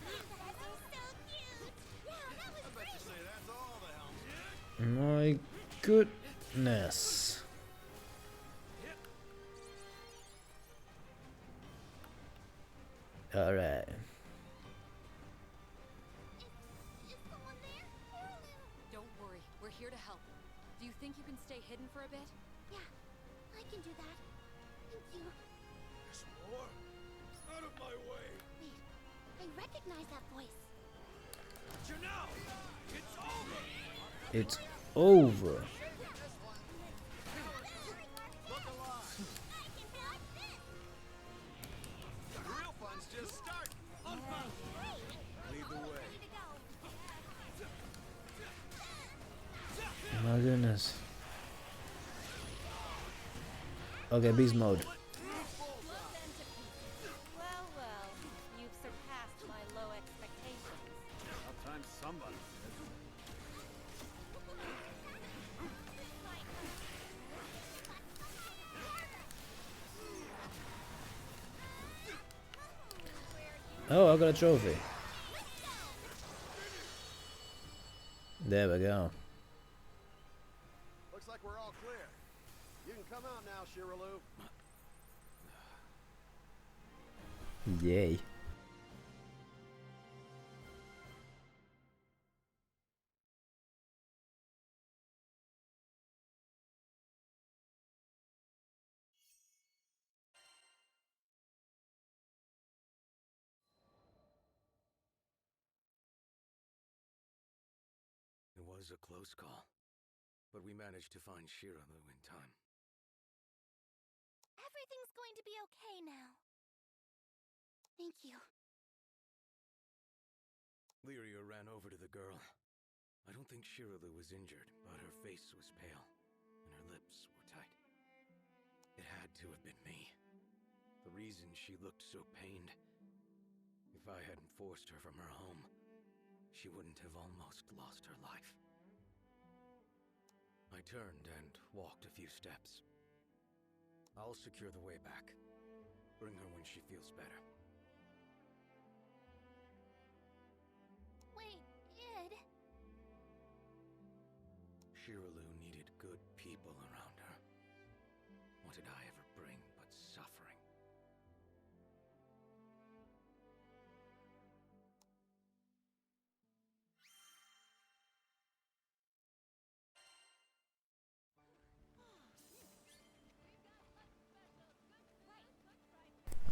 You guys are so cute! Yeah, that was I bet you say that's all the helms. My goodness. Alright. Is someone there? Shiraloo! Don't worry, we're here to help. Do you think you can stay hidden for a bit? Yeah, I can do that. Thank you. There's more. Out of my way. Wait, I recognize that voice. You know, it's over. It's over. Look alive. The real fun's just starting. Unbound. Lead the way. My goodness. Okay, beast mode. Well, well, you've surpassed my low expectations. About time somebody says. Oh, I got a trophy. There we go. Looks like we're all clear. You can come out now, Shiraloo. Yay. It was a close call, but we managed to find Shiraloo in time. Everything's going to be okay now. Thank you. Lyria ran over to the girl. I don't think Shiraloo was injured, but her face was pale, and her lips were tight. It had to have been me. The reason she looked so pained. If I hadn't forced her from her home, she wouldn't have almost lost her life. I turned and walked a few steps. I'll secure the way back. Bring her when she feels better. Wait, Id. Shiraloo needed good people around her. What did I ever bring but suffering?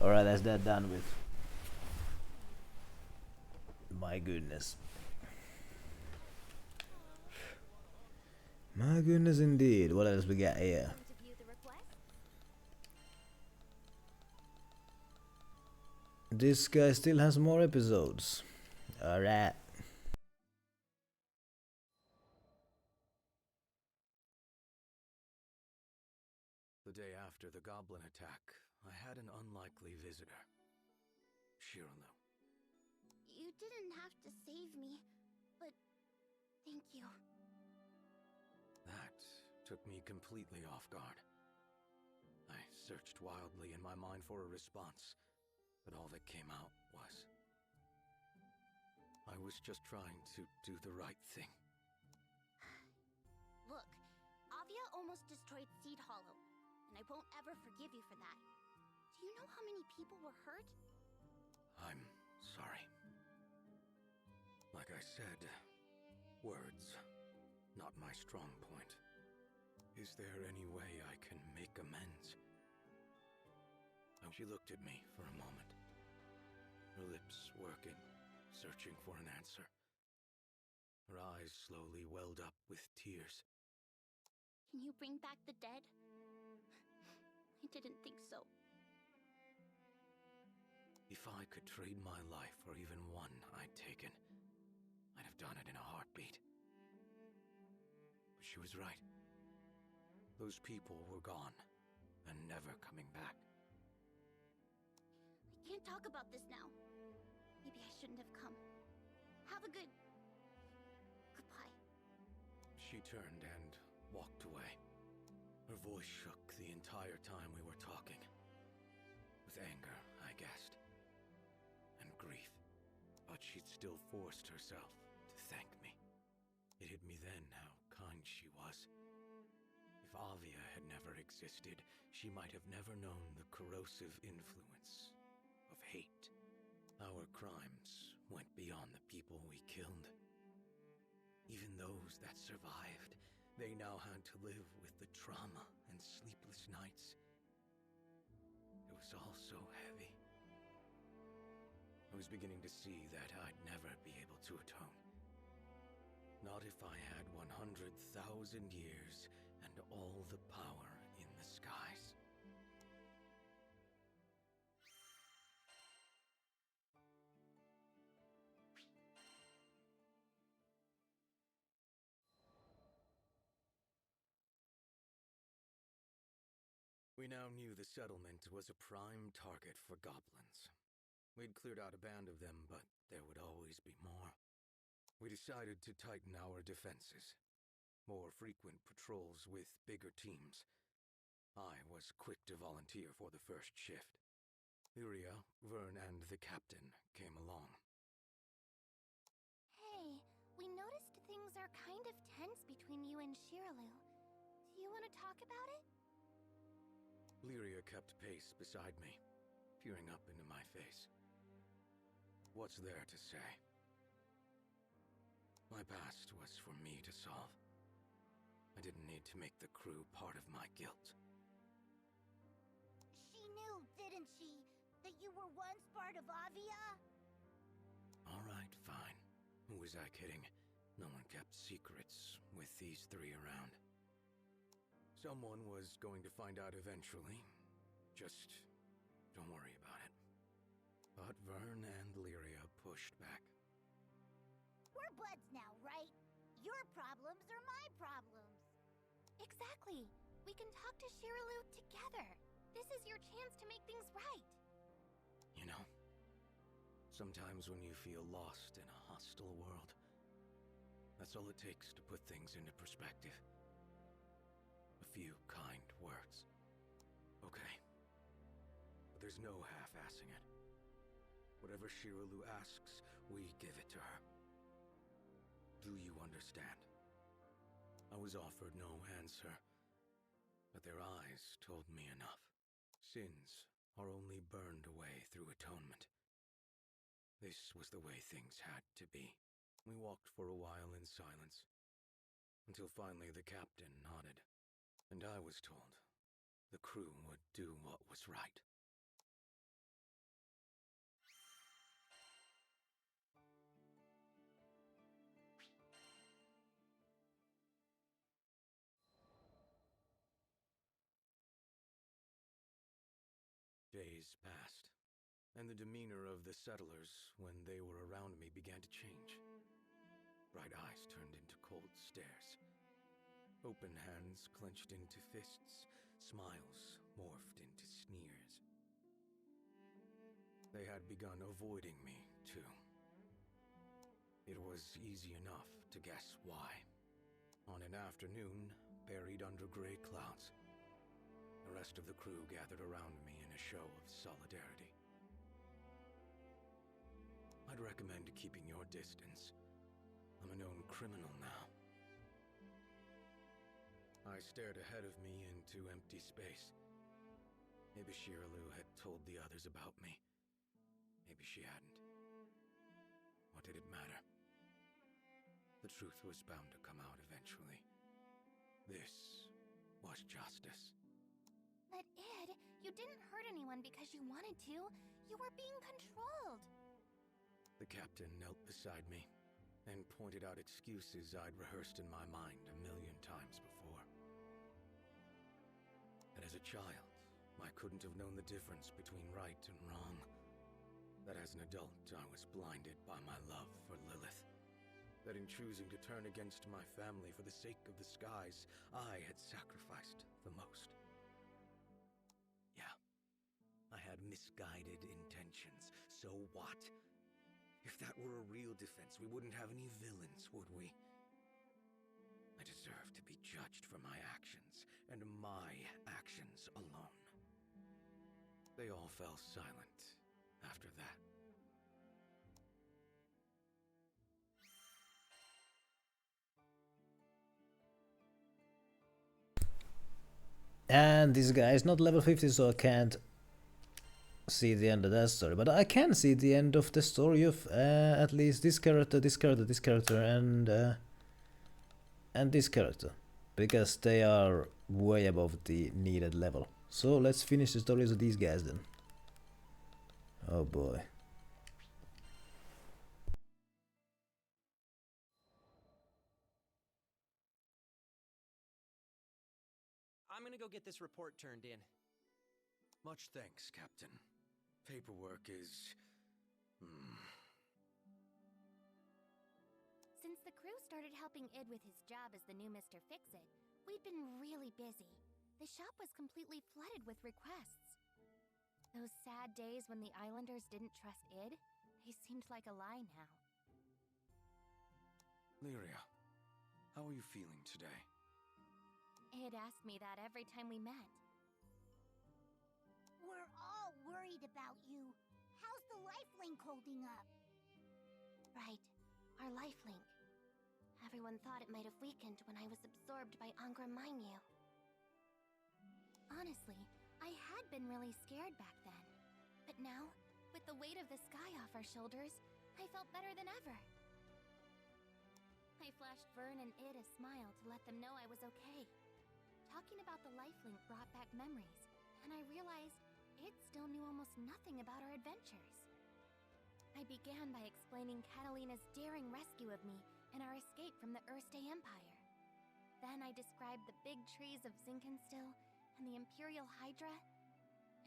Alright, that's that done with. My goodness. My goodness indeed. What else we got here? this guy still has more episodes. Alright. The day after the goblin attack, I had an unlikely visitor. Shiralu. You didn't have to save me, but thank you. That took me completely off guard. I searched wildly in my mind for a response, but all that came out was... I was just trying to do the right thing. Look, Avia almost destroyed Seed Hollow, and I won't ever forgive you for that. Do you know how many people were hurt? I'm sorry. Like I said, words, not my strong point. Is there any way I can make amends? She looked at me for a moment, her lips working, searching for an answer. Her eyes slowly welled up with tears. Can you bring back the dead? I didn't think so. If I could trade my life for even one I'd taken, I'd have done it in a heartbeat. But she was right. Those people were gone, and never coming back. I can't talk about this now. Maybe I shouldn't have come. Have a good... goodbye. She turned and walked away. Her voice shook the entire time we were talking. With anger, I guessed. And grief. But she'd still forced herself to thank me. It hit me then how kind she was. If Avia had never existed, she might have never known the corrosive influence of hate. Our crimes went beyond the people we killed. Even those that survived, they now had to live with the trauma and sleepless nights. It was all so heavy. I was beginning to see that I'd never be able to atone. Not if I had 100,000 years and all the power in the skies. We now knew the settlement was a prime target for goblins. We'd cleared out a band of them, but there would always be more. We decided to tighten our defenses. More frequent patrols with bigger teams. I was quick to volunteer for the first shift. Lyria, Vern, and the captain came along. Hey, we noticed things are kind of tense between you and Shiralu. Do you want to talk about it? Lyria kept pace beside me, peering up into my face. What's there to say? My past was for me to solve. I didn't need to make the crew part of my guilt. She knew, didn't she, that you were once part of Avia? Alright, fine. Who was I kidding? No one kept secrets with these three around. Someone was going to find out eventually. Just don't worry about it. But Vern and Lyria pushed back. We're buds now, right? Your problems are my problems. Exactly. We can talk to Shiralu together. This is your chance to make things right. You know, sometimes when you feel lost in a hostile world, that's all it takes to put things into perspective. A few kind words. Okay. But there's no half-assing it. Whatever Shiralu asks, we give it to her. Do you understand? I was offered no answer, but their eyes told me enough. Sins are only burned away through atonement. This was the way things had to be. We walked for a while in silence, until finally the captain nodded, and I was told the crew would do what was right. Days passed. and the demeanor of the settlers when they were around me began to change. Bright eyes turned into cold stares. Open hands clenched into fists, smiles morphed into sneers. They had begun avoiding me, too. It was easy enough to guess why. On an afternoon, buried under gray clouds, the rest of the crew gathered around me in a show of solidarity. I'd recommend keeping your distance. I'm a known criminal now. I stared ahead of me into empty space. Maybe Shirley had told the others about me. Maybe she hadn't. What did it matter? The truth was bound to come out eventually. This was justice. But Ed, you didn't hurt anyone because you wanted to. You were being controlled. The captain knelt beside me and pointed out excuses I'd rehearsed in my mind a million times before. That as a child, I couldn't have known the difference between right and wrong. That as an adult, I was blinded by my love for Lilith. That in choosing to turn against my family for the sake of the skies, I had sacrificed the most. Yeah, I had misguided intentions. So what? If that were a real defense, we wouldn't have any villains, would we? I deserve to be judged for my actions, and my actions alone. They all fell silent after that. And this guy is not level 50, so I can't see the end of that story. But I can see the end of the story of at least this character, this character, this character, and this character. Because they are way above the needed level. So let's finish the stories of these guys then. Oh boy. I'm gonna go get this report turned in. Much thanks, Captain. Paperwork is... Since the crew started helping Id with his job as the new Mr. Fix-It, we'd been really busy. The shop was completely flooded with requests. Those sad days when the Islanders didn't trust Id, they seemed like a lie now. Lyria, how are you feeling today? Id asked me that every time we met. We're all worried about you. How's the lifelink holding up? Right, our lifelink. Everyone thought it might have weakened when I was absorbed by Angra Mainyu. Honestly, I had been really scared back then. But now, with the weight of the sky off our shoulders, I felt better than ever. I flashed Vern and Id a smile to let them know I was okay. Talking about the lifelink brought back memories, and I realized Id still knew almost nothing about our adventures. I began by explaining Catalina's daring rescue of me and our escape from the Erste Empire. Then I described the big trees of Zinkenstill and the Imperial Hydra,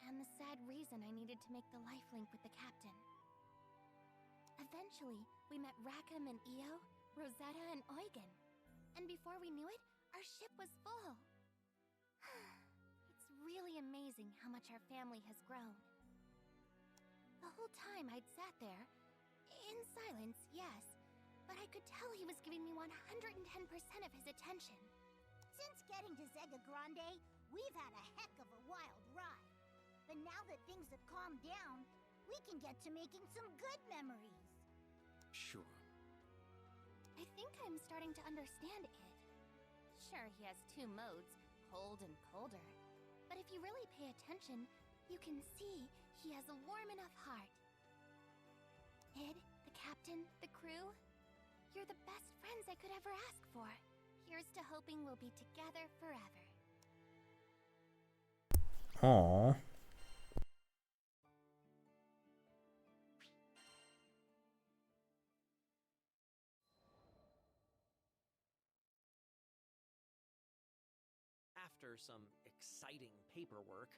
and the sad reason I needed to make the lifelink with the captain. Eventually, we met Rackham and Io, Rosetta and Eugen, and before we knew it, our ship was full. It's really amazing how much our family has grown. The whole time I'd sat there, in silence, yes, but I could tell he was giving me 110% of his attention. Since getting to Zega Grande, we've had a heck of a wild ride. But now that things have calmed down, we can get to making some good memories. Sure. I think I'm starting to understand it. Sure, he has two modes, cold and colder. But if you really pay attention, you can see he has a warm enough heart. Id, the captain, the crew, you're the best friends I could ever ask for. Here's to hoping we'll be together forever. Aww. After some exciting paperwork,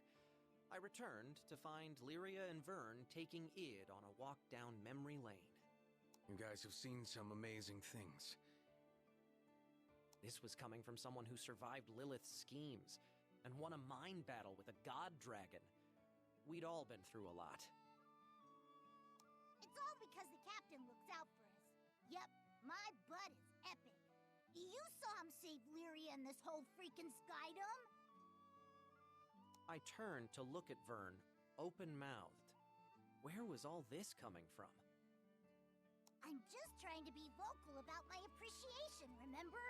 I returned to find Lyria and Vern taking Id on a walk down memory lane. You guys have seen some amazing things. This was coming from someone who survived Lilith's schemes and won a mind battle with a god dragon. We'd all been through a lot. It's all because the captain looks out for us. Yep, my butt is epic. You saw him save Lyria and this whole freaking skydome? I turned to look at Vern, open-mouthed. Where was all this coming from? I'm just trying to be vocal about my appreciation, remember?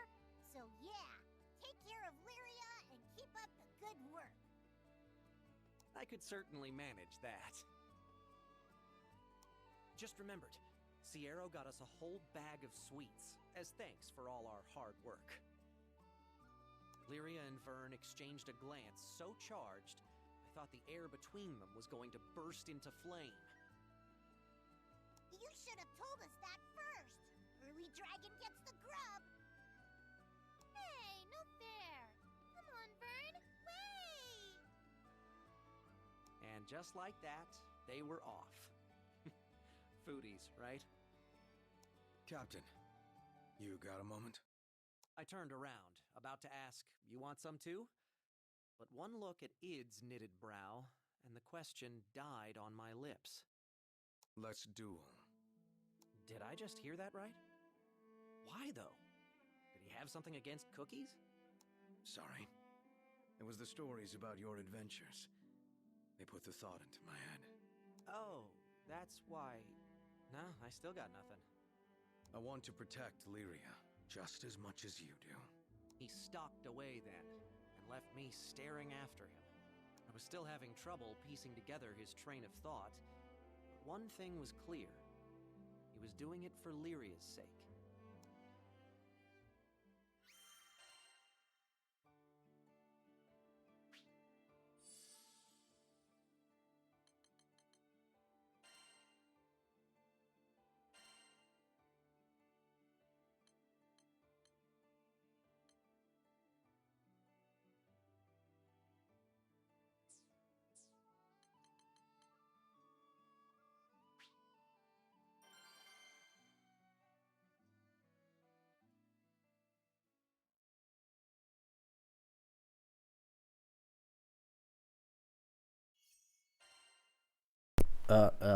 So yeah, take care of Lyria and keep up the good work. I could certainly manage that. Just remembered, Sierra got us a whole bag of sweets, as thanks for all our hard work. Lyria and Vern exchanged a glance so charged, I thought the air between them was going to burst into flame. You should have told us that first. Early dragon gets the grub. Hey, no fair. Come on, Vern. Wait! And just like that, they were off. Foodies, right? Captain, you got a moment? I turned around, about to ask, you want some too? But one look at Id's knitted brow, and the question died on my lips. Let's duel. Did I just hear that right? Why, though? Did he have something against cookies? Sorry. It was the stories about your adventures. They put the thought into my head. Oh, that's why... Nah, I still got nothing. I want to protect Lyria just as much as you do. He stalked away then, and left me staring after him. I was still having trouble piecing together his train of thought, but one thing was clear. He was doing it for Lyria's sake.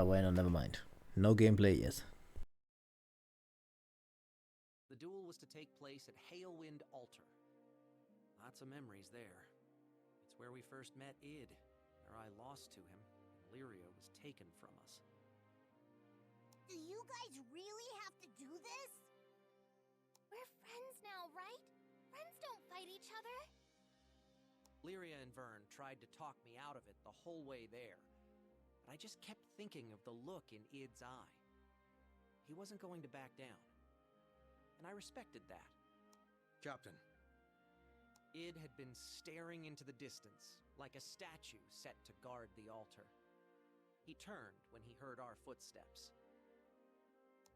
Wait, no, never mind. No gameplay yet. The duel was to take place at Hailwind Altar. Lots of memories there. It's where we first met Id, where I lost to him, and Lyria was taken from us. Do you guys really have to do this? We're friends now, right? Friends don't fight each other. Lyria and Vern tried to talk me out of it the whole way there, but I just kept thinking of the look in Id's eye. He wasn't going to back down, and I respected that. Captain. Id had been staring into the distance, like a statue set to guard the altar. He turned when he heard our footsteps.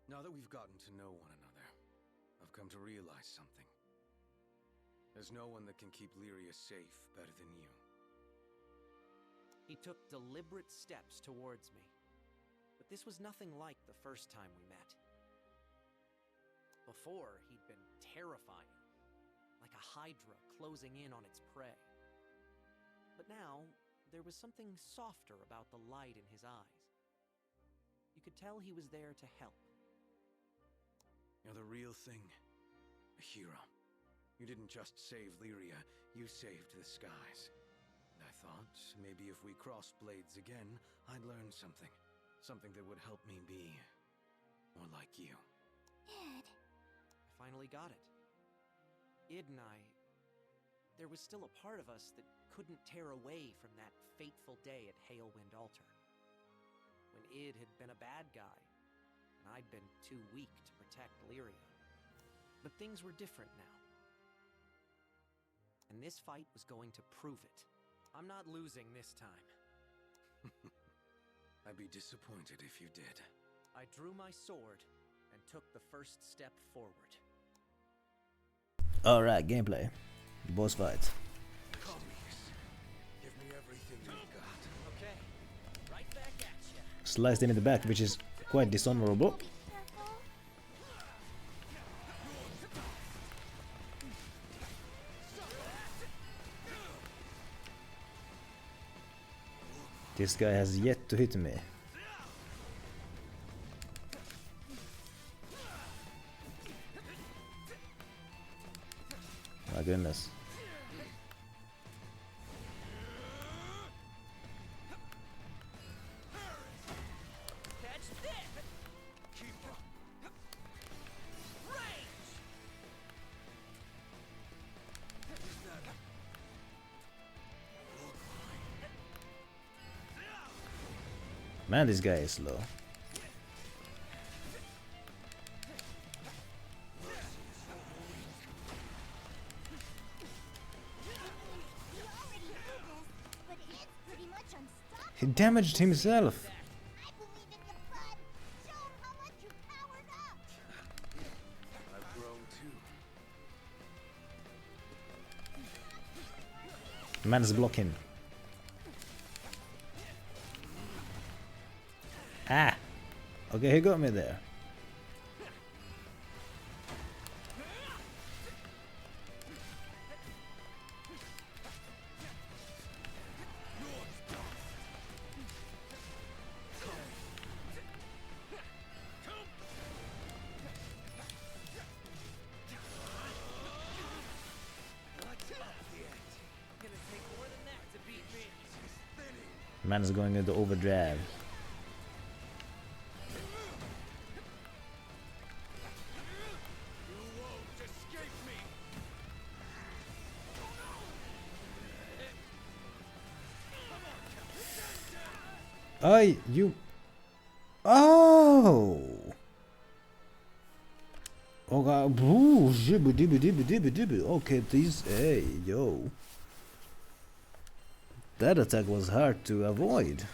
Now that we've gotten to know one another, I've come to realize something. There's no one that can keep Lyria safe better than you. He took deliberate steps towards me, but this was nothing like the first time we met. Before, he'd been terrifying, like a hydra closing in on its prey. But now, there was something softer about the light in his eyes. You could tell he was there to help. You're the real thing. A hero. You didn't just save Lyria, you saved the skies. And I thought, maybe if we crossed blades again, I'd learn something. Something that would help me be more like you. Id. I finally got it. Id and I... There was still a part of us that couldn't tear away from that fateful day at Hailwind Altar. When Id had been a bad guy, and I'd been too weak to protect Lyria. But things were different now. And this fight was going to prove it. I'm not losing this time. I'd be disappointed if you did. I drew my sword and took the first step forward. Alright, gameplay. Boss fight. Commies, give me Sliced him in the back, which is quite dishonorable. This guy has yet to hit me. My goodness. Man, this guy is slow. He damaged himself. Man's blocking. Ah! Okay, he got me there. Man's going into overdrive. You. Oh! Okay, this. Hey, yo. That attack was hard to avoid.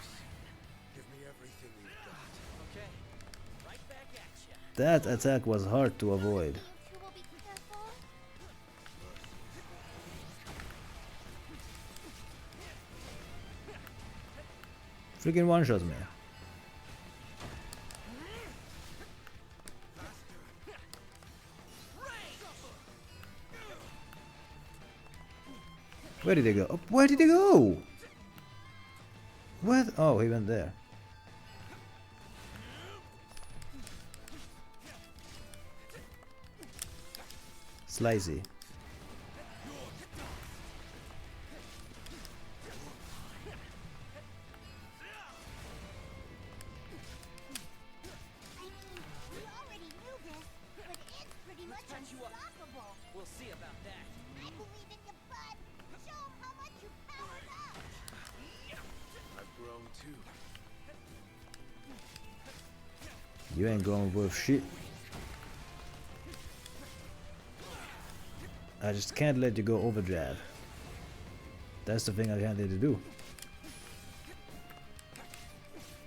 That attack was hard to avoid. Freaking one-shot me. Where did he go? Oh, where did he go? What? Oh, he went there. Slicey. We'll see about that. I believe in you, bud. Show him how much you powered up. I've grown too. You ain't going worth shit. I just can't let you go overdrive. That's the thing I can't let you do.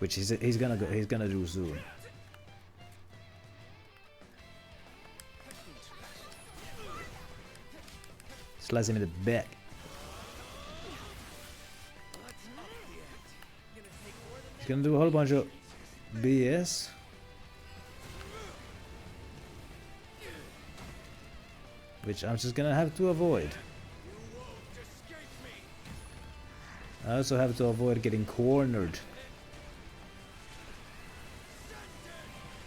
Which he's gonna do soon. Slice him in the back. He's gonna do a whole bunch of BS. Which I'm just gonna have to avoid. I also have to avoid getting cornered.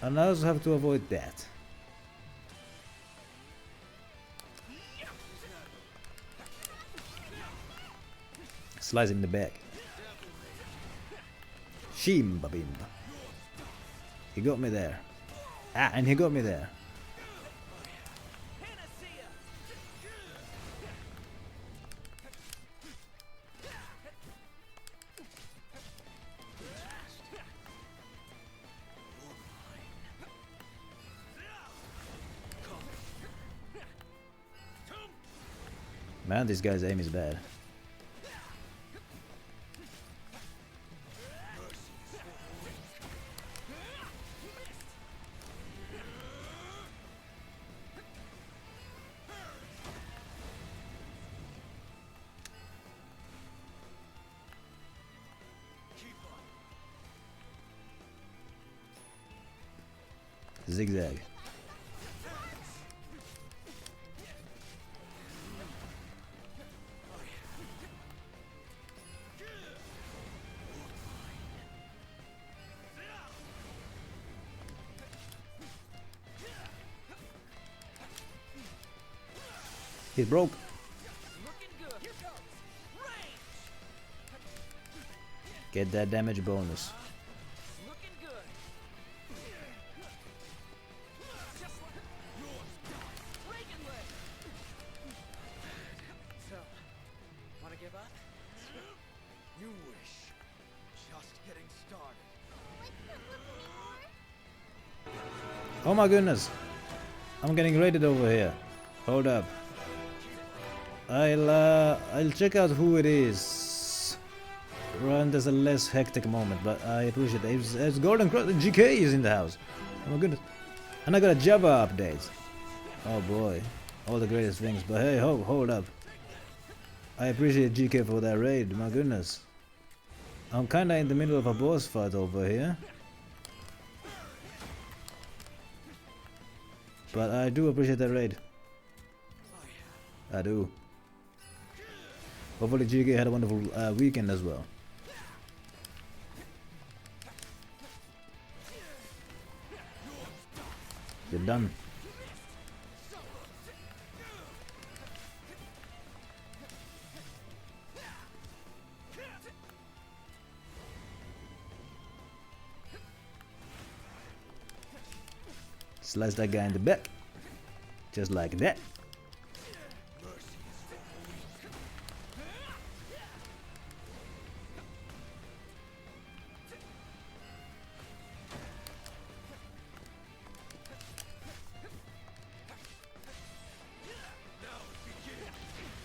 And I also have to avoid that. Slice in the back. Shimba bimba. He got me there. Ah, and he got me there. Man, this guy's aim is bad. Zigzag. He's broke. Get that damage bonus. So, wanna give up? You wish. Just getting started. Oh my goodness. I'm getting raided over here. Hold up. I'll check out who it is. Run, there's a less hectic moment, but I appreciate it. It's Golden Cross. GK is in the house. Oh my goodness. And I got a Java update. Oh boy. All the greatest things. But hey, hold up. I appreciate GK for that raid. My goodness. I'm kinda in the middle of a boss fight over here. But I do appreciate that raid. I do. Hopefully GK had a wonderful weekend as well. You're done. Slice that guy in the back. Just like that.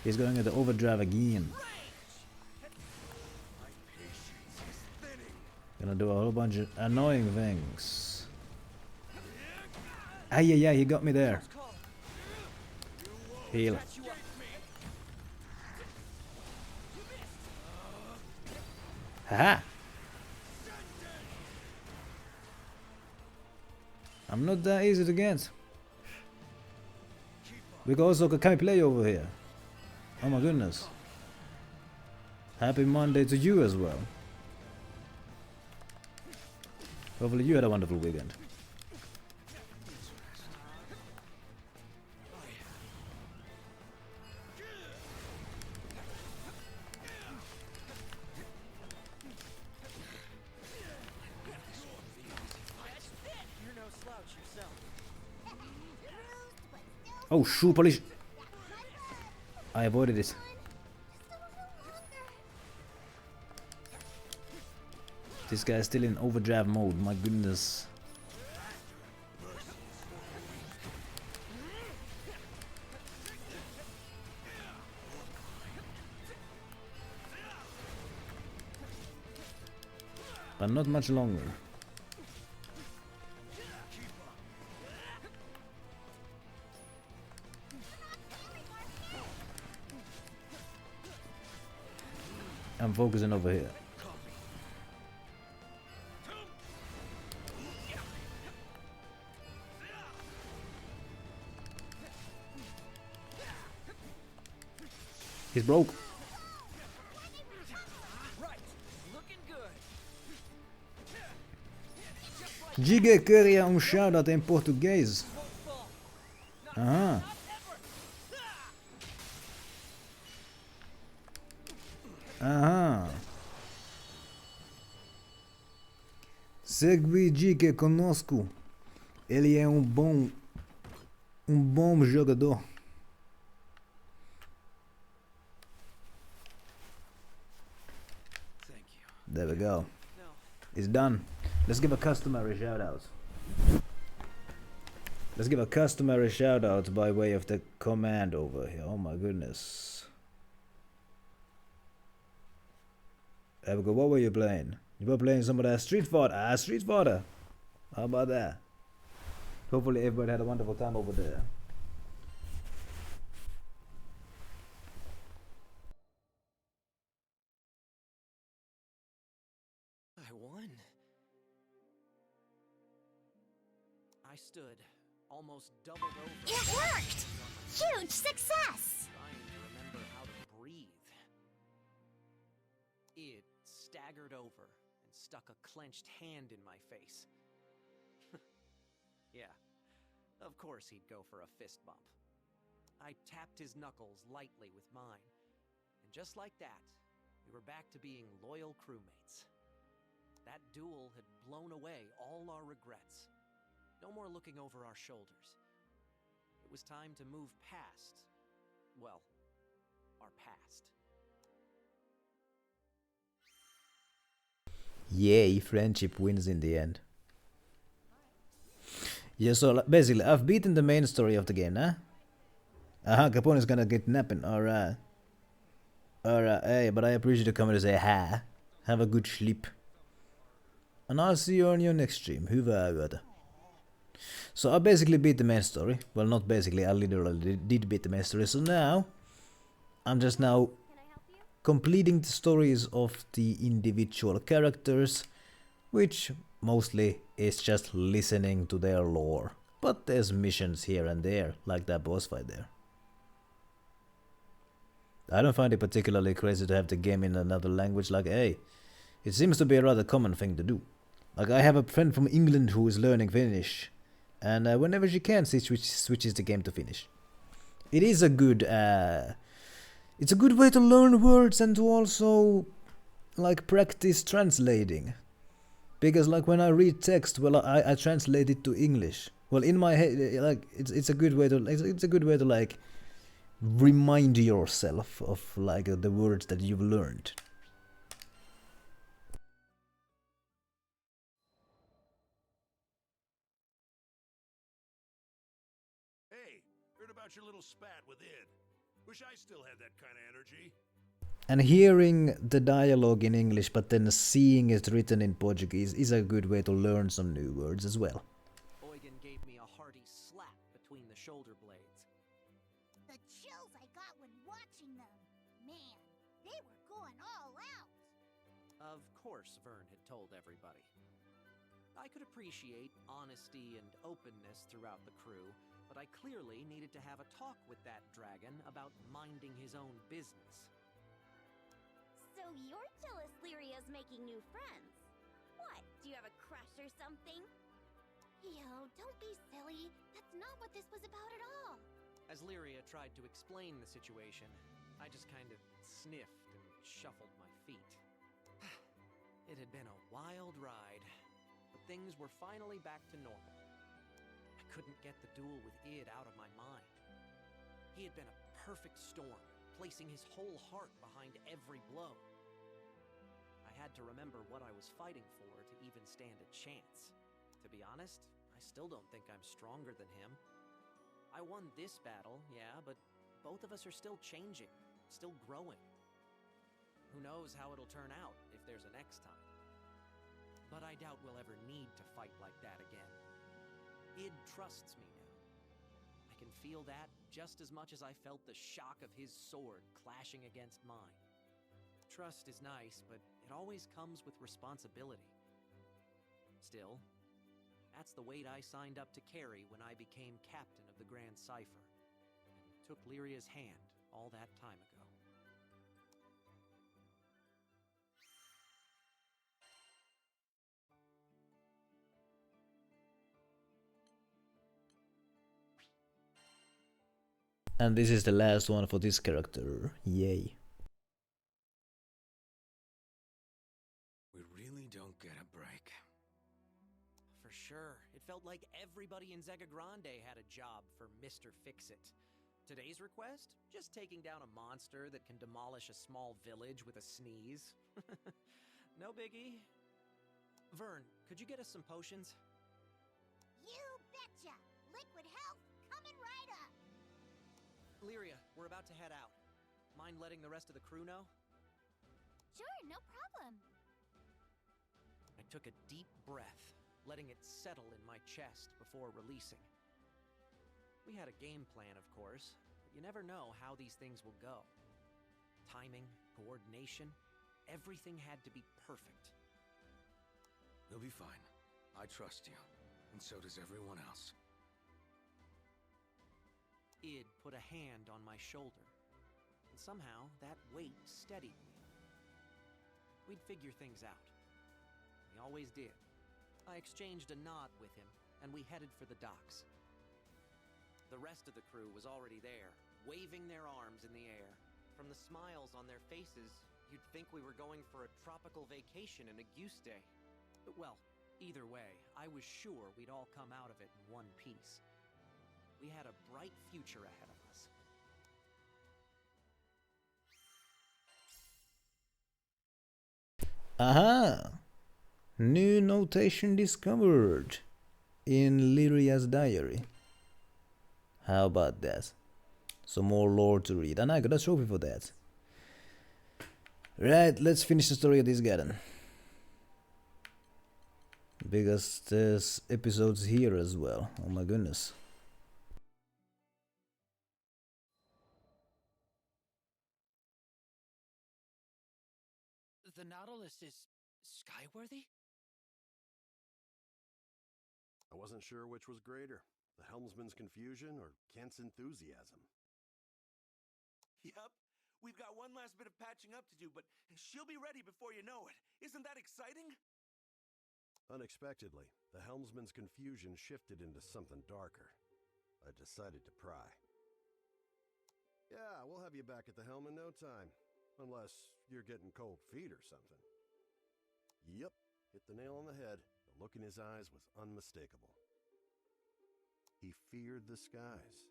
He's going into overdrive again. Gonna do a whole bunch of annoying things. Ah, yeah, he got me there. Heal. Haha! I'm not that easy to get. We also can play over here. Oh my goodness. Happy Monday to you as well. Hopefully you had a wonderful weekend. Oh shoe polish! I avoided it. This guy is still in overdrive mode, my goodness. But not much longer. I'm focusing over here. He's broke. Giga queria shoutout em português. Aham. Aham. Segue Giga conosco. Ele é um bom jogador. There we go. It's done. Let's give a customary shout out. Let's give a customary shout out by way of the command over here. Oh my goodness. There we go. What were you playing? You were playing some of that Street Fighter. Ah, Street Fighter. How about that? Hopefully everybody had a wonderful time over there. I won. I stood, almost doubled over. It worked! Huge success! Trying to remember how to breathe. It staggered over and stuck a clenched hand in my face. Yeah, of course he'd go for a fist bump. I tapped his knuckles lightly with mine, and just like that, we were back to being loyal crewmates. That duel had blown away all our regrets. No more looking over our shoulders. It was time to move past, well, our past. Yay, friendship wins in the end. Yeah, so basically, I've beaten the main story of the game, huh? Capone is gonna get napping, alright. Alright, hey, but I appreciate you coming to say hi. Have a good sleep. And I'll see you on your next stream. Hyvää yötä. So I basically beat the main story. Well, not basically, I literally did beat the main story. So now, I'm just now completing the stories of the individual characters, which mostly is just listening to their lore. But there's missions here and there, like that boss fight there. I don't find it particularly crazy to have the game in another language, like, hey, it seems to be a rather common thing to do. Like, I have a friend from England who is learning Finnish, and whenever she can, she switches the game to Finnish. It is a good, it's a good way to learn words and to also, like, practice translating. Because, like, when I read text, well, I translate it to English. Well, in my head, like, it's a good way to, it's a good way to, like, remind yourself of, like, the words that you've learned. Hey, heard about your little spat with Id. Wish I still had that kind of energy. And hearing the dialogue in English but then seeing it written in Portuguese is a good way to learn some new words as well. Eugen gave me a hearty slap between the shoulder blades. The chills I got when watching them. Man, they were going all out. Of course Vern had told everybody. I could appreciate honesty and openness throughout the crew, but I clearly needed to have a talk with that dragon about minding his own business. So you're jealous Lyria's making new friends. What, do you have a crush or something? Yo, don't be silly. That's not what this was about at all. As Lyria tried to explain the situation, I just kind of sniffed and shuffled my feet. It had been a wild ride, but things were finally back to normal. I couldn't get the duel with Id out of my mind. He had been a perfect storm, placing his whole heart behind every blow. I had to remember what I was fighting for to even stand a chance. To be honest, I still don't think I'm stronger than him. I won this battle, yeah, but both of us are still changing, still growing. Who knows how it'll turn out if there's a next time. But I doubt we'll ever need to fight like that again. Id trusts me now. I can feel that just as much as I felt the shock of his sword clashing against mine. Trust is nice, but it always comes with responsibility. Still, that's the weight I signed up to carry when I became captain of the Grand Cipher, and took Lyria's hand all that time ago. And this is the last one for this character. Yay. We really don't get a break. For sure. It felt like everybody in Zega Grande had a job for Mr. Fix-It. Today's request? Just taking down a monster that can demolish a small village with a sneeze. No biggie. Vern, could you get us some potions? You betcha! Liquid health coming right up! Lyria, we're about to head out. Mind letting the rest of the crew know? Sure, no problem. I took a deep breath, letting it settle in my chest before releasing. We had a game plan, of course, but you never know how these things will go. Timing, coordination, everything had to be perfect. You'll be fine. I trust you. And so does everyone else. Id put a hand on my shoulder, and somehow that weight steadied me. We'd figure things out. We always did. I exchanged a nod with him, and we headed for the docks. The rest of the crew was already there, waving their arms in the air. From the smiles on their faces, you'd think we were going for a tropical vacation in a goose day. Well, either way, I was sure we'd all come out of it in one piece. We had a bright future ahead of us. Aha! New notation discovered in Lyria's diary. How about that? Some more lore to read, and I got a trophy for that. Right, let's finish the story of this guy then. Because there's episodes here as well. Oh my goodness. The Nautilus is skyworthy? I wasn't sure which was greater, the helmsman's confusion or Kent's enthusiasm. Yup. We've got one last bit of patching up to do, but she'll be ready before you know it. Isn't that exciting? Unexpectedly, the helmsman's confusion shifted into something darker. I decided to pry. Yeah, we'll have you back at the helm in no time. Unless you're getting cold feet or something. Yep, hit the nail on the head. The look in his eyes was unmistakable. He feared the skies.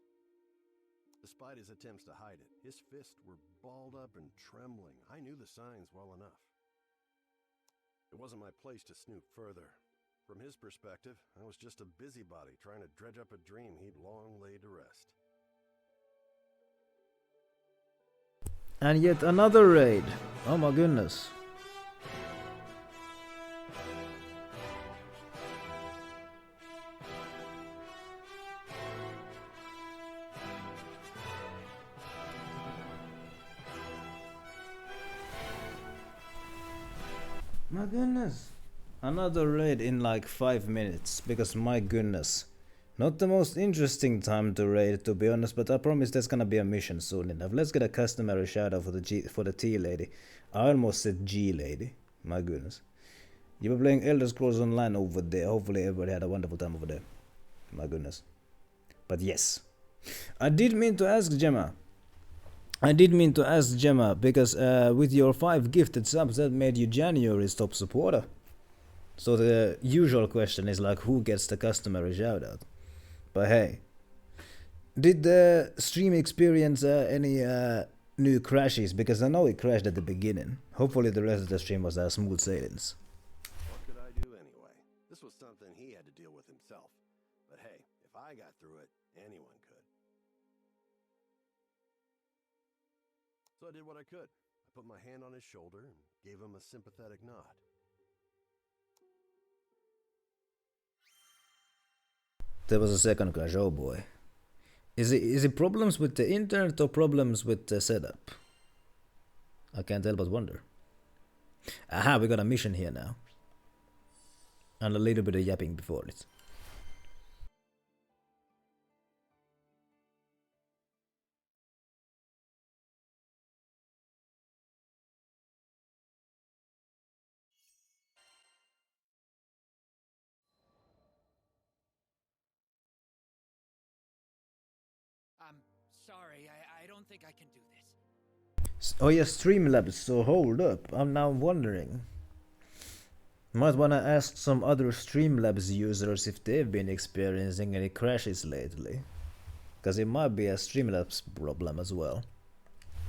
Despite his attempts to hide it, his fists were balled up and trembling. I knew the signs well enough. It wasn't my place to snoop further. From his perspective, I was just a busybody trying to dredge up a dream he'd long laid to rest. And yet another raid. Oh my goodness. My goodness. Another raid in like 5 minutes. Because my goodness. Not the most interesting time to raid, to be honest, but I promise there's gonna be a mission soon enough. Let's get a customary shout out for the T lady. I almost said G lady. My goodness. You were playing Elder Scrolls Online over there. Hopefully everybody had a wonderful time over there. My goodness. But yes. I did mean to ask Gemma. Because with your 5 gifted subs that made you January's top supporter. So the usual question is like, who gets the customary shout out? But hey, did the stream experience any new crashes? Because I know it crashed at the beginning. Hopefully the rest of the stream was smooth sailings. What could I do anyway? This was something he had to deal with himself. But hey, if I got through it, anyone could. So I did what I could. I put my hand on his shoulder and gave him a sympathetic nod. There was a second crash, oh boy. Is it problems with the internet or problems with the setup? I can't help but wonder. Aha, we got a mission here now. And a little bit of yapping before it. I'm sorry, I don't think I can do this. Oh yeah, Streamlabs, so hold up, I'm now wondering. Might wanna ask some other Streamlabs users if they've been experiencing any crashes lately. Cause it might be a Streamlabs problem as well.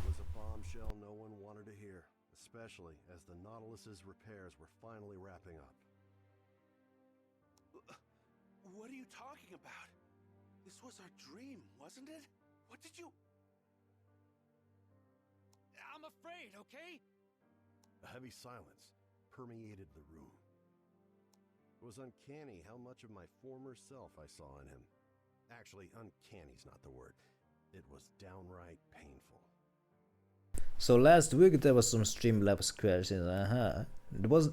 It was a bombshell no one wanted to hear, especially as the Nautilus's repairs were finally wrapping up. What are you talking about? This was our dream, wasn't it? What did you... I'm afraid, okay? A heavy silence permeated the room. It was uncanny how much of my former self I saw in him. Actually, uncanny's not the word. It was downright painful. So last week there was some Streamlabs crashes,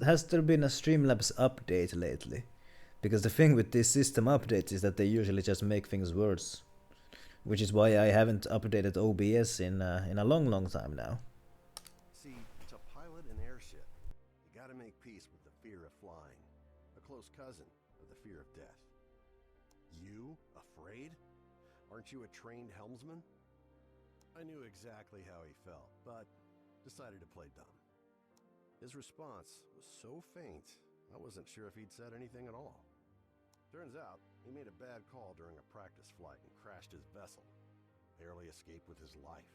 Has there been a Streamlabs update lately? Because the thing with these system updates is that they usually just make things worse. Which is why I haven't updated OBS in a long time now. See, to pilot an airship, you gotta make peace with the fear of flying. A close cousin of the fear of death. You? Afraid? Aren't you a trained helmsman? I knew exactly how he felt, but decided to play dumb. His response was so faint, I wasn't sure if he'd said anything at all. Turns out, he made a bad call during a practice flight and crashed his vessel. Barely escaped with his life.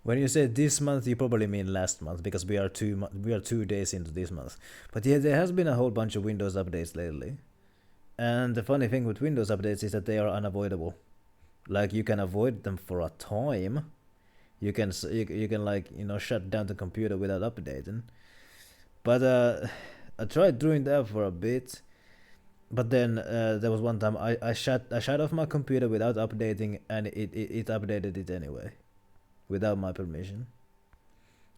When you say this month, you probably mean last month, because we are 2 days into this month. But yeah, there has been a whole bunch of Windows updates lately. And the funny thing with Windows updates is that they are unavoidable. Like, you can avoid them for a time. You can like, you know, shut down the computer without updating. But I tried doing that for a bit. But then there was one time I shut off my computer without updating, and it updated it anyway, without my permission.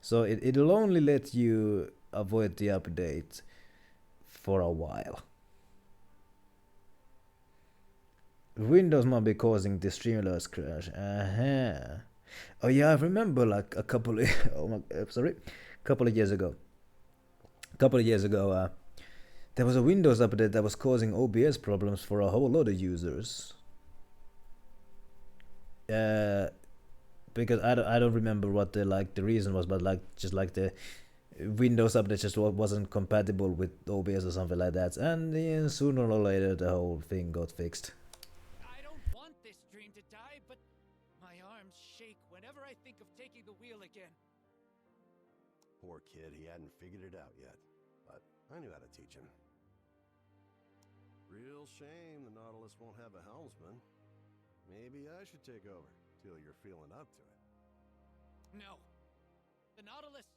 So it'll only let you avoid the update for a while. Windows might be causing the Streamlabs crash. Oh yeah, I remember like a couple of years ago. There was a Windows update that was causing OBS problems for a whole lot of users. Because I don't remember what the reason was, but the Windows update just wasn't compatible with OBS or something like that, and then sooner or later the whole thing got fixed. I don't want this dream to die, but my arms shake whenever I think of taking the wheel again. Poor kid, he hadn't figured it out yet, but I knew how to teach him. Real shame the Nautilus won't have a helmsman. Maybe I should take over till you're feeling up to it. No. The Nautilus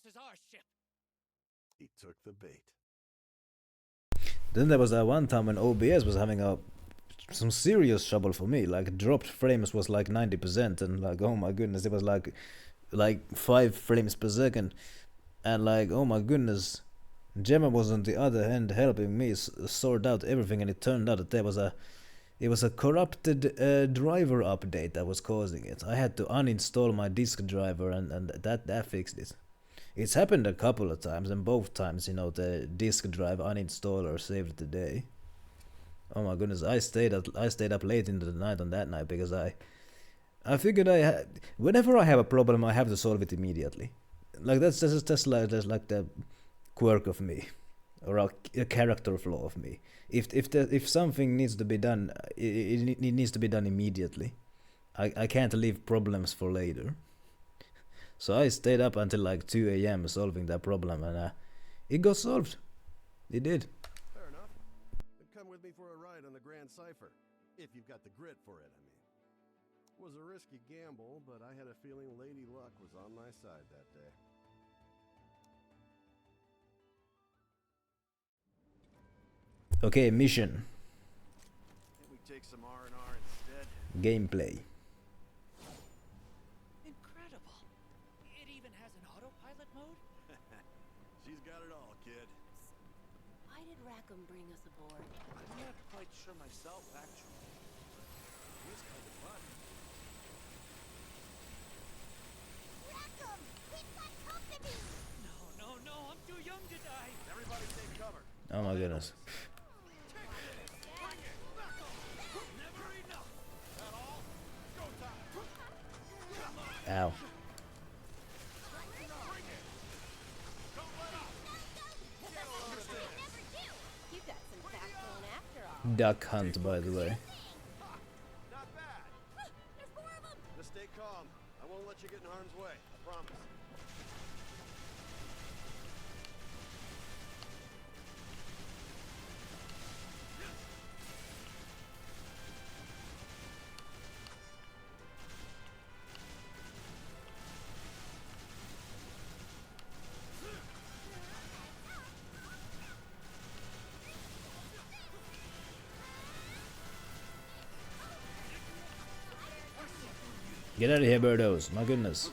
is our ship. He took the bait. Then there was that one time when OBS was having some serious trouble for me. Like, dropped frames was like 90%, and like, oh my goodness, it was like 5 frames per second, and like, oh my goodness, Gemma was on the other hand helping me sort out everything, and it turned out that it was a corrupted driver update that was causing it. I had to uninstall my disk driver, and that fixed it. It's happened a couple of times, and both times, you know, the disk drive uninstaller saved the day. Oh my goodness, I stayed up late into the night on that night because I figured whenever I have a problem, I have to solve it immediately. Like that's like the quirk of me, or a character flaw of me. If something needs to be done, it needs to be done immediately. I can't leave problems for later. So I stayed up until like 2 AM solving that problem, and it got solved. It did. Fair enough. Then come with me for a ride on the Grand Cipher, if you've got the grit for it. I mean, it was a risky gamble, but I had a feeling Lady Luck was on my side that day. Okay, mission. Can't we take some R&R instead? Gameplay. Incredible. It even has an autopilot mode? She's got it all, kid. Why did Rackham bring us aboard? I'm not quite sure myself, actually. It was kind of fun. Rackham! We've got company! No, I'm too young to die. Everybody take cover. Oh my goodness. Ow. You got some backbone after all. Duck hunt, by the way. Not bad. Just stay calm. I won't let you get in harm's way. I promise. Get out of here, birdos. My goodness.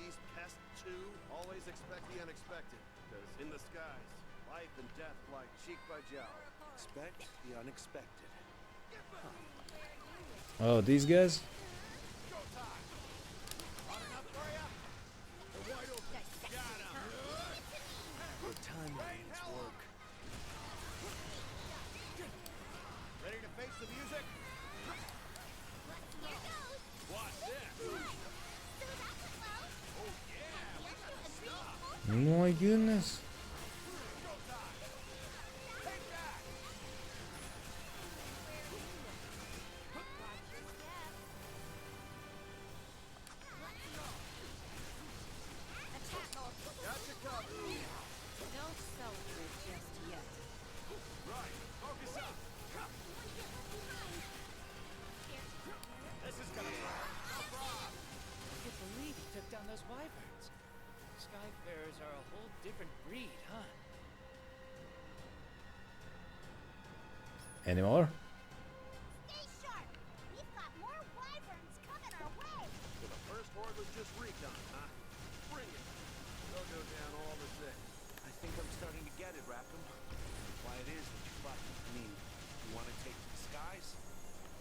these pests too always expect the unexpected. Because in the skies, life and death lie cheek by jowl. Expect the unexpected. Oh, these guys? Good time lanes work. Ready to face the music? Watch this. Oh my goodness. Don't celebrate just yet. Right, focus up. This is gonna burn. I can't believe he took down those wyverns. Skyfarers are a whole different breed, huh? Any more? Stay sharp. We've got more wyverns coming our way. So the first horde was just recon, huh? Bring it. They'll go down all the same. I think I'm starting to get it, Rackham. Why it is that you fight. I mean, you want to take to the skies?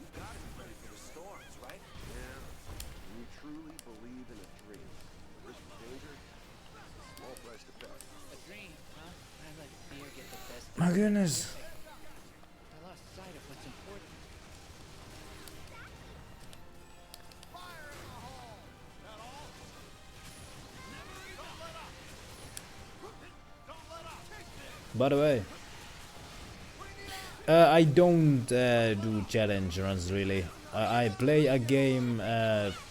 You've got to be ready for the storms, right? Yeah. When you truly believe in a dream, the risk of danger is a small price to pay. A dream, huh? I let fear get the best. My goodness. I lost sight of what's important. Fire in the hole! That all? Never even let up! Don't let up! Take this! By the way, I don't do challenge runs really. I play a game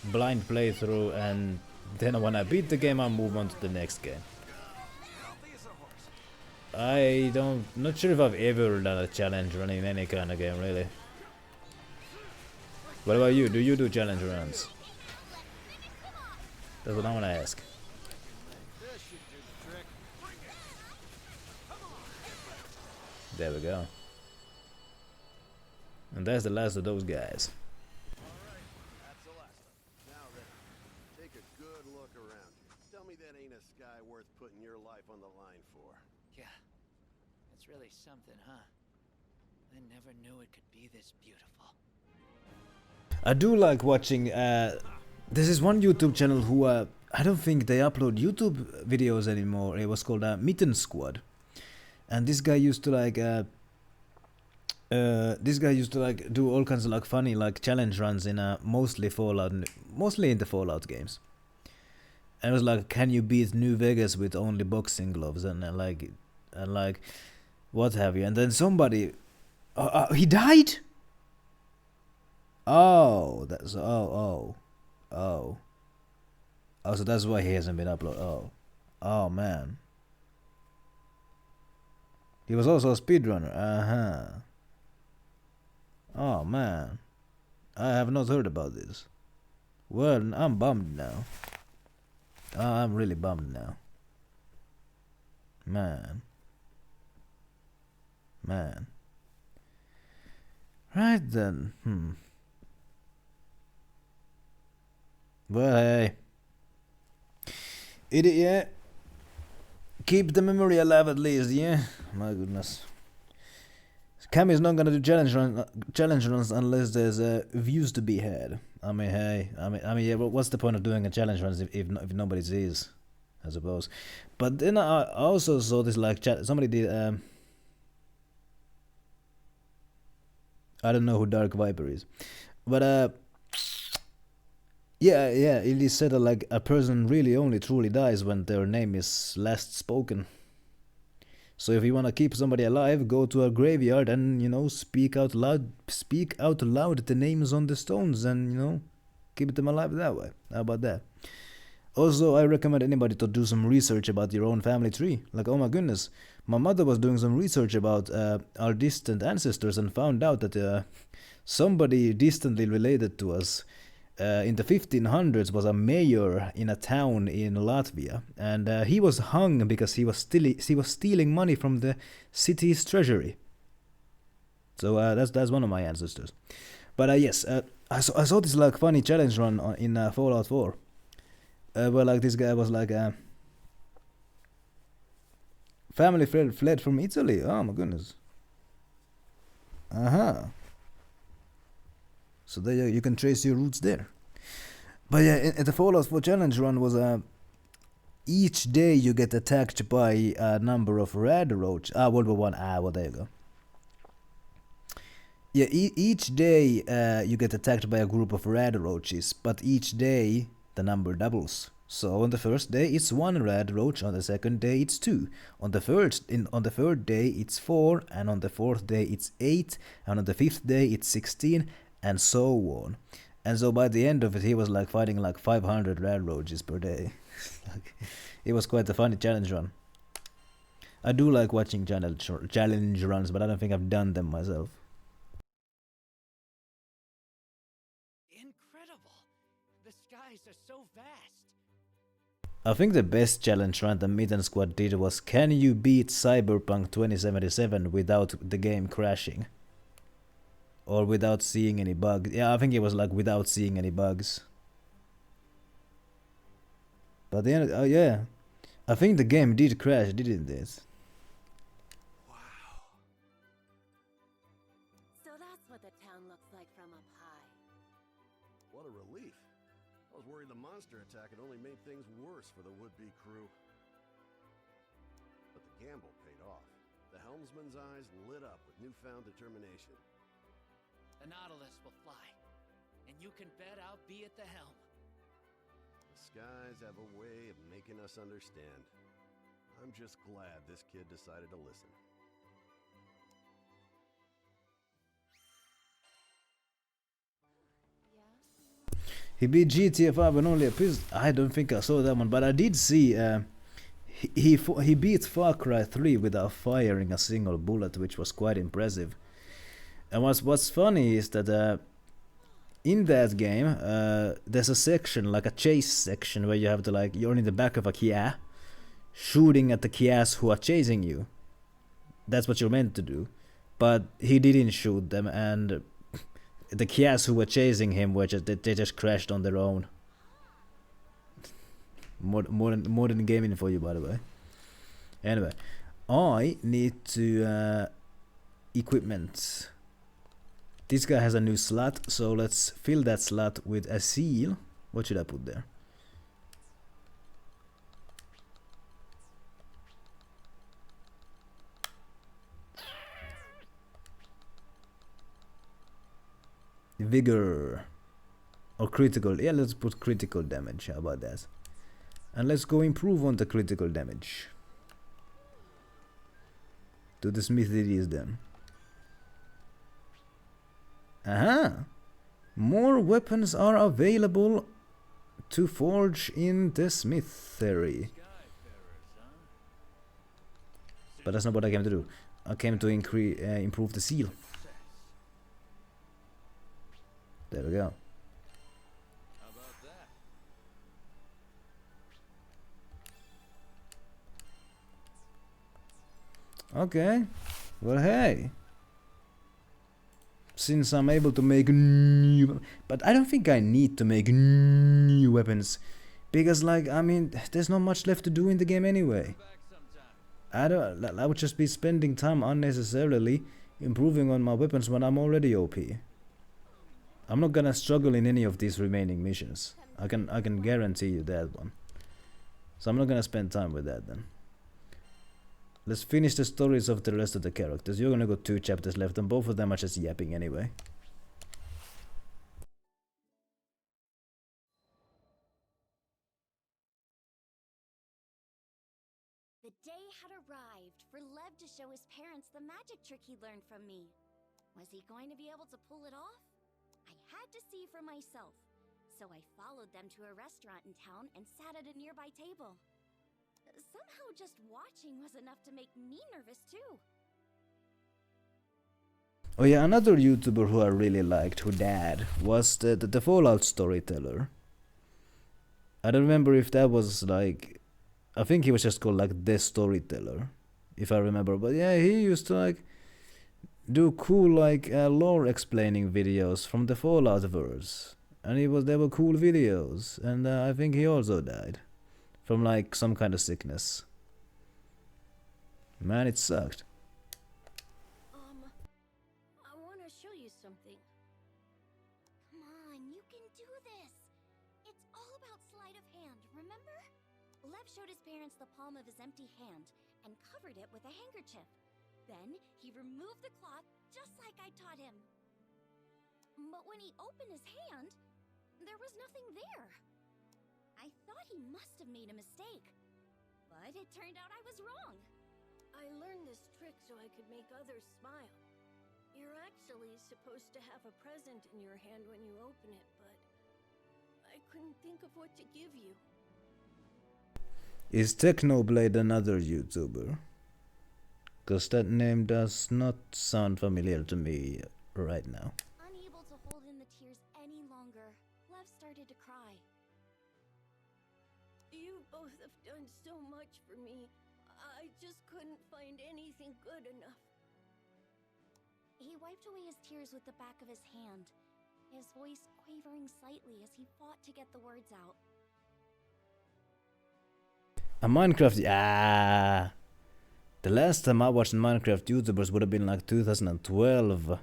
blind playthrough, and then when I beat the game I move on to the next game. Not sure if I've ever done a challenge run in any kind of game really. What about you? Do you do challenge runs? That's what I want to ask. This should do the trick. Bring it! There we go. And that's the last of those guys. Alright, that's the last of them. Now then, take a good look around you. Tell me that ain't a sky worth putting your life on the line for. Yeah. It's really something, huh? I never knew it could be this beautiful. I do like watching, this is one YouTube channel who, I don't think they upload YouTube videos anymore. It was called Mitten Squad. And this guy used to like, do all kinds of like funny like challenge runs in mostly in the Fallout games. And it was like, can you beat New Vegas with only boxing gloves and like what have you? And then somebody, he died. Oh, that's oh, so that's why he hasn't been uploaded. Oh man. He was also a speedrunner. Oh man, I have not heard about this. Well, I'm bummed now. I'm really bummed now. Man. Right then. Well, hey. Yeah. Keep the memory alive at least, yeah? My goodness. Cam is not gonna do challenge runs unless there's views to be had. I mean, hey, yeah. What's the point of doing a challenge runs if nobody sees? I suppose. But then I also saw this like somebody did. I don't know who Dark Viper is, but yeah. It is said that like a person really only truly dies when their name is last spoken. So if you want to keep somebody alive, go to a graveyard and, speak out loud the names on the stones and, keep them alive that way. How about that? Also, I recommend anybody to do some research about your own family tree. Like, oh my goodness, my mother was doing some research about our distant ancestors and found out that somebody distantly related to us in the 1500s was a mayor in a town in Latvia, and he was hung because he was stealing money from the city's treasury. So that's one of my ancestors. But yes, I saw this like funny challenge run in Fallout 4, well, like this guy was like family fled from Italy. Oh my goodness. So there you can trace your roots there. But yeah, in the Fallout 4 challenge run was each day you get attacked by a number of red roach. World War 1. Well, there you go. Yeah, each day you get attacked by a group of red roaches, but each day the number doubles. So on the first day it's 1 red roach, on the second day it's 2, on the third day it's 4, and on the fourth day it's 8, and on the fifth day it's 16, and so on. And so by the end of it he was like fighting like 500 red roaches per day. Like, it was quite a funny challenge run. I do like watching challenge runs, but I don't think I've done them myself. The skies are so vast. I think the best challenge run the Mitten Squad did was, can you beat Cyberpunk 2077 without the game crashing? Or without seeing any bugs. Yeah, I think it was like without seeing any bugs. But then, oh yeah, I think the game did crash, didn't it? So that's what the town looks like from up high. What a relief. I was worried the monster attack had only made things worse for the would-be crew. But the gamble paid off. The helmsman's eyes lit up with newfound determination. The Nautilus will fly, and you can bet I'll be at the helm. The skies have a way of making us understand. I'm just glad this kid decided to listen. He beat GTA 5 and only a piece. I don't think I saw that one, but I did see he beat Far Cry 3 without firing a single bullet, which was quite impressive. And what's funny is that in that game there's a section, like a chase section, where you have to, like, you're in the back of a Kia shooting at the Kias who are chasing you. That's what you're meant to do. But he didn't shoot them, and the Kias who were chasing him were they just crashed on their own. Modern gaming for you, by the way. Anyway, I need to equipment. This guy has a new slot, so let's fill that slot with a seal. What should I put there? Vigor or critical. Yeah, let's put critical damage. How about that? And let's go improve on the critical damage. To the smith it is then. More weapons are available to forge in the smithery. But that's not what I came to do. I came to improve the seal. There we go. Okay. Well, hey. Since I'm able to make new... But I don't think I need to make new weapons. Because, like, I mean, there's not much left to do in the game anyway. I would just be spending time unnecessarily improving on my weapons when I'm already OP. I'm not gonna struggle in any of these remaining missions. I can guarantee you that one. So I'm not gonna spend time with that then. Let's finish the stories of the rest of the characters. You're gonna go 2 chapters left, and both of them are just yapping anyway. The day had arrived for Lev to show his parents the magic trick he learned from me. Was he going to be able to pull it off? I had to see for myself, so I followed them to a restaurant in town and sat at a nearby table. Somehow just watching was enough to make me nervous too. Oh yeah, another YouTuber who I really liked, who died, was the Fallout storyteller. I don't remember if that was like... I think he was just called like the storyteller, if I remember. But yeah, he used to like do cool like lore explaining videos from the Fallout verse. and they were cool videos, and I think he also died from like some kind of sickness. Man, it sucked. I want to show you something. Come on, you can do this. It's all about sleight of hand, remember? Lev showed his parents the palm of his empty hand and covered it with a handkerchief. Then he removed the cloth just like I taught him. But when he opened his hand, there was nothing there. I thought he must have made a mistake, but it turned out I was wrong. I learned this trick so I could make others smile. You're actually supposed to have a present in your hand when you open it, but I couldn't think of what to give you. Is Technoblade another YouTuber? Cause that name does not sound familiar to me right now. Unable to hold in the tears any longer, Lev started to cry. You both have done so much for me. I just couldn't find anything good enough. He wiped away his tears with the back of his hand, his voice quavering slightly as he fought to get the words out. A Minecraft, yeah. The last time I watched Minecraft YouTubers would have been like 2012.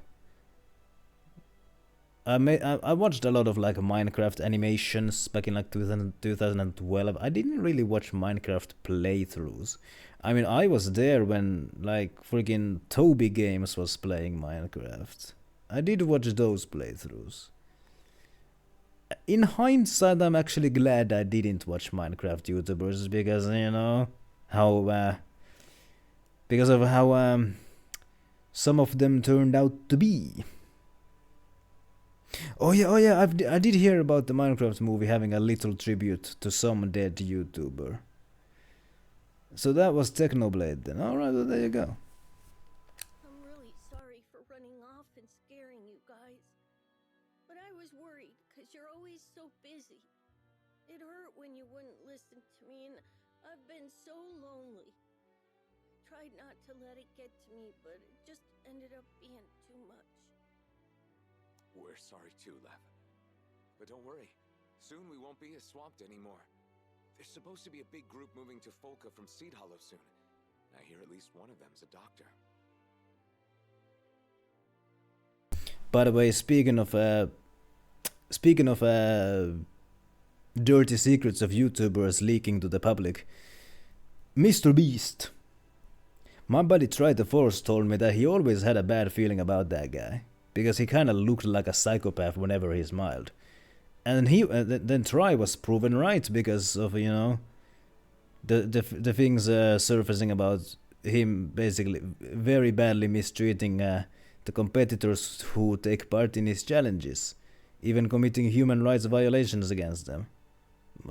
I watched a lot of like Minecraft animations back in like 2012. I didn't really watch Minecraft playthroughs. I mean, I was there when like freaking Toby Games was playing Minecraft. I did watch those playthroughs. In hindsight, I'm actually glad I didn't watch Minecraft YouTubers because, you know, because of how some of them turned out to be. Oh yeah, I did hear about the Minecraft movie having a little tribute to some dead YouTuber. So that was Technoblade then. Alright, well, there you go. I'm really sorry for running off and scaring you guys. But I was worried, because you're always so busy. It hurt when you wouldn't listen to me, and I've been so lonely. Tried not to let it get to me, but it just ended up being too much. We're sorry too, Lev. But don't worry. Soon we won't be as swamped anymore. There's supposed to be a big group moving to Folka from Seed Hollow soon. I hear at least one of them's a doctor. By the way, speaking of dirty secrets of YouTubers leaking to the public, Mr. Beast. My buddy Triforce told me that he always had a bad feeling about that guy because he kind of looked like a psychopath whenever he smiled. And then Tri was proven right because of, you know, the things surfacing about him basically very badly mistreating the competitors who take part in his challenges, even committing human rights violations against them.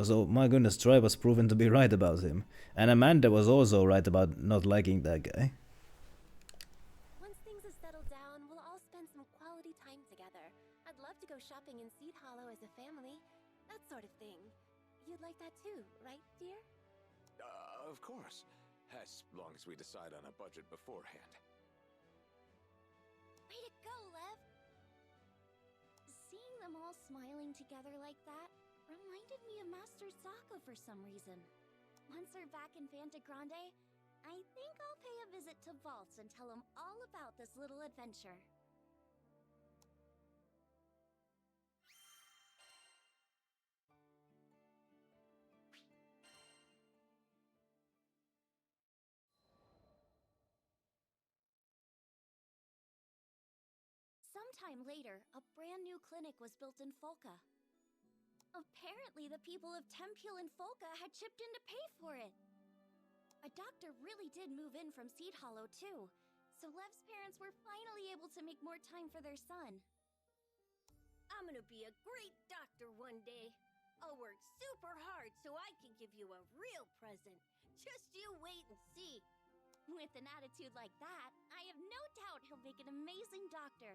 So my goodness, Tri was proven to be right about him, and Amanda was also right about not liking that guy. Once things have settled down, we'll all spend some quality time together. I'd love to go shopping in Seed Hollow as a family. That sort of thing. You'd like that too, right, dear? Of course. As long as we decide on a budget beforehand. Way to go, Lev! Seeing them all smiling together like that reminded me of Master Sokka for some reason. Once we're back in Fanta Grande, I think I'll pay a visit to Vaults and tell him all about this little adventure. Sometime later, a brand new clinic was built in Folka. Apparently, the people of Tempule and Folka had chipped in to pay for it. A doctor really did move in from Seed Hollow, too, so Lev's parents were finally able to make more time for their son. I'm gonna be a great doctor one day. I'll work super hard so I can give you a real present. Just you wait and see. With an attitude like that, I have no doubt he'll make an amazing doctor.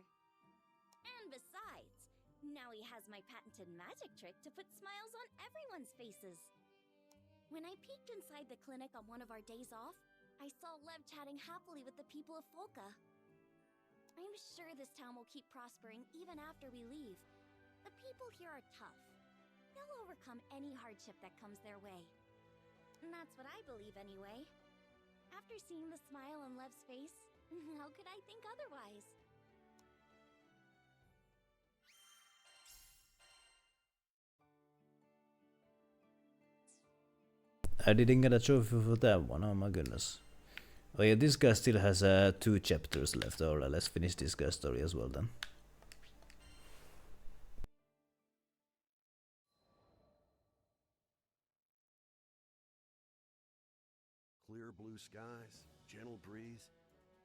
And besides, now he has my patented magic trick to put smiles on everyone's faces. When I peeked inside the clinic on one of our days off, I saw Lev chatting happily with the people of Folka. I'm sure this town will keep prospering even after we leave. The people here are tough. They'll overcome any hardship that comes their way. And that's what I believe anyway. After seeing the smile on Lev's face, how could I think otherwise? I didn't get a trophy for that one, oh my goodness. Oh yeah, this guy still has 2 chapters left. Alright, let's finish this guy's story as well then. Clear blue skies, gentle breeze.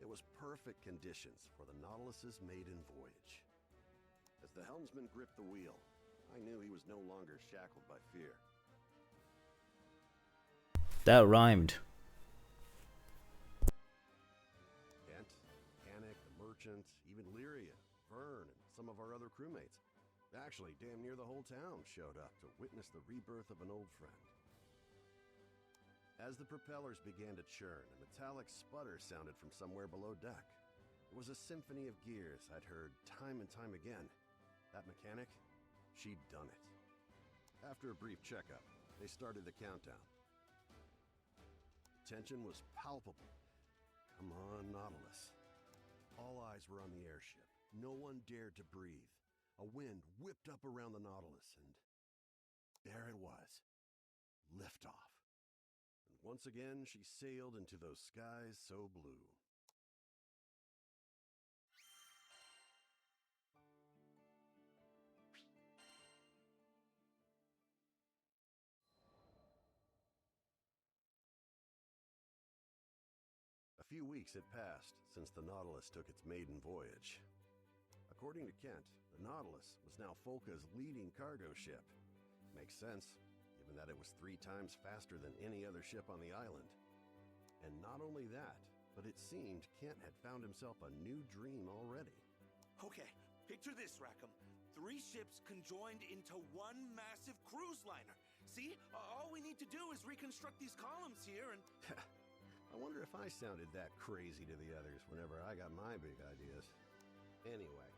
It was perfect conditions for the Nautilus's maiden voyage. As the helmsman gripped the wheel, I knew he was no longer shackled by fear. That rhymed. Kent, Mechanic, the merchant, even Lyria, Vern, and some of our other crewmates. Actually, damn near the whole town showed up to witness the rebirth of an old friend. As the propellers began to churn, a metallic sputter sounded from somewhere below deck. It was a symphony of gears I'd heard time and time again. That mechanic, she'd done it. After a brief checkup, they started the countdown. Tension was palpable. Come on, Nautilus. All eyes were on the airship. No one dared to breathe. A wind whipped up around the Nautilus, and there it was. Liftoff. And once again, she sailed into those skies so blue. A few weeks had passed since the Nautilus took its maiden voyage. According to Kent, the Nautilus was now Folka's leading cargo ship. Makes sense, given that it was 3 times faster than any other ship on the island. And not only that, but it seemed Kent had found himself a new dream already. Okay, picture this, Rackham. 3 ships conjoined into one massive cruise liner. See? All we need to do is reconstruct these columns here and... I wonder if I sounded that crazy to the others whenever I got my big ideas. Anyway,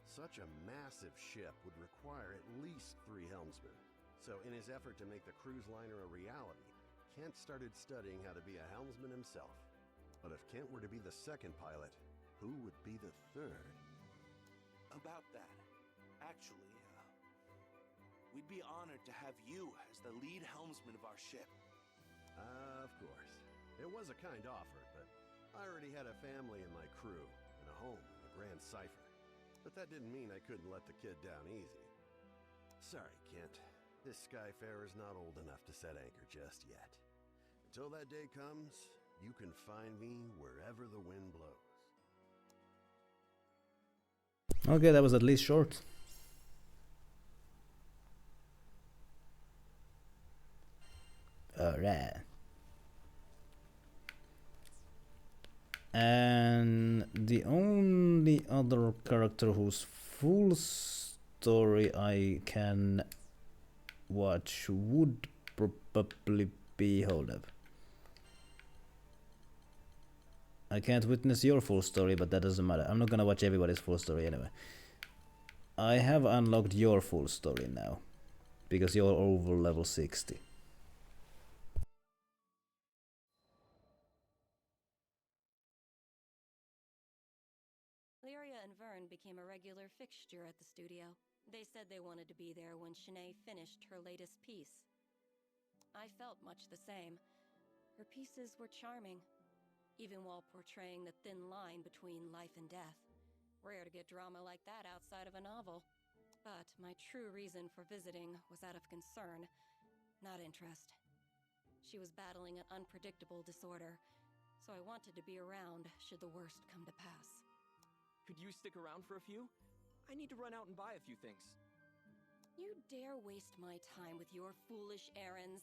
such a massive ship would require at least 3 helmsmen. So in his effort to make the cruise liner a reality, Kent started studying how to be a helmsman himself. But if Kent were to be the second pilot, who would be the third? About that, actually, we'd be honored to have you as the lead helmsman of our ship. Of course. It was a kind offer, but I already had a family in my crew and a home in the Grand Cipher. But that didn't mean I couldn't let the kid down easy. Sorry, Kent. This Skyfarer's not old enough to set anchor just yet. Until that day comes, you can find me wherever the wind blows. Okay, that was at least short. Alright. And the only other character whose full story I can watch would probably be... Hold up. I can't witness your full story, but that doesn't matter. I'm not gonna watch everybody's full story anyway. I have unlocked your full story now, because you're over level 60. Lyria and Vern became a regular fixture at the studio. They said they wanted to be there when Shanae finished her latest piece. I felt much the same. Her pieces were charming, even while portraying the thin line between life and death. Rare to get drama like that outside of a novel. But my true reason for visiting was out of concern, not interest. She was battling an unpredictable disorder, so I wanted to be around should the worst come to pass. Could you stick around for a few? I need to run out and buy a few things. You dare waste my time with your foolish errands?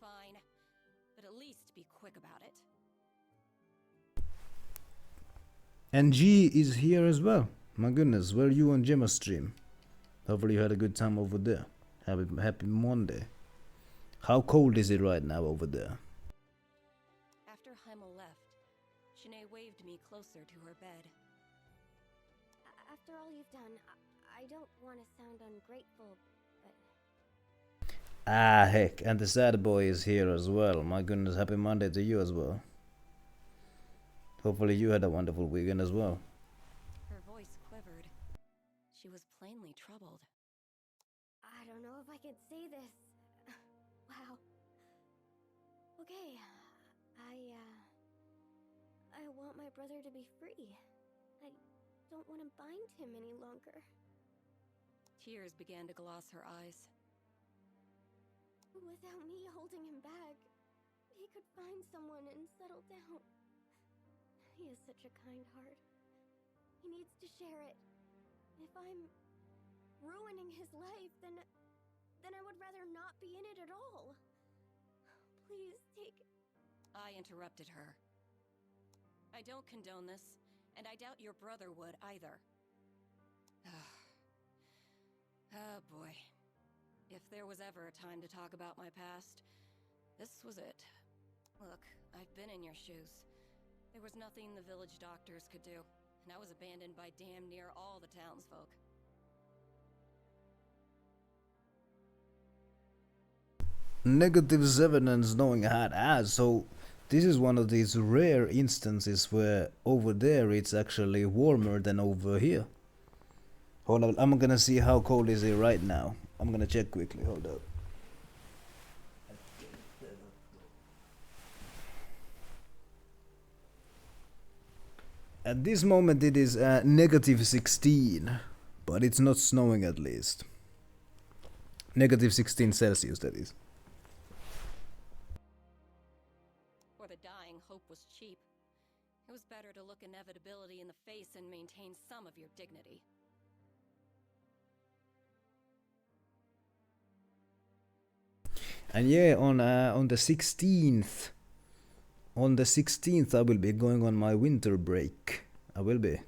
Fine, but at least be quick about it. And G is here as well. My goodness, were you on Gemma's stream? Hopefully you had a good time over there. Happy Monday. How cold is it right now over there? After Heimel left, Shanae waved me closer to her bed. After all you've done, I I don't want to sound ungrateful, but Ah, heck, and the sad boy is here as well. My goodness, happy Monday to you as well. Hopefully you had a wonderful weekend as well. Her voice quivered. She was plainly troubled. I don't know if I can say this. Wow. Okay, I want my brother to be free. I don't want to bind him any longer. Tears began to gloss her eyes. Without me holding him back, he could find someone and settle down. He has such a kind heart. He needs to share it. If I'm ruining his life, then I would rather not be in it at all. Please take... I interrupted her. I don't condone this, and I doubt your brother would either. Oh boy. If there was ever a time to talk about my past, this was it. Look, I've been in your shoes. There was nothing the village doctors could do, and I was abandoned by damn near all the townsfolk. -7 and snowing hard ass, so this is one of these rare instances where over there it's actually warmer than over here. Hold on, I'm gonna see how cold is it right now. I'm gonna check quickly, hold up. At this moment it is -16, but it's not snowing at least. -16 Celsius, that is. For the dying, hope was cheap. It was better to look inevitability in the face and maintain some of your dignity. And yeah, on the 16th, I will be going on my winter break. I will be.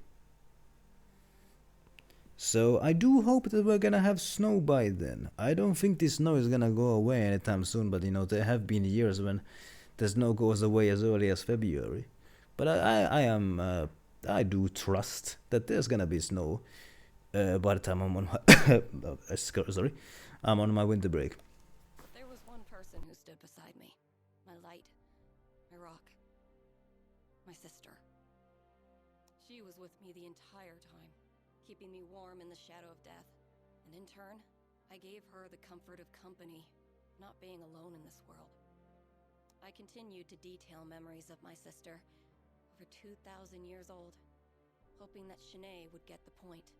So I do hope that we're gonna have snow by then. I don't think this snow is gonna go away anytime soon, but you know, there have been years when the snow goes away as early as February. But I do trust that there's gonna be snow by the time I'm on my sorry, I'm on my winter break. There was one person who stood beside me. My light. My rock. My sister. She was with me the entire time, keeping me warm in the shadow of death. And in turn, I gave her the comfort of company, not being alone in this world. I continued to detail memories of my sister, over 2,000 years old, hoping that Shanae would get the point.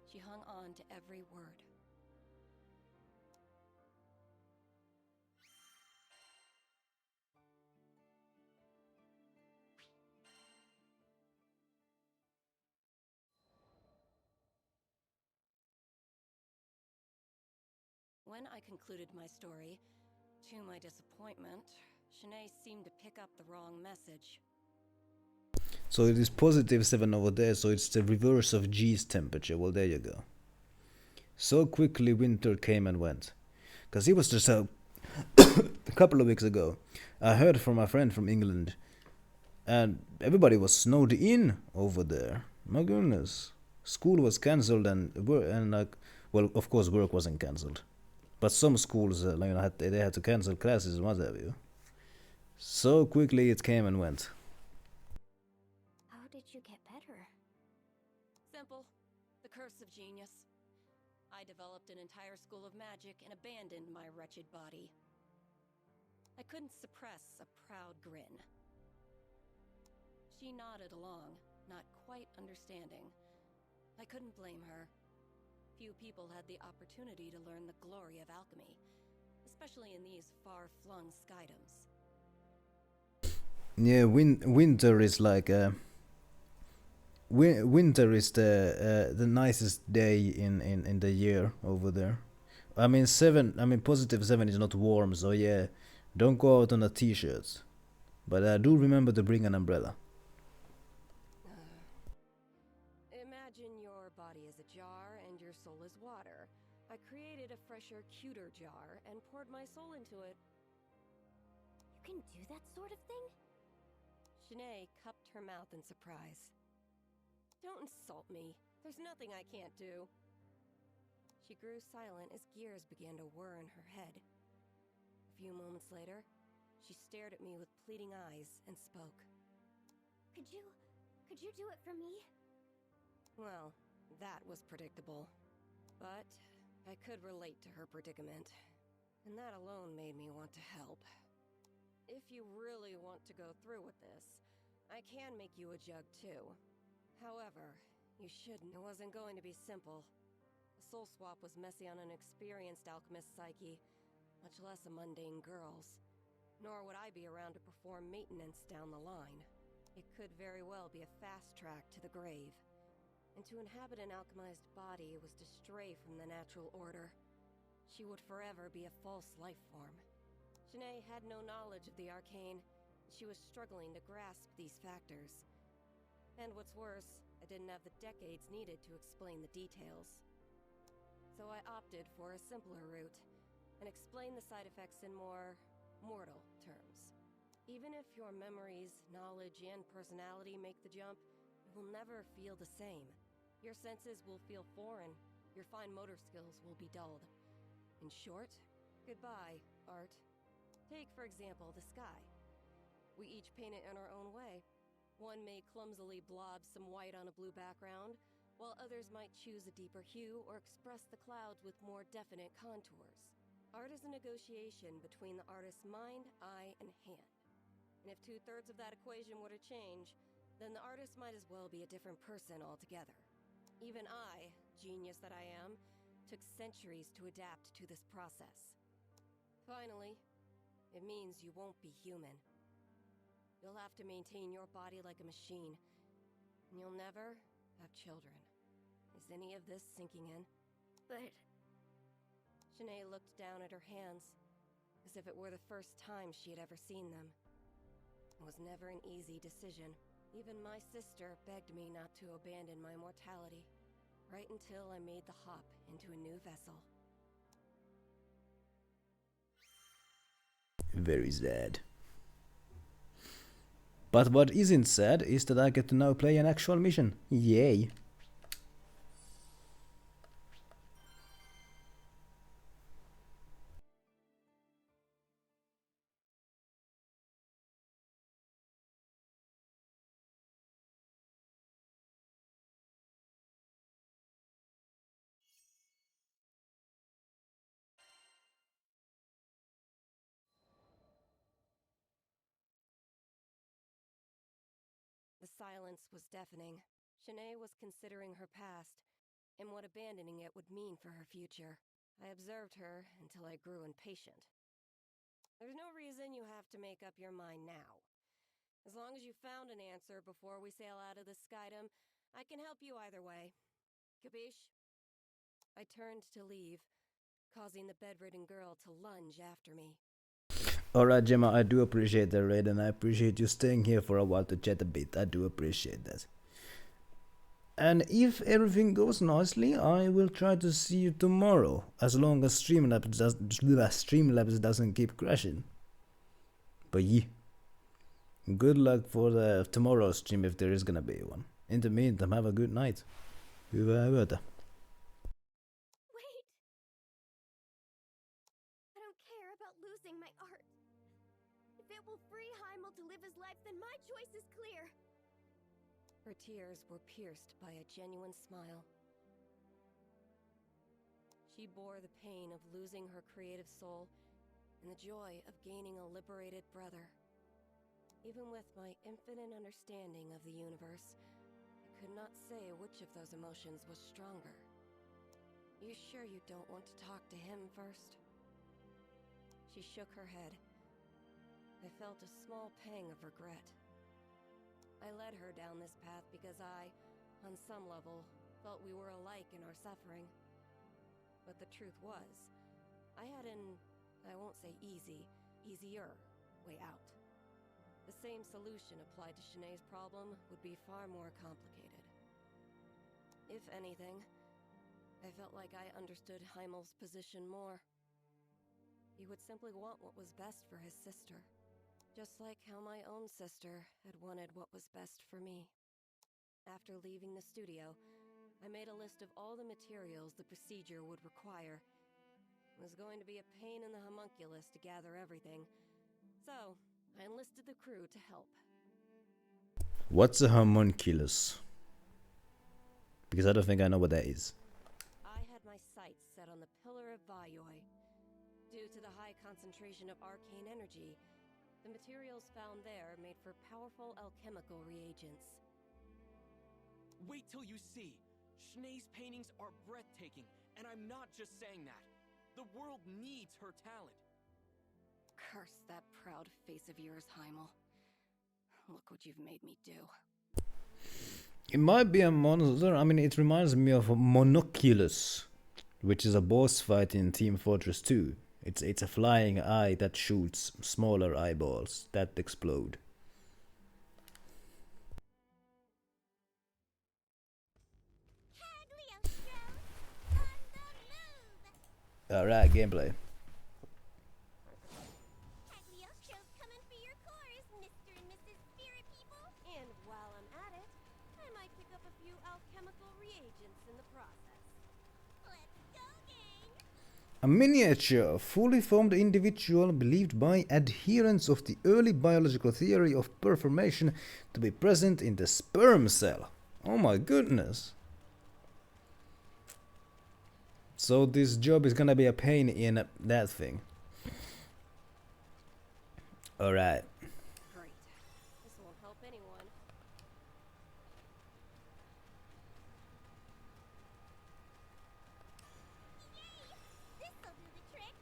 She hung on to every word. When I concluded my story, to my disappointment, Shanae seemed to pick up the wrong message. So it is +7 over there, so it's the reverse of G's temperature. Well, there you go. So quickly winter came and went. Because it was just a couple of weeks ago, I heard from a friend from England, and everybody was snowed in over there. My goodness. School was cancelled and like, well, of course work wasn't cancelled. But some schools, they had to cancel classes and what have you. So quickly it came and went. How did you get better? Simple. The curse of genius. I developed an entire school of magic and abandoned my wretched body. I couldn't suppress a proud grin. She nodded along, not quite understanding. I couldn't blame her. Few people had the opportunity to learn the glory of alchemy, especially in these far-flung skydoms. Yeah, winter is like winter is the nicest day in the year over there. I mean +7 is not warm, so yeah, don't go out on a t-shirt. But do remember to bring an umbrella. Imagine your body is a jar and your soul is water. I created a fresher, cuter jar and poured my soul into it. You can do that sort of thing? Shanae cupped her mouth in surprise. Don't insult me. There's nothing I can't do. She grew silent as gears began to whir in her head. A few moments later, she stared at me with pleading eyes and spoke. Could you do it for me? Well, that was predictable. But I could relate to her predicament, and that alone made me want to help. If you really want to go through with this, I can make you a jug too. However, you shouldn't. It wasn't going to be simple. The soul swap was messy on an experienced alchemist's psyche, much less a mundane girl's. Nor would I be around to perform maintenance down the line. It could very well be a fast track to the grave. And to inhabit an alchemized body was to stray from the natural order. She would forever be a false life form. Shanae had no knowledge of the arcane, and she was struggling to grasp these factors. And what's worse, I didn't have the decades needed to explain the details. So I opted for a simpler route, and explained the side effects in more mortal terms. Even if your memories, knowledge, and personality make the jump, you will never feel the same. Your senses will feel foreign, your fine motor skills will be dulled. In short, goodbye, art. Take, for example, the sky. We each paint it in our own way. One may clumsily blob some white on a blue background, while others might choose a deeper hue or express the clouds with more definite contours. Art is a negotiation between the artist's mind, eye, and hand. And if 2/3 of that equation were to change, then the artist might as well be a different person altogether. Even I, genius that I am, took centuries to adapt to this process. Finally, it means you won't be human. You'll have to maintain your body like a machine, and you'll never have children. Is any of this sinking in? But... Shanae looked down at her hands, as if it were the first time she had ever seen them. It was never an easy decision. Even my sister begged me not to abandon my mortality, right until I made the hop into a new vessel. Very sad. But what isn't sad is that I get to now play an actual mission. Yay! The silence was deafening. Shanae was considering her past, and what abandoning it would mean for her future. I observed her until I grew impatient. There's no reason you have to make up your mind now. As long as you found an answer before we sail out of the skydom, I can help you either way. Capiche? I turned to leave, causing the bedridden girl to lunge after me. Alright, Gemma, I do appreciate the raid, and I appreciate you staying here for a while to chat a bit. I do appreciate that. And if everything goes nicely, I will try to see you tomorrow, as long as Streamlabs doesn't keep crashing. But yeah, good luck for the tomorrow's stream if there is gonna be one. In the meantime, have a good night. Hyvää yötä. Wait! I don't care about losing my art. If it will free Heimel to live his life, then my choice is clear. Her tears were pierced by a genuine smile. She bore the pain of losing her creative soul and the joy of gaining a liberated brother. Even with my infinite understanding of the universe, I could not say which of those emotions was stronger. You sure you don't want to talk to him first? She shook her head. I felt a small pang of regret. I led her down this path because I, on some level, felt we were alike in our suffering. But the truth was, I had an, I won't say easier way out. The same solution applied to Shanae's problem would be far more complicated. If anything, I felt like I understood Heimel's position more. He would simply want what was best for his sister. Just like how my own sister had wanted what was best for me. After leaving the studio, I made a list of all the materials the procedure would require. It was going to be a pain in the homunculus to gather everything, so I enlisted the crew to help. What's a homunculus? Because I don't think I know what that is. I had my sights set on the Pillar of Vayoi. Due to the high concentration of arcane energy, the materials found there made for powerful alchemical reagents. Wait till you see! Sinead's paintings are breathtaking, and I'm not just saying that. The world needs her talent. Curse that proud face of yours, Heimel. Look what you've made me do. It might be a monster. I mean, it reminds me of a Monoculus, which is a boss fight in Team Fortress 2. It's a flying eye that shoots smaller eyeballs that explode. Alright, gameplay. Cagliostro's coming for your cores, Mr. and Mrs. Spirit People. And while I'm at it, I might pick up a few alchemical reagents in the process. Let's go, gang! A miniature, fully formed individual believed by adherents of the early biological theory of performation to be present in the sperm cell. Oh my goodness. So this job is gonna be a pain in that thing. Alright. Great. This won't help anyone. This'll do the trick.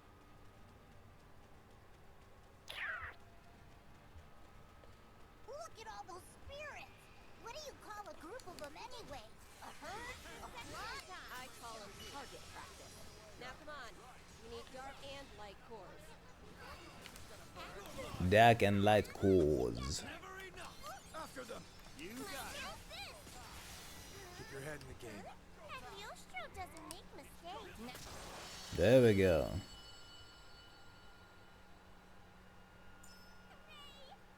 Look at all those spirits! What do you call a group of them anyway? A herd? A flock? I call them target practice. Now come on. We need dark and light cores. Dark and light cores. Never enough! After them! You got it! Keep your head in the game. Cagliostro doesn't make mistakes. There we go.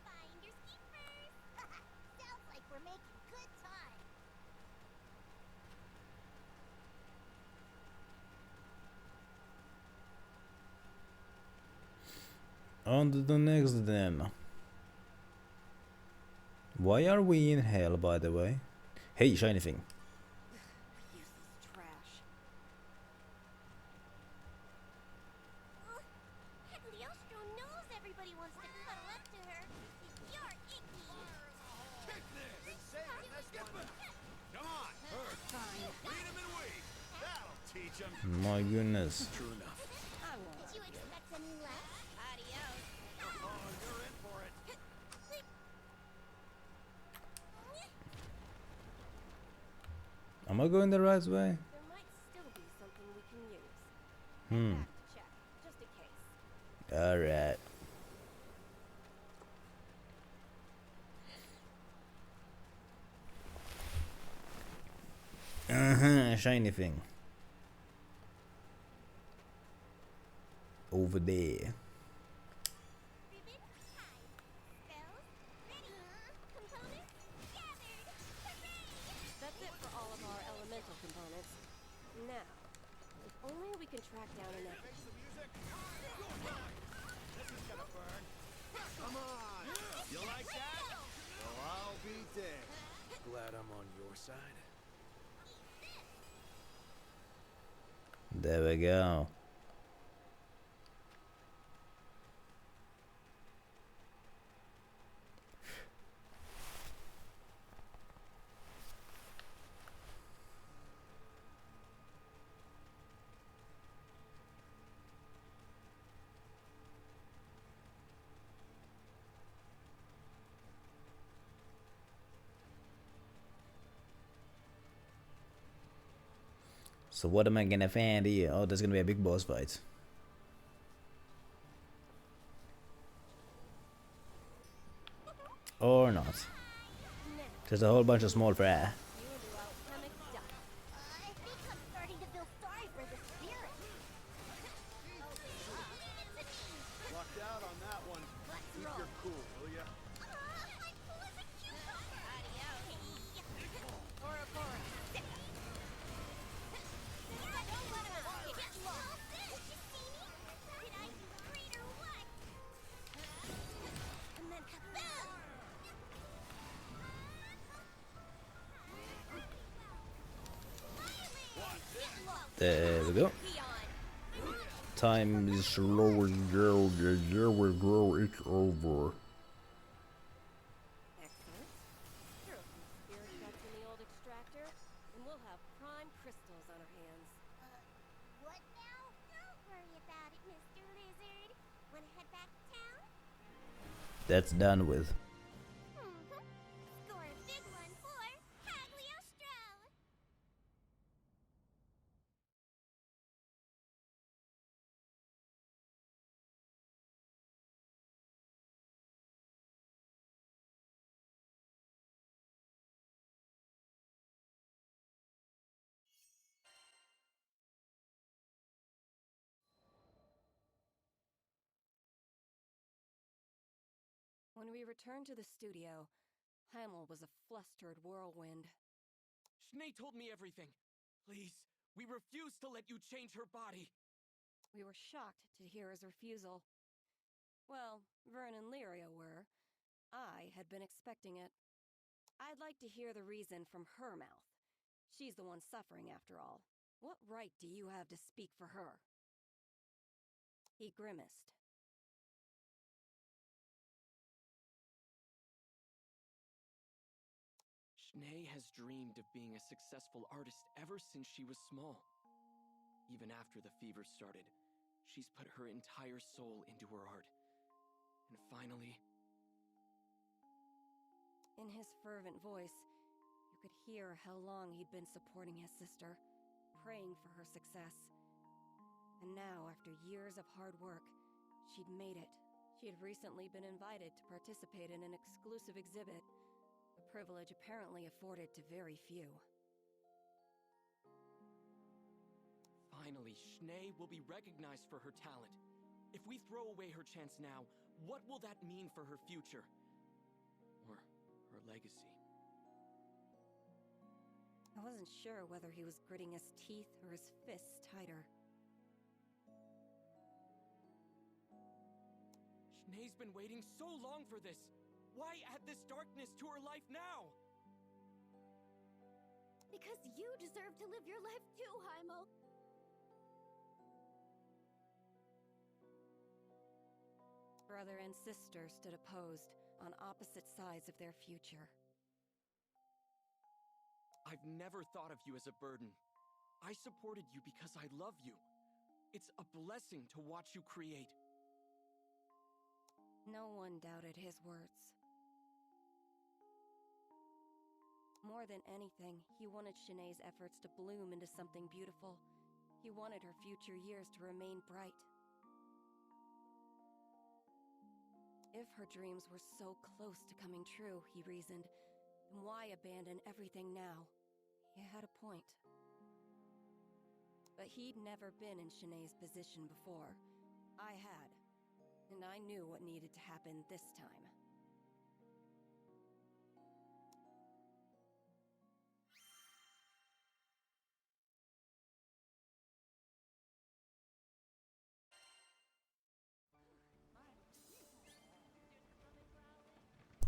Finders keepers! Sounds like we're making good time. On to the next then. Why are we in hell, by the way? Hey, shiny thing. Useless trash. Cagliostro knows everybody wants to cuddle up to her. You're icky. Kick this! And save it! Let's skip it! Come on! Hurt! Fine. Lead him and wait! That'll teach him! My goodness. True enough. I won't. Did you expect any less? Adios. Oh, you're in for it! Am I going the right way? There might still be something we can use. Back to check, just in case. Alright. Shiny thing. Over there. Ribbon, time. Spells, ready. Components, gathered. Hooray! That's it for all of our elemental components. Now, if only we can track down enough. Face the music! This is gonna burn! Come on! You like that? Well, I'll be dead. Glad I'm on your side. There we go. So what am I gonna find here? Oh, there's gonna be a big boss fight. Or not. There's a whole bunch of small fry. I think I'm starting to feel sorry for the spirit. Lucked out on that one. Keep your cool, will ya? I'm cool as a cucumber. There we go. Time is slowly go, the year will grow, it's over. Excellent. Throw some spirit guts in the old extractor, and we'll have prime crystals on our hands. What now? Don't worry about it, Mr. Lizard. Wanna head back to town? That's done with. Score a big one for Cagliostro! When we returned to the studio, Heimel was a flustered whirlwind. Schnee told me everything. Please, we refuse to let you change her body. We were shocked to hear his refusal. Well, Vern and Lyria were. I had been expecting it. I'd like to hear the reason from her mouth. She's the one suffering, after all. What right do you have to speak for her? He grimaced. Schnee has dreamed of being a successful artist ever since she was small. Even after the fever started, she's put her entire soul into her art. And finally... In his fervent voice, you could hear how long he'd been supporting his sister, praying for her success. And now, after years of hard work, she'd made it. She had recently been invited to participate in an exclusive exhibit, a privilege apparently afforded to very few. Finally, Schnee will be recognized for her talent. If we throw away her chance now, what will that mean for her future? Or her legacy? I wasn't sure whether he was gritting his teeth or his fists tighter. Schnee's been waiting so long for this. Why add this darkness to her life now? Because you deserve to live your life too, Heimel. Brother and sister stood opposed, on opposite sides of their future. I've never thought of you as a burden. I supported you because I love you. It's a blessing to watch you create. No one doubted his words. More than anything, he wanted Shanae's efforts to bloom into something beautiful. He wanted her future years to remain bright. If her dreams were so close to coming true, he reasoned, then why abandon everything now? He had a point. But he'd never been in Shanae's position before. I had. And I knew what needed to happen this time.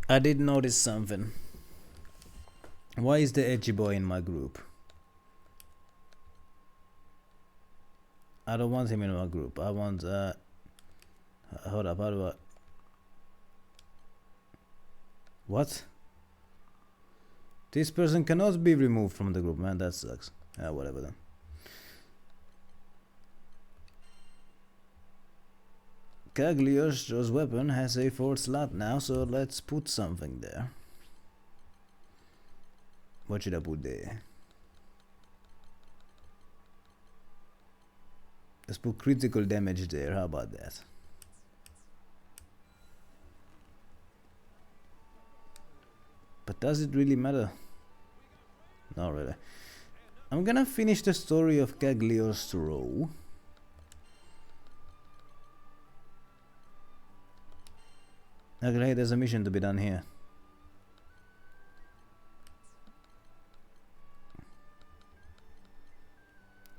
I did notice something. Why is the edgy boy in my group? I don't want him in my group. I want hold up, how do I... What? This person cannot be removed from the group, man, that sucks. Whatever then. Cagliostro's weapon has a 4th slot now, so let's put something there. What should I put there? Let's put critical damage there, how about that? But does it really matter? Not really. I'm gonna finish the story of Cagliostro. Okay, there's a mission to be done here.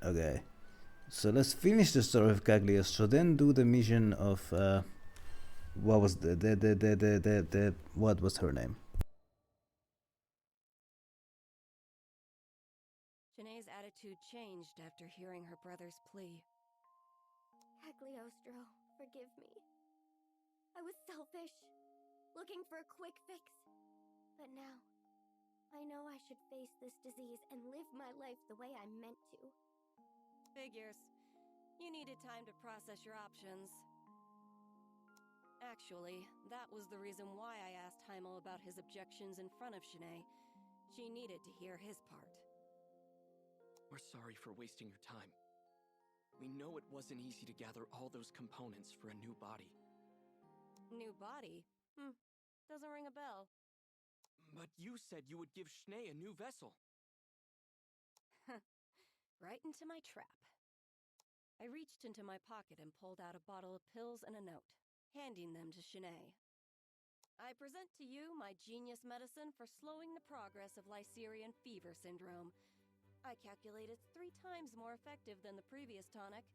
Okay, so let's finish the story of Cagliostro, then do the mission of what was what was her name? Shanae's attitude attitude changed after hearing her brother's plea. Cagliostro, forgive me. I was selfish, looking for a quick fix. But now, I know I should face this disease and live my life the way I'm meant to. Figures. You needed time to process your options. Actually, that was the reason why I asked Heimel about his objections in front of Shanae. She needed to hear his part. We're sorry for wasting your time. We know it wasn't easy to gather all those components for a new body. New body? Doesn't ring a bell. But you said you would give Shanae a new vessel. Right into my trap. I reached into my pocket and pulled out a bottle of pills and a note, handing them to Shanae. I present to you my genius medicine for slowing the progress of Lycerian fever syndrome. I calculate it's 3 times more effective than the previous tonic.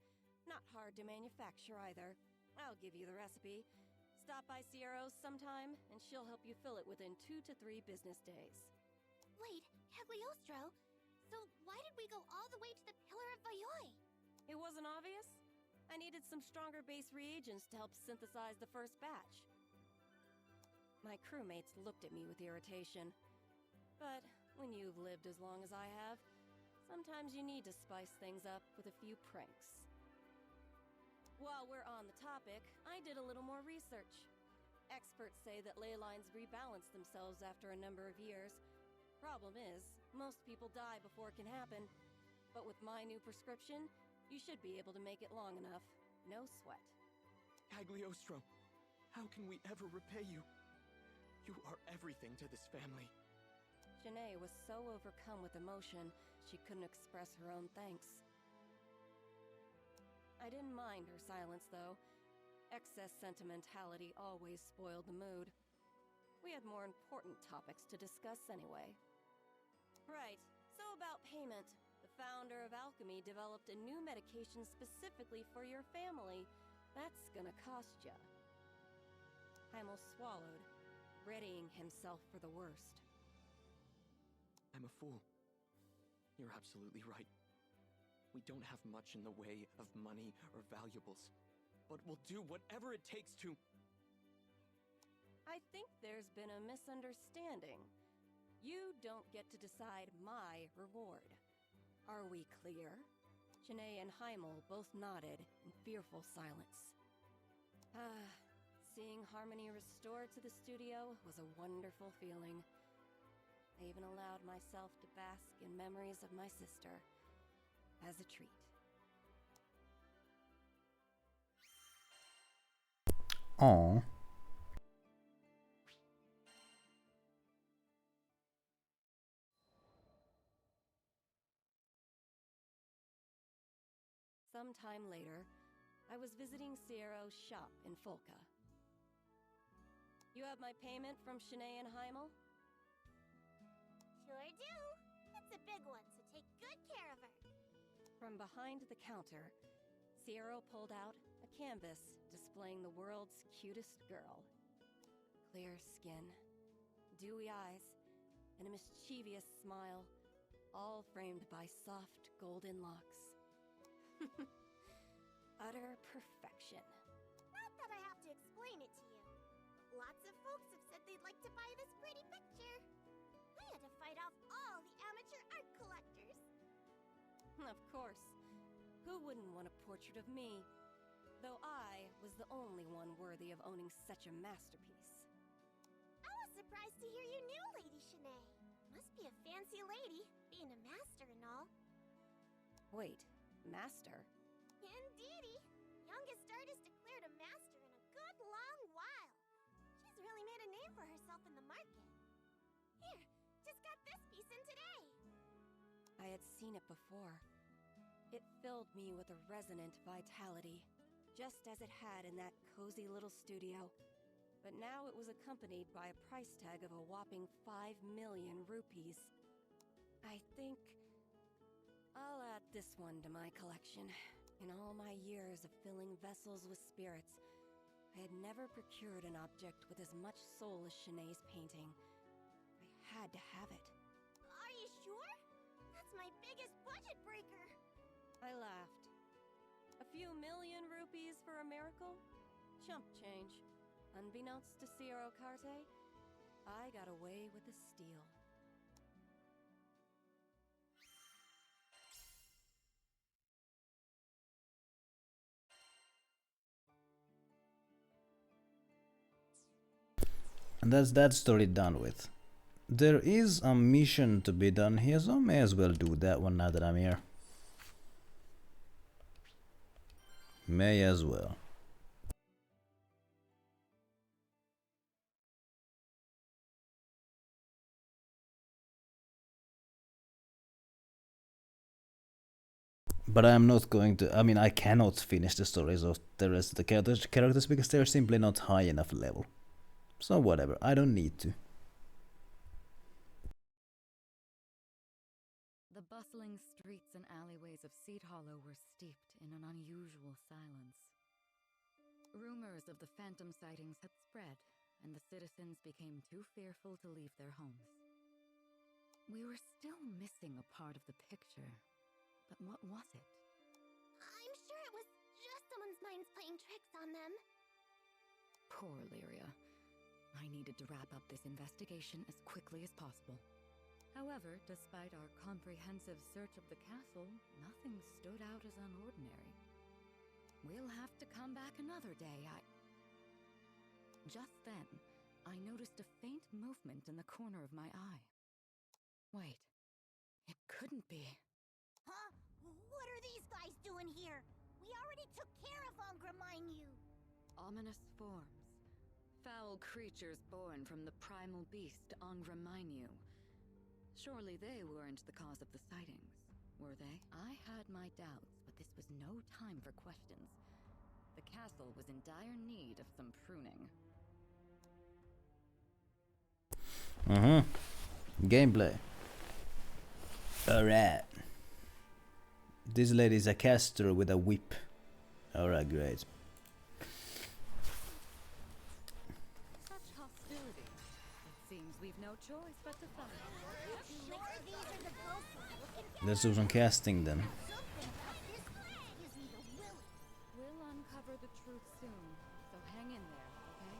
Not hard to manufacture either. I'll give you the recipe. Stop by Sierra's sometime, and she'll help you fill it within 2 to 3 business days. Wait, Cagliostro, so why did we go all the way to the Pillar of Vayoi? It wasn't obvious? I needed some stronger base reagents to help synthesize the first batch. My crewmates looked at me with irritation. But when you've lived as long as I have, sometimes you need to spice things up with a few pranks. While we're on the topic, I did a little more research. Experts say that ley lines rebalance themselves after a number of years. Problem is, most people die before it can happen. But with my new prescription, you should be able to make it long enough. No sweat. Cagliostro, how can we ever repay you? You are everything to this family. Shanae was so overcome with emotion, she couldn't express her own thanks. I didn't mind her silence, though. Excess sentimentality always spoiled the mood. We had more important topics to discuss anyway. Right, so about payment. The founder of Alchemy developed a new medication specifically for your family. That's gonna cost ya. Heimel swallowed, readying himself for the worst. I'm a fool. You're absolutely right. We don't have much in the way of money or valuables, but we'll do whatever it takes to... I think there's been a misunderstanding. You don't get to decide my reward. Are we clear? Shanae and Heimel both nodded in fearful silence. Seeing harmony restored to the studio was a wonderful feeling. I even allowed myself to bask in memories of my sister. As a treat. Aww. Sometime later, I was visiting Sierra's shop in Folca. You have my payment from Shanae and Heimel? Sure do. It's a big one, so take good care of her. From behind the counter, Sierra pulled out a canvas displaying the world's cutest girl. Clear skin, dewy eyes, and a mischievous smile, all framed by soft golden locks. Utter perfection. Not that I have to explain it to you. Lots of folks have said they'd like to buy this pretty picture. I had to fight off all the amateur art collectors. Of course. Who wouldn't want a portrait of me? Though I was the only one worthy of owning such a masterpiece. I was surprised to hear you knew Lady Shanae. Must be a fancy lady, being a master and all. Wait, master? Indeedy. Youngest artist declared a master in a good long while. She's really made a name for herself in the market. Here, just got this piece in today. I had seen it before. It filled me with a resonant vitality, just as it had in that cozy little studio. But now it was accompanied by a price tag of a whopping 5 million rupees. I think I'll add this one to my collection. In all my years of filling vessels with spirits, I had never procured an object with as much soul as Shanae's painting. I had to have it. Are you sure? That's my biggest budget breaker. I laughed. A few million rupees for a miracle? Chump change. Unbeknownst to Sierra Carte, I got away with a steal. And that's that story done with. There is a mission to be done here, so I may as well do that one now that I'm here. May as well. But I am not going to, I mean, I cannot finish the stories of the rest of the characters because they're simply not high enough level. So whatever, I don't need to. The bustling streets and alleyways of Seed Hollow were steeped in an unusual silence. Rumors of the phantom sightings had spread, and the citizens became too fearful to leave their homes. We were still missing a part of the picture, but what was it? I'm sure it was just someone's minds playing tricks on them. Poor Lyria. I needed to wrap up this investigation as quickly as possible. However, despite our comprehensive search of the castle, nothing stood out as unordinary. We'll have to come back another day. Just then, I noticed a faint movement in the corner of my eye. Wait, it couldn't be. Huh? What are these guys doing here? We already took care of Angraminyu. Ominous forms. Foul creatures born from the primal beast Angraminyu. Surely they weren't the cause of the sightings, were they? I had my doubts, but this was no time for questions. The castle was in dire need of some pruning. Gameplay. Alright. This lady is a caster with a whip. Alright, great. Such hostility. It seems we've no choice but to fight. Let's do some casting then. We'll uncover the truth soon, so hang in there, okay?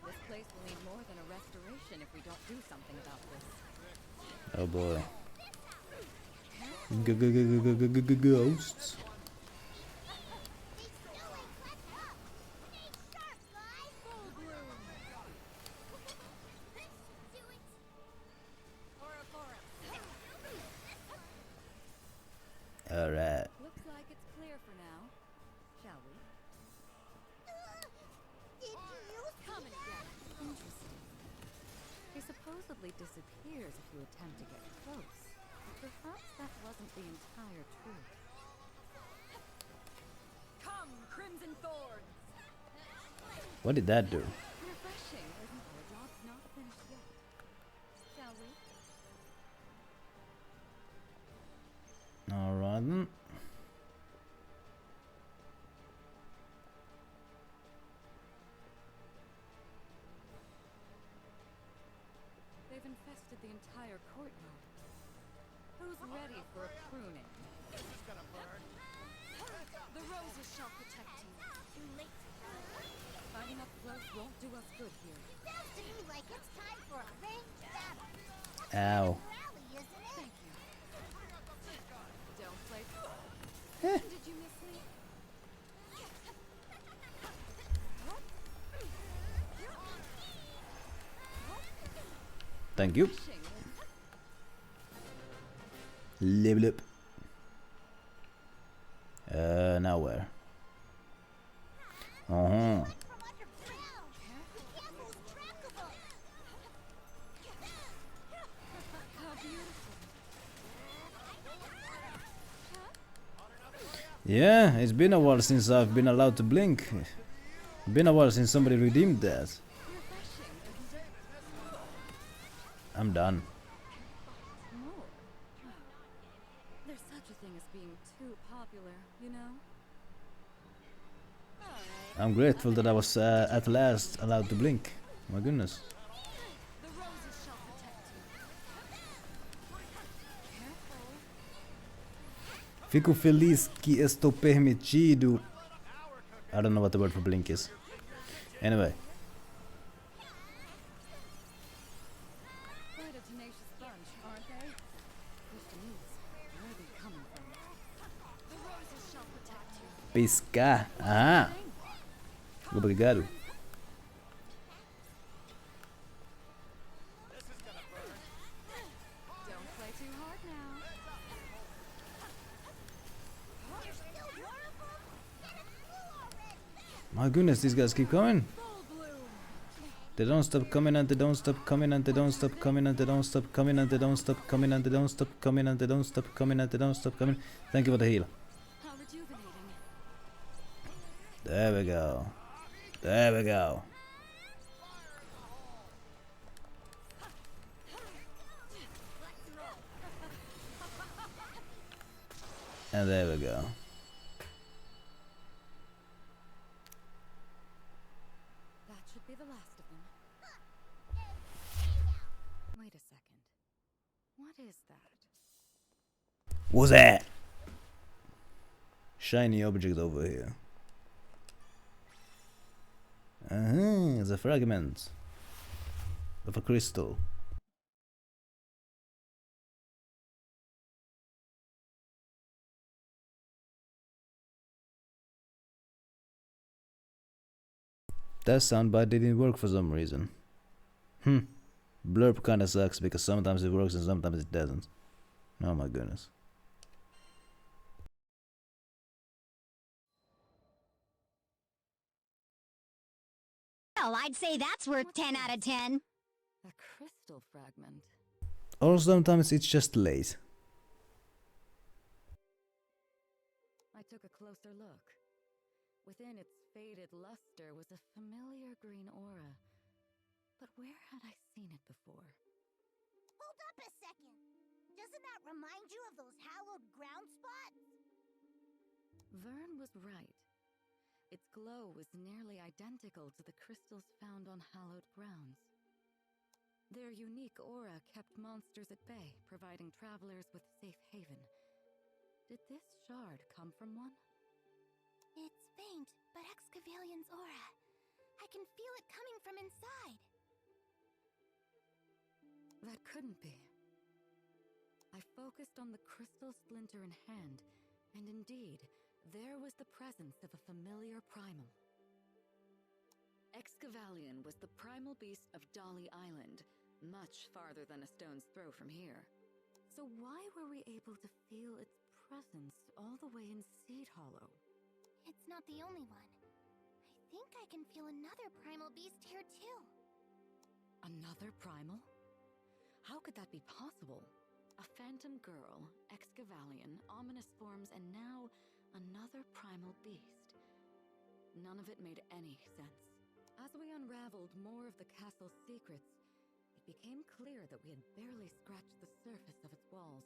This place will need more than a restoration if we don't do something about this. Oh boy. Ghosts. Alright. Looks like it's clear for now. Shall we? Come and get it. Interesting. He supposedly disappears if you attempt to get close. Perhaps that wasn't the entire truth. Come, Crimson Thorns! What did that do? Refreshing, isn't it? The job's not finished yet. Shall we? Alright then. They've infested the entire courtyard. Who's ready for a pruning? This is gonna burn. The roses shall protect you. Too late. Fighting up close won't do us good here. Sounds to me like it's time for a ranged battle. Ow. Rally, isn't it? Thank you. Don't play. Did you miss me? Thank you. Level up. Now where? Yeah, it's been a while since I've been allowed to blink. Been a while since somebody redeemed that. I'm done. There's such a thing as being too popular, you know? I'm grateful that I was at last allowed to blink. My goodness. The roses shall protect you. Fico feliz que estou permitido. I don't know what the word for blink is. Anyway. Quite a tenacious bunch, aren't they? Question is, where are they coming from? The roses shall protect you. Piscar. Ah. Obrigado. Don't play too hard now. My goodness, these guys keep coming. They don't stop coming and they don't stop coming and they don't stop coming and they don't stop coming and they don't stop coming and they don't stop coming and they don't stop coming and they don't stop coming. Thank you for the heal. How rejuvenating. There we go. There we go. And there we go. That should be the last of them. Wait a second. What is that? What's that? Shiny object over here. It's a fragment of a crystal. That soundbite didn't work for some reason. Blurb kinda sucks because sometimes it works and sometimes it doesn't. Oh my goodness. Well, I'd say that's worth 10 out of 10. A crystal fragment. Or sometimes it's just late. I took a closer look. Within its faded luster was a familiar green aura. But where had I seen it before? Hold up a second. Doesn't that remind you of those hallowed ground spots? Vern was right. Its glow was nearly identical to the crystals found on hallowed grounds. Their unique aura kept monsters at bay, providing travelers with safe haven. Did this shard come from one? It's faint, but Excavalian's aura. I can feel it coming from inside. That couldn't be. I focused on the crystal splinter in hand, and indeed, there was the presence of a familiar primal. Excavalian was the primal beast of Dolly Island, much farther than a stone's throw from here. So why were we able to feel its presence all the way in Seed Hollow? It's not the only one. I think I can feel another primal beast here too. Another primal? How could that be possible? A phantom girl, Excavalian, ominous forms, and now another primal beast. None of it made any sense. As we unraveled more of the castle's secrets, it became clear that we had barely scratched the surface of its walls.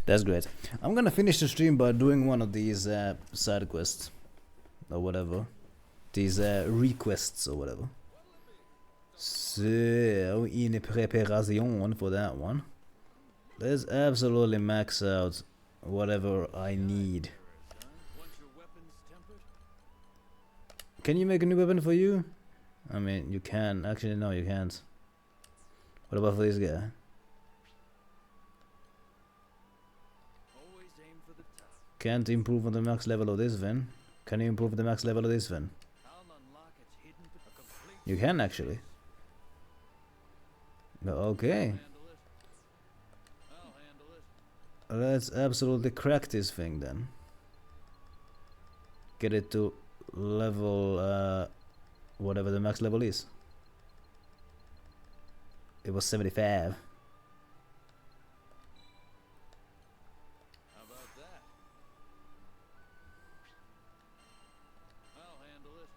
That's great. I'm gonna finish the stream by doing one of these side quests. Or whatever. These requests or whatever. So, in preparation for that one. Let's absolutely max out whatever I need. Can you make a new weapon for you? I mean, you can. Actually, no, you can't. What about for this guy? Can't improve on the max level of this then. Can you improve the max level of this then? You can actually. Okay. Let's absolutely crack this thing then. Get it to level whatever the max level is. It was 75. How about that? I'll handle it.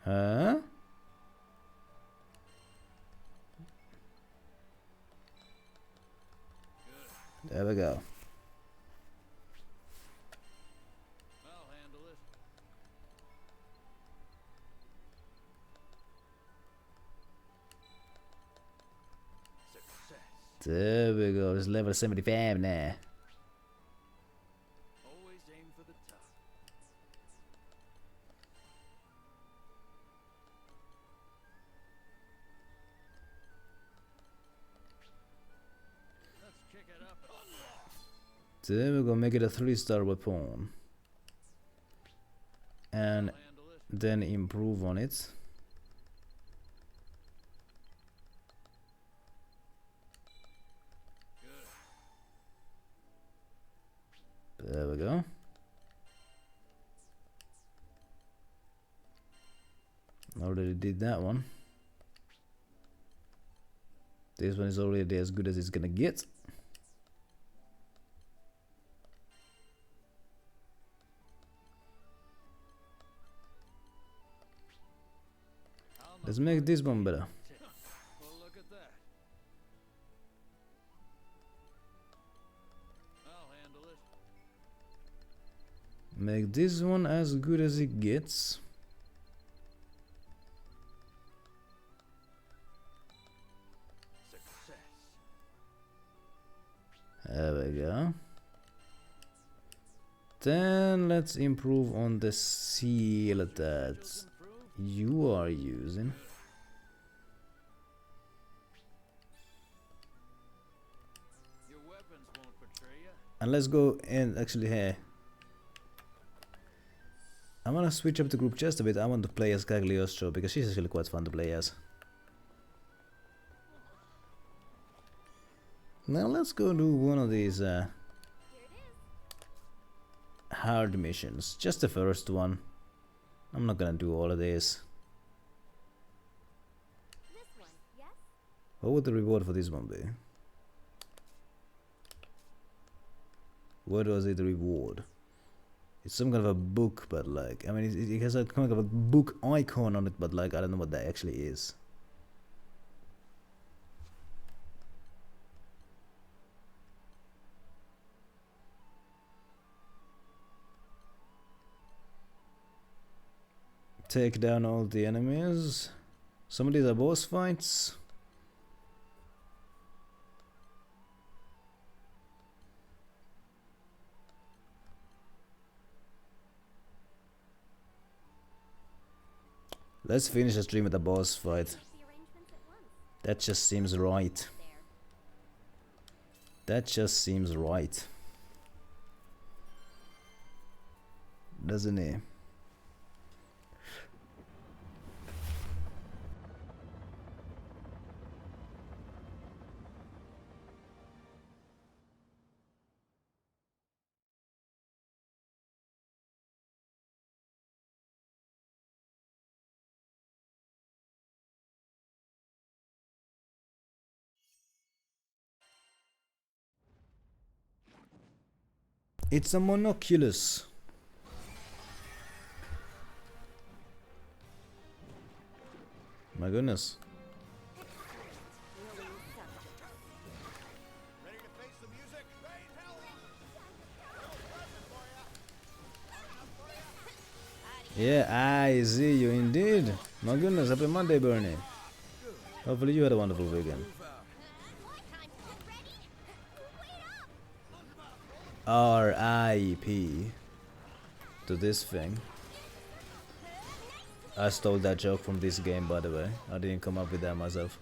Huh? There we go. There we go. It's level 75 now. Always aim for the top. Let's kick it up. There we go. Make it a 3-star weapon. And then improve on it. There we go. Already did that one. This one is already as good as it's gonna get. Let's make this one better. Well, look at that. I'll handle it. Make this one as good as it gets. Success. There we go. Then let's improve on the seal that you are using. Your weapons won't betray you. And let's go and actually here. I'm gonna switch up the group just a bit. I want to play as Cagliostro because she's actually quite fun to play as. Now let's go do one of these hard missions. Just the first one. I'm not gonna do all of this. What would the reward for this one be? What was it, the reward? It's some kind of a book, but like, I mean, it has a kind of a book icon on it, but like, I don't know what that actually is. Take down all the enemies. Some of these are boss fights. Let's finish the stream with a boss fight. That just seems right. That just seems right. Doesn't it? It's a monoculus. My goodness. Ready to face the music? Rain hell. Yeah, I see you indeed. My goodness, happy Monday, Bernie. Hopefully you had a wonderful weekend. R.I.P. to this thing. I stole that joke from this game, by the way. I didn't come up with that myself.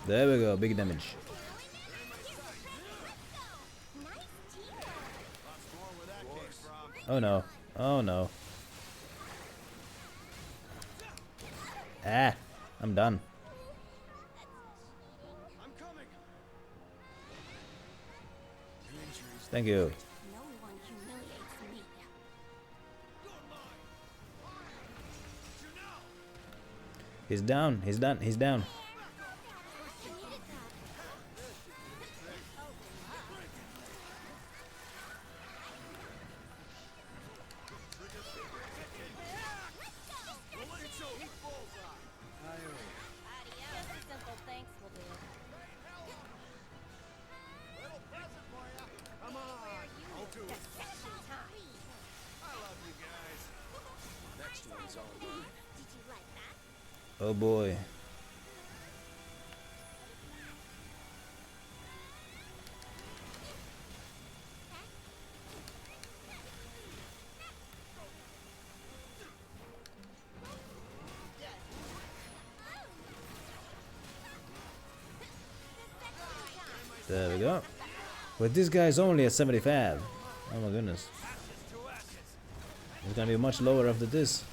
There we go, big damage. Oh no, oh no. Ah, I'm done. Thank you. He's down, he's done, he's down. Oh boy. There we go. But this guy is only at 75. Oh my goodness. It's gonna be much lower after this.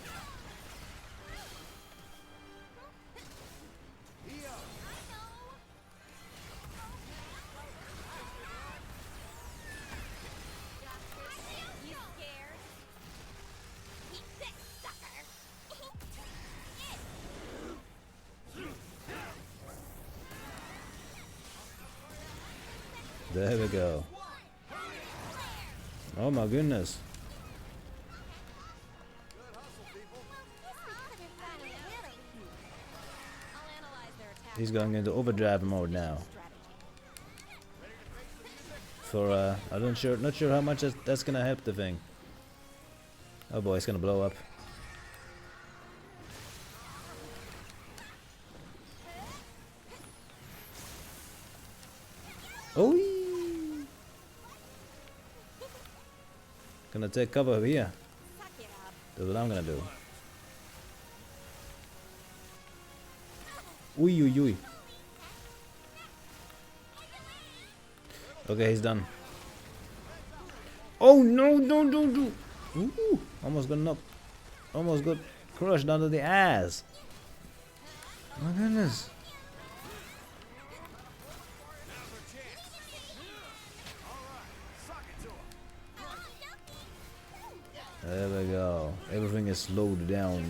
There we go. Oh my goodness. He's going into overdrive mode now. For I'm not sure how much that's gonna help the thing. Oh boy, it's gonna blow up. Oh, gonna take cover over here. That's what I'm gonna do. Ui, ui, ui. Okay, he's done. Oh no, don't do. Ooh, almost got knocked. Almost got crushed under the ass. My goodness. There we go. Everything is slowed down.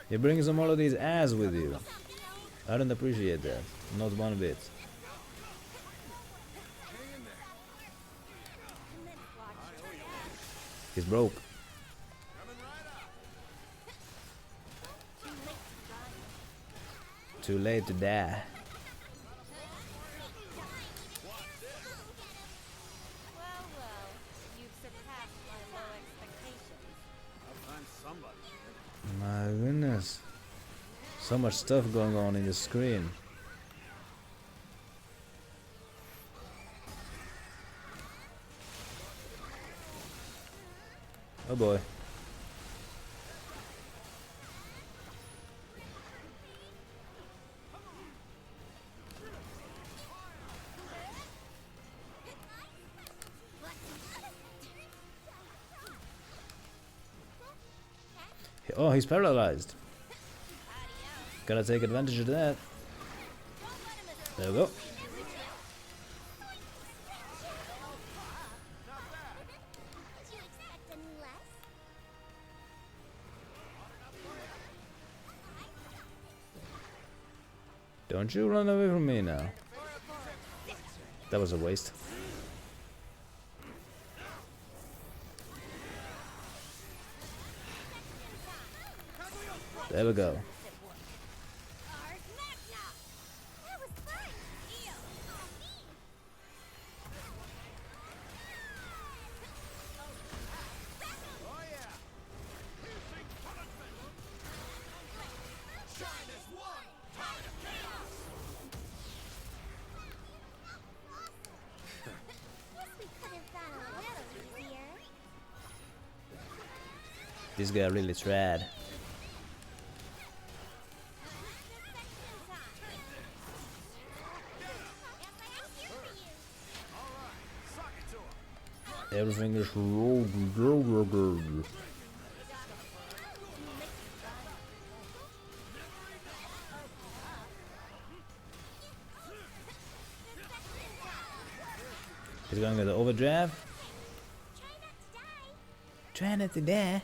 You bring some all of these ass with you. I don't appreciate that. Not one bit. He's broke. Too late to die. My goodness. So much stuff going on in the screen. Oh boy. Oh, he's paralyzed. Gotta take advantage of that. There we go. Don't you run away from me now. That was a waste. There we go. This guy really tried. Everything is rogue. He's going to the overdrive. Try not to die.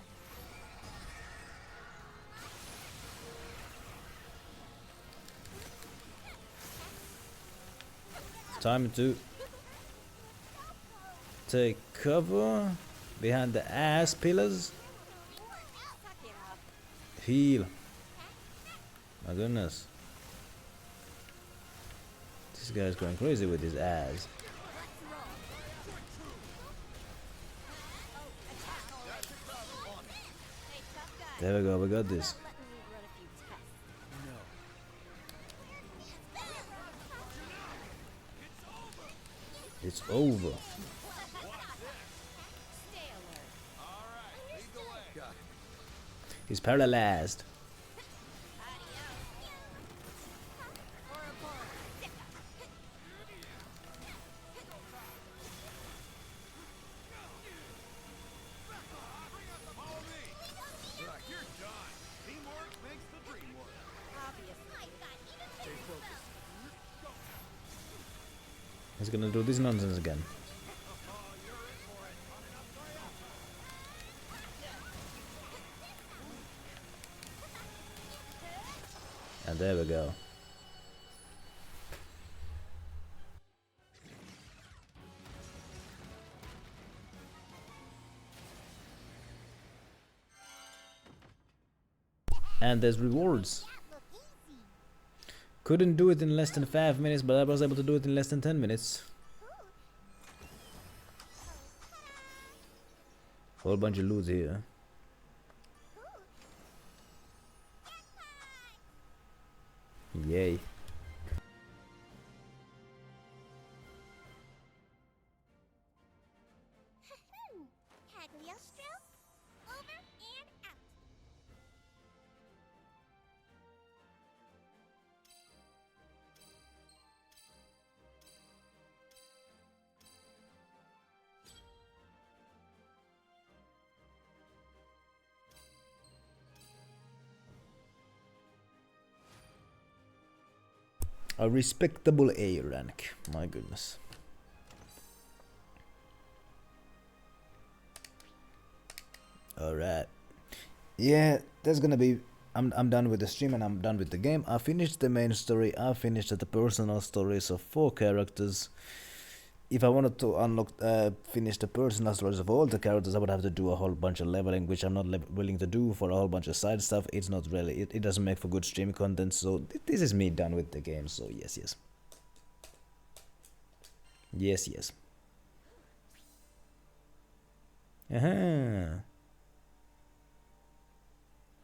Time to take cover behind the ass pillars. Heal. My goodness. guy's going crazy with his ass. There we go, we got this. It's over. He's paralyzed. He's gonna do this nonsense again. And there we go. And there's rewards. Couldn't do it in less than 5 minutes, but I was able to do it in less than 10 minutes. Whole bunch of loot here. Yay. Cagliostro, over and out. A respectable A rank. My goodness. Alright. Yeah, that's gonna be... I'm done with the stream and I'm done with the game. I finished the main story. I finished the personal stories of 4 characters. If I wanted to unlock, finish the personal stories of all the characters, I would have to do a whole bunch of leveling, which I'm not willing to do for a whole bunch of side stuff. It's not really, it doesn't make for good stream content, so this is me done with the game, so yes, yes. Yes, yes.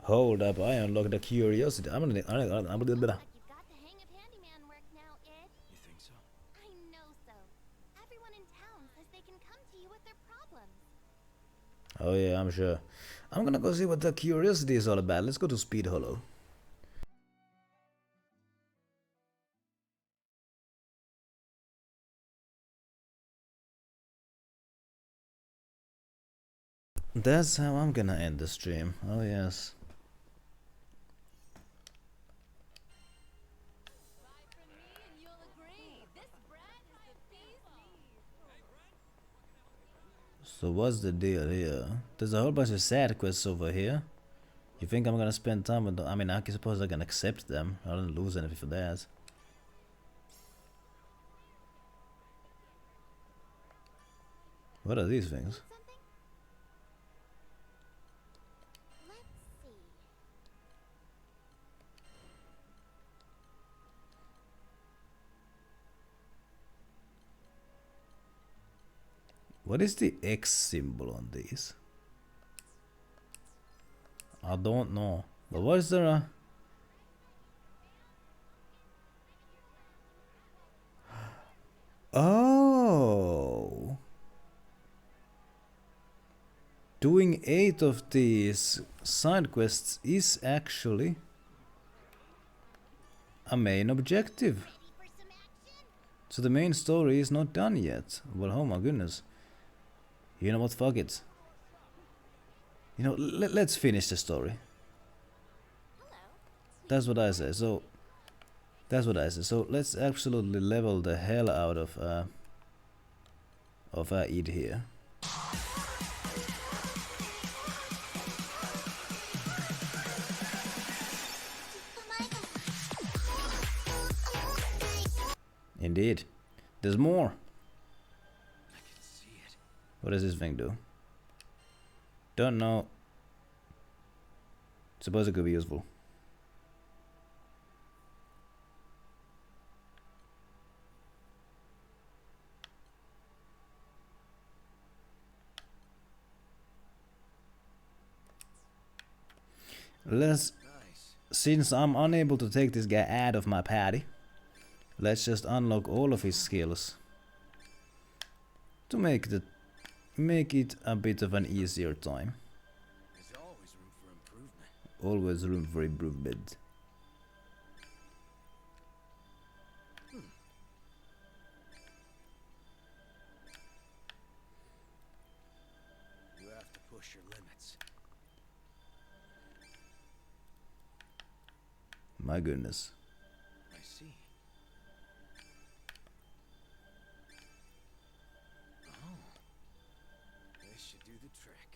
Hold up, I unlocked the curiosity. I'm gonna Oh yeah, I'm sure. I'm gonna go see what the curiosity is all about. Let's go to Speed Hollow. That's how I'm gonna end the stream. Oh yes. So what's the deal here? There's a whole bunch of side quests over here. You think I'm gonna spend time with them? I mean, I suppose I can accept them. I don't lose anything for that. What are these things? What is the X symbol on these? I don't know. But what is there a... Oh! Doing 8 of these side quests is actually a main objective. So the main story is not done yet. Well, oh my goodness. You know what, fuck it. You know, let's finish the story. That's what I say. So, that's what I say. So let's absolutely level the hell out of Id here. Indeed. There's more. What does this thing do? Don't know. Suppose it could be useful. Let's... Since I'm unable to take this guy out of my party, let's just unlock all of his skills to make it a bit of an easier time. There's always room for improvement. Always room for improvement. You have to push your limits. My goodness. I see. Oh. This should do the trick.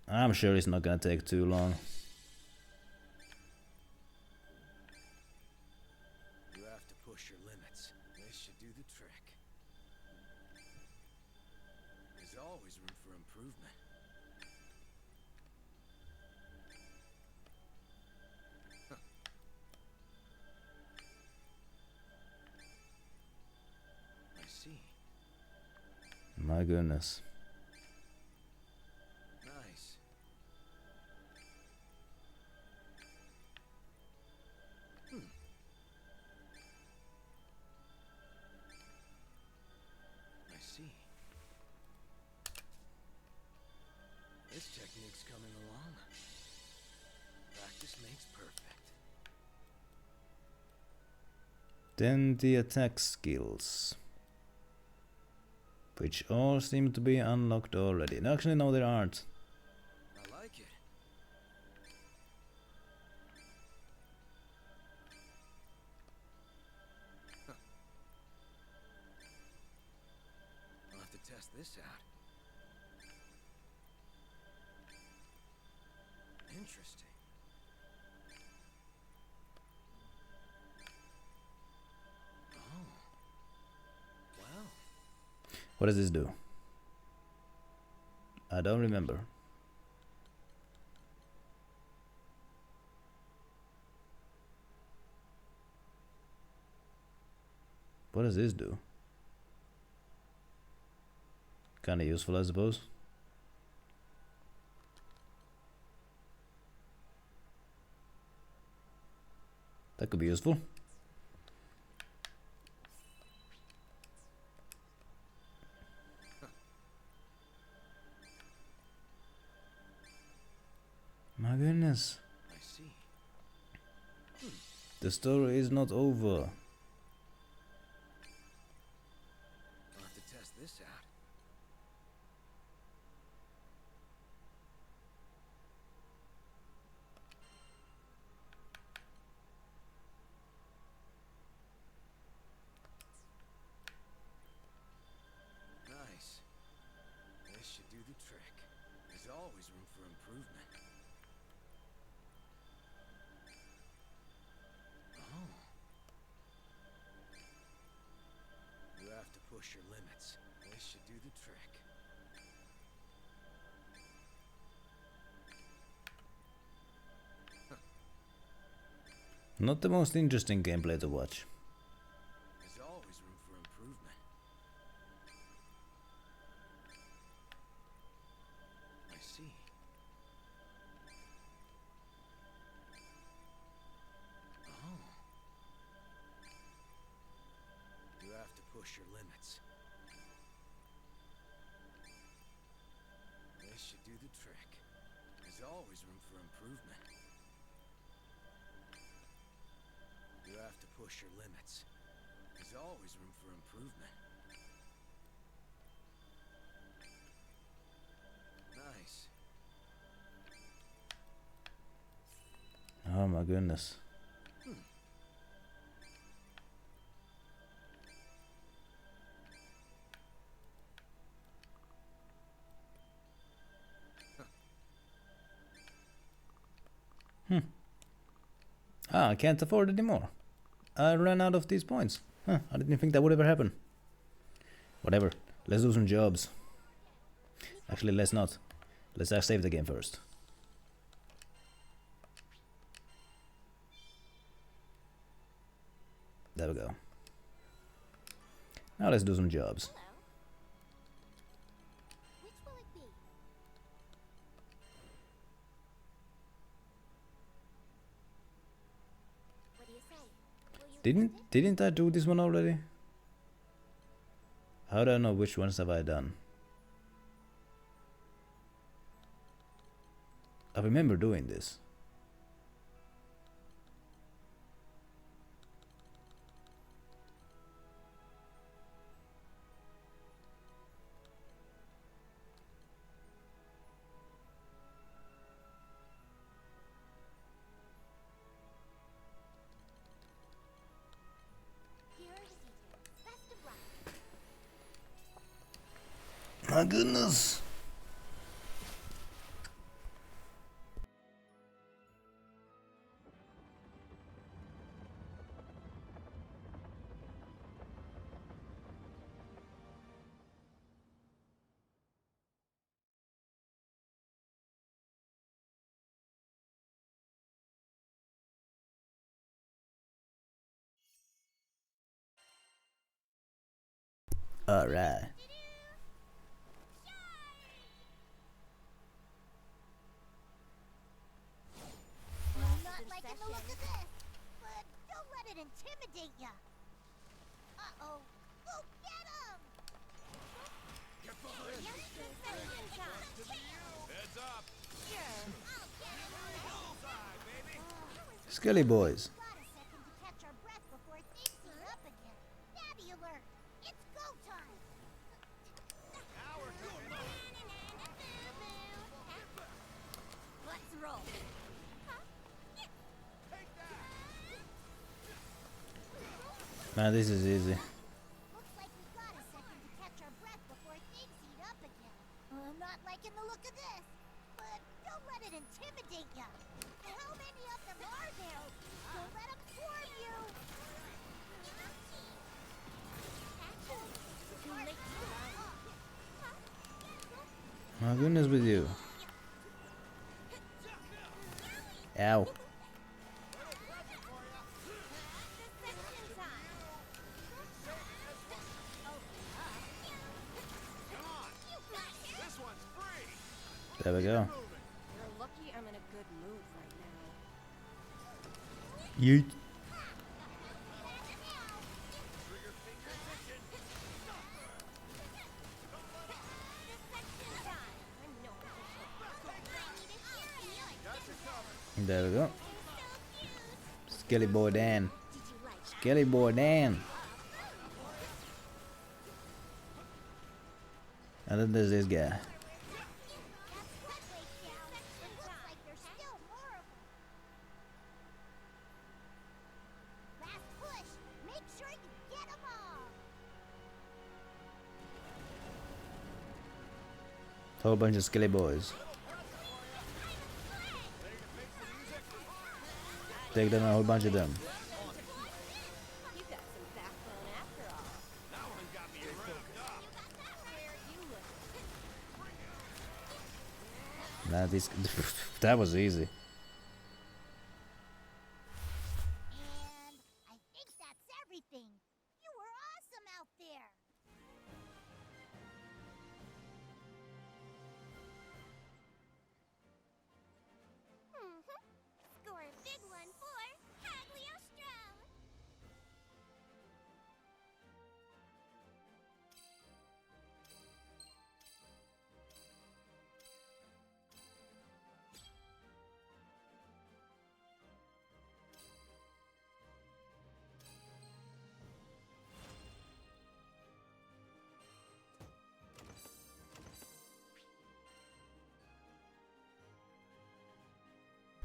I'm sure it's not gonna take too long. You have to push your limits. This should do the trick. There's always room for improvement. Huh. I see. My goodness. Nice. I see. This technique's coming along. Practice makes perfect. Then the attack skills, which all seem to be unlocked already. No, actually, no, there aren't. I like it. Huh. I'll have to test this out. Interesting. Oh. Well. What does this do? I don't remember. What does this do? Kinda useful, I suppose. That could be useful. My goodness. I see. The story is not over. I'll have to test this out. Nice. This should do the trick. There's always room for improvement. Oh. You have to push your limits. This should do the trick. Not the most interesting gameplay to watch. There's always room for improvement. I see. Oh. You have to push your limits. This should do the trick. There's always room for improvement. You have to push your limits. There's always room for improvement. Nice. Oh my goodness. Ah, I can't afford it anymore. I ran out of these points. Huh, I didn't think that would ever happen. Whatever, let's do some jobs. Actually, let's not. Let's save the game first. There we go. Now let's do some jobs. Which will it be? What do you say? Will you Didn't I do this one already? How do I know which ones have I done? I remember doing this. Here are the details. Best of luck. My goodness. All right. I'm not liking the look of this, but don't let it intimidate ya. Uh-oh. Go get him! Heads up. Skelly boys. Got a second to catch our breath before things heat up again. Nabby alert! It's go time! Let's roll. Man, this is easy. Looks like we got a second to catch our breath before things heat up again. I'm not liking the look of this, but don't let it intimidate ya. How many of them are there? Don't let them swarm you! Too late to run. My goodness with you. Ow. There we go. You're lucky I'm in a good mood right now. Yeet. There we go. Skelly boy Dan. Skelly boy Dan. And then there's this guy. Whole bunch of skelly boys. Take down a whole bunch of them. You got some backbone after all. That one got me revved up. Nah, this that was easy. And I think that's everything. You were awesome out there. Score a big one for Cagliostro.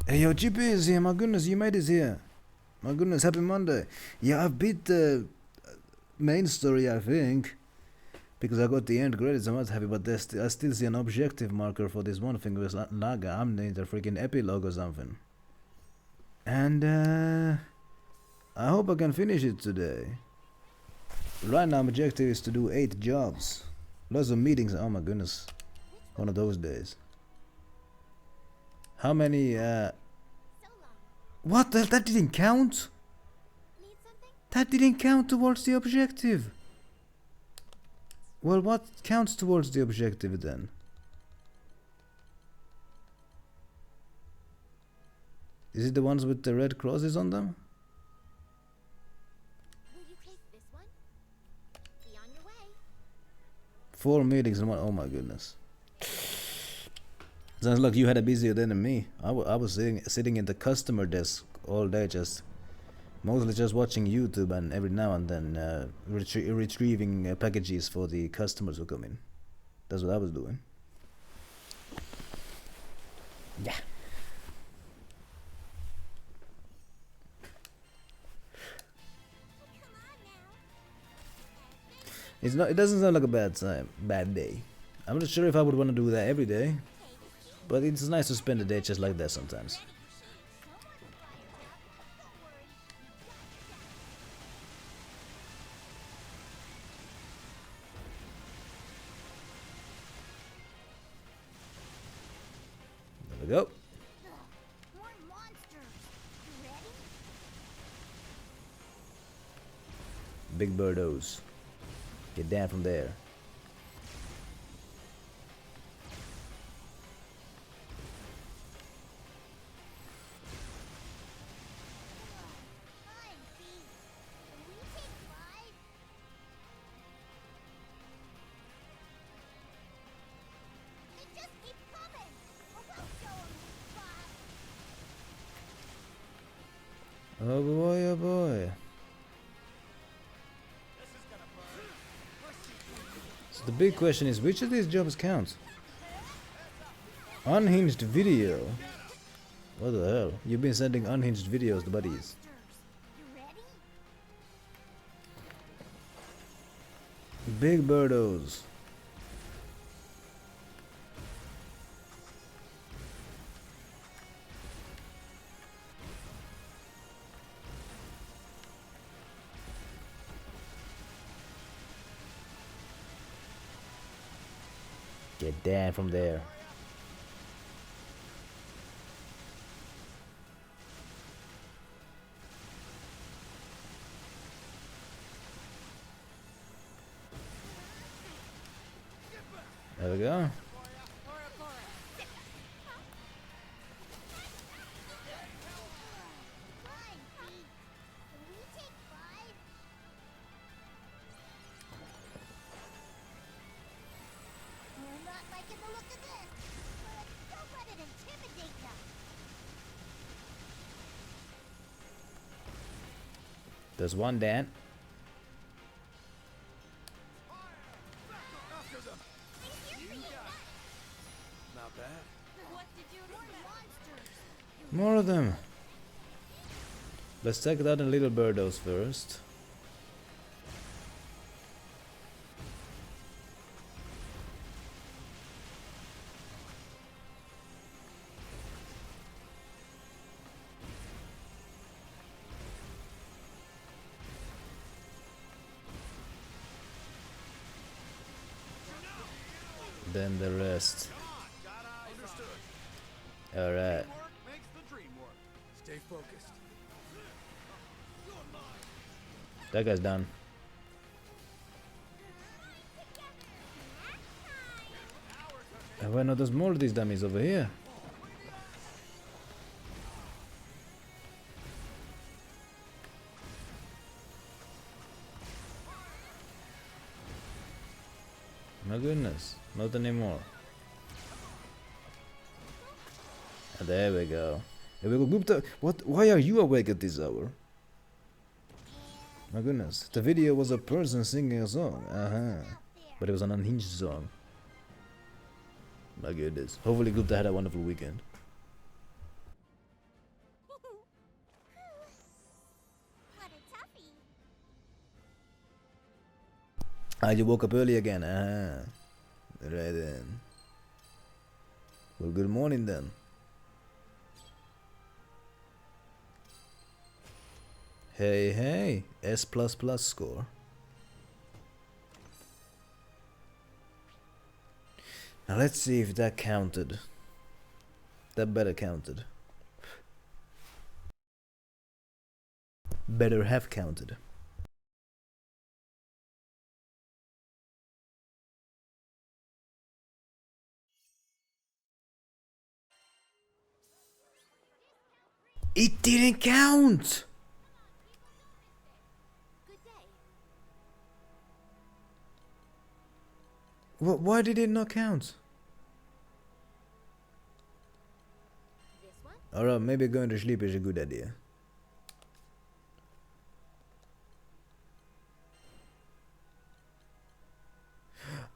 Hey yo, GP is here. My goodness, you made it here. My goodness, happy Monday. Yeah, I beat the main story, I think, because I got the end credits. I'm not happy, but I still see an objective marker for this one thing with Naga. I'm in the freaking epilogue or something. And I hope I can finish it today. Right now, my objective is to do 8 jobs. Lots of meetings. Oh my goodness, one of those days. How many? What the hell? That didn't count? That didn't count towards the objective. Well, what counts towards the objective then? Is it the ones with the red crosses on them? Will you take this one? Be on your way. 4 meetings in one. Oh my goodness. Sounds like you had a busier day than me. I was sitting in the customer desk all day, mostly just watching YouTube and every now and then retrieving packages for the customers who come in. That's what I was doing. Yeah. It's not. It doesn't sound like a bad day. I'm not sure if I would want to do that every day, but it's nice to spend a day just like that sometimes. There we go. More monsters. You ready? Big birdos. Get down from there. Oh boy, oh boy. So the big question is, which of these jobs count? Unhinged video? What the hell? You've been sending unhinged videos to buddies. Big birdos. Get down from there. There we go. There's one Dan. Not bad. More of them. Let's check out the little birdos first. Then the rest. Alright. Stay focused. That guy's done. And why not there's more of these dummies over here? My goodness, not anymore. And there we go. Here we go. Gupta, what? Why are you awake at this hour? My goodness, the video was a person singing a song. But it was an unhinged song. My goodness. Hopefully Gupta had a wonderful weekend. What a toughie. Ah, you woke up early again. Right then. Well, good morning then. Hey, hey. S++ score. Now let's see if that counted. That better counted. Better have counted. It didn't count! Why did it not count? Alright, maybe going to sleep is a good idea.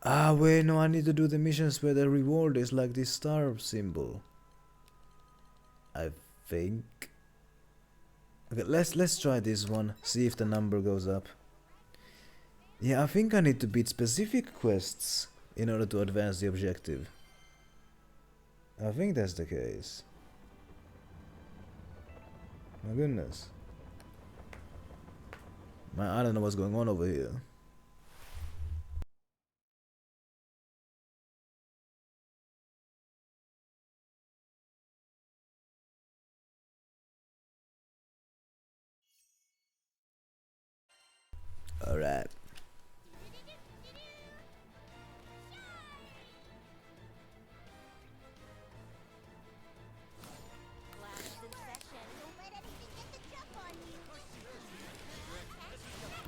Ah, wait, no, I need to do the missions where the reward is like this star symbol. I think. Okay, let's try this one. See if the number goes up. Yeah, I think I need to beat specific quests in order to advance the objective. I think that's the case. My goodness. Man, I don't know what's going on over here. Alright.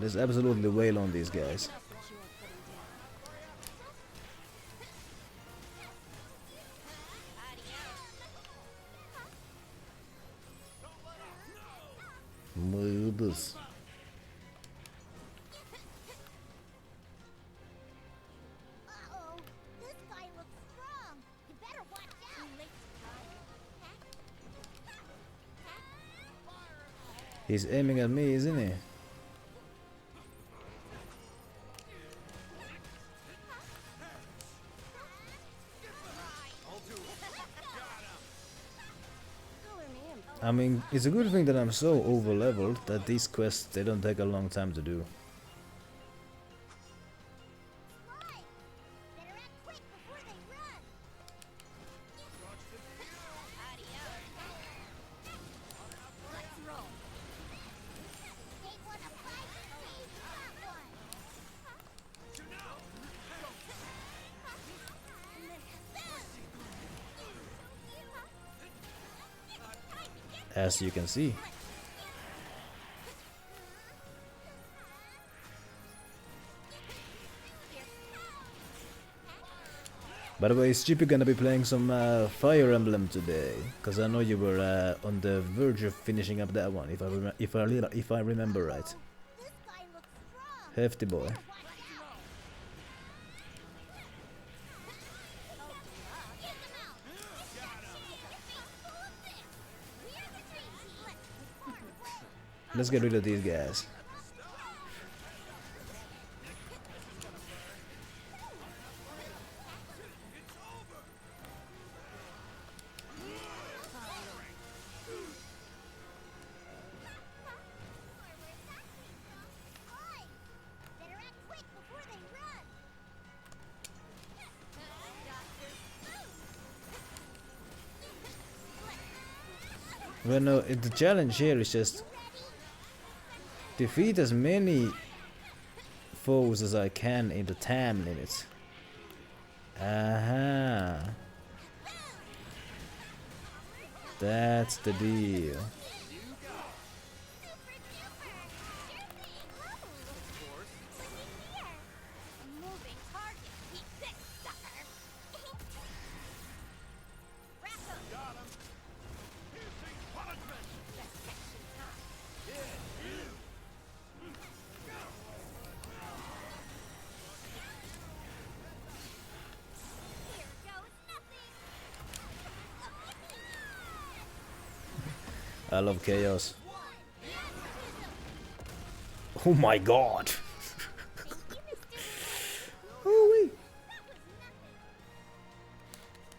Let's absolutely wail on these guys. Moobus. Uh-oh, this guy looks strong. You better watch out. He's aiming at me, isn't he? I mean, it's a good thing that I'm so over leveled that these quests, they don't take a long time to do. As you can see. By the way, is Chippy gonna be playing some Fire Emblem today? Cause I know you were on the verge of finishing up that one, if I remember right. Hefty boy. Let's get rid of these guys. Well, no, the challenge here is just defeat as many foes as I can in the time limit. Aha. That's the deal. I love chaos. Oh my god! Ooh-wee.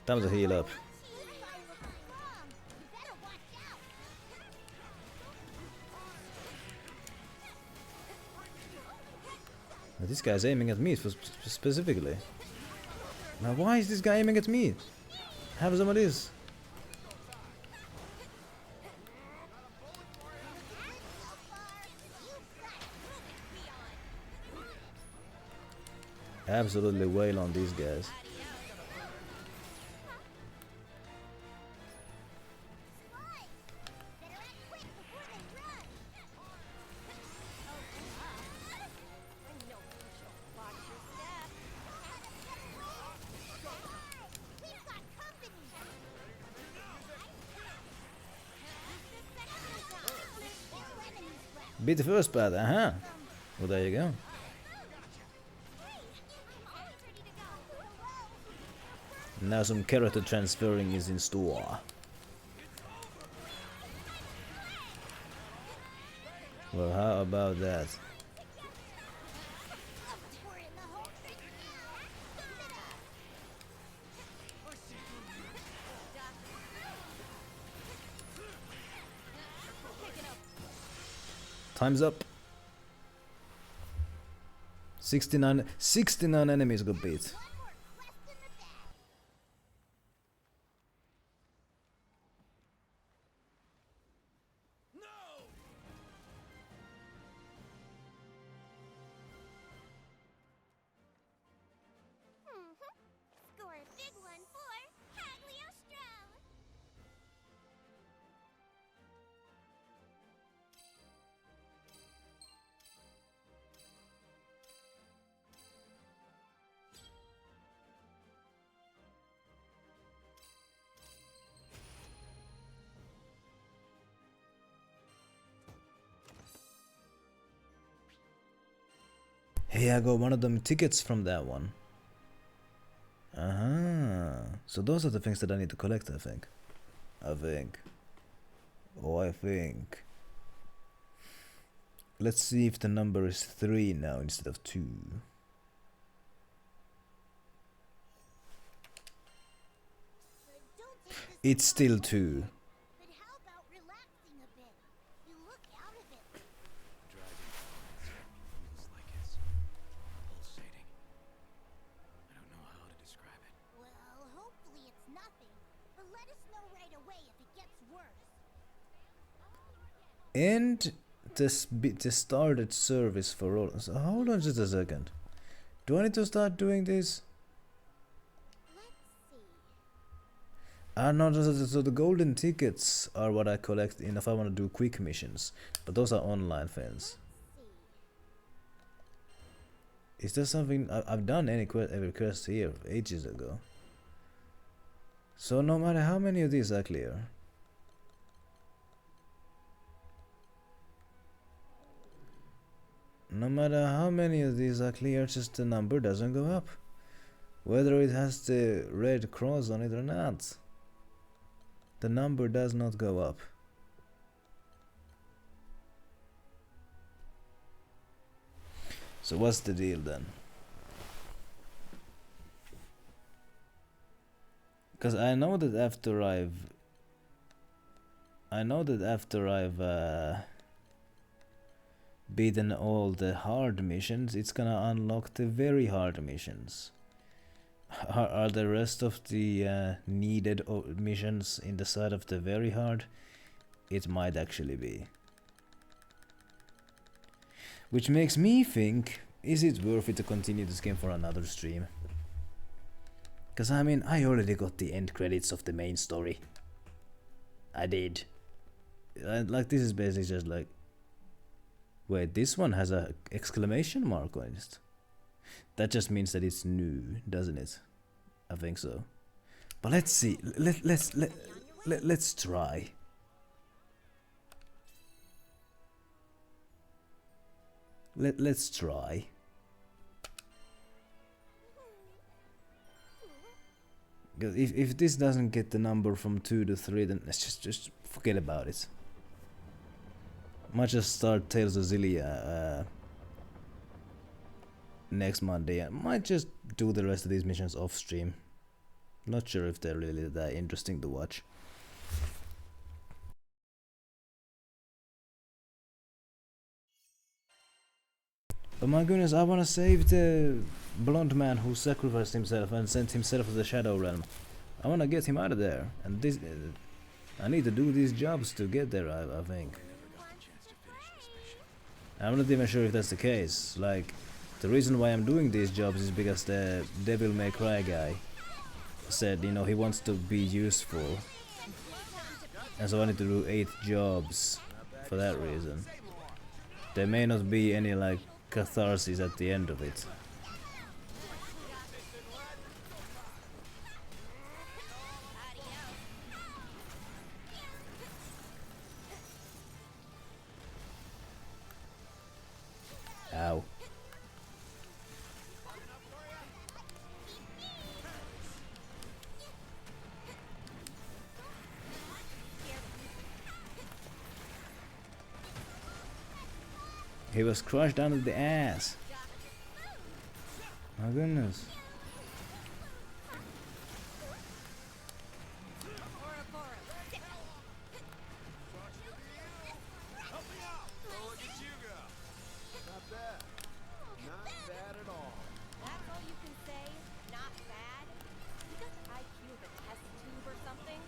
Time to heal up. Now this guy's aiming at me specifically. Now why is this guy aiming at me? Have some of this. Absolutely wail on these guys. Beat the first part, Well, there you go. Now some character transferring is in store. Well, how about that? Time's up. 69 enemies got beat. Score a big one for Cagliostro. Hey, I got one of them tickets from that one. So those are the things that I need to collect, I think. I think. Let's see if the number is 3 now instead of 2. It's still 2. But how about relaxing a bit? You look out of it. Feels like it's pulsating. I don't know how to describe it. Well, hopefully it's nothing. But let us know right away if it gets worse. And the started service for all. So hold on just a second. Do I need to start doing this? No, so the golden tickets are what I collect in if I want to do quick missions, but those are online things. Is there something I've done every quest here ages ago? So no matter how many of these I clear, just the number doesn't go up, whether it has the red cross on it or not. The number does not go up. So what's the deal then? Because I know that after I've beaten all the hard missions, it's gonna unlock the very hard missions. Are the rest of the needed missions in the side of the very hard? It might actually be. Which makes me think, is it worth it to continue this game for another stream? Because I mean, I already got the end credits of the main story. I did. Like, this is basically just like... Wait, this one has a exclamation mark on it. That just means that it's new, doesn't it? I think so. But let's see. Let's try. Let's try. Because if this doesn't get the number from 2 to 3, then let's just forget about it. Might just start Tales of Xillia next Monday. I might just do the rest of these missions off stream. Not sure if they're really that interesting to watch. But my goodness, I wanna save the blonde man who sacrificed himself and sent himself to the Shadow Realm. I wanna get him out of there, and this I need to do these jobs to get there, I think. I'm not even sure if that's the case. Like, the reason why I'm doing these jobs is because the Devil May Cry guy said, you know, he wants to be useful. And so I need to do 8 jobs for that reason. There may not be any, like, catharsis at the end of it. He was crushed down to the ass. My goodness. Help me out! Oh, look at you go! Not bad. Not bad at all. That's all you can say? Not bad? You got the IQ of a test tube or something?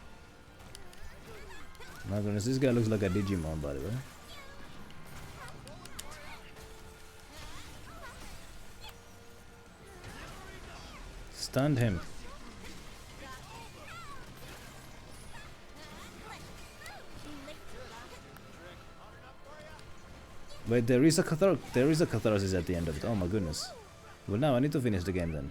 My goodness, this guy looks like a Digimon, by the way. Stunned him. Wait, there is a catharsis at the end of it. Oh my goodness. Well, now I need to finish the game then.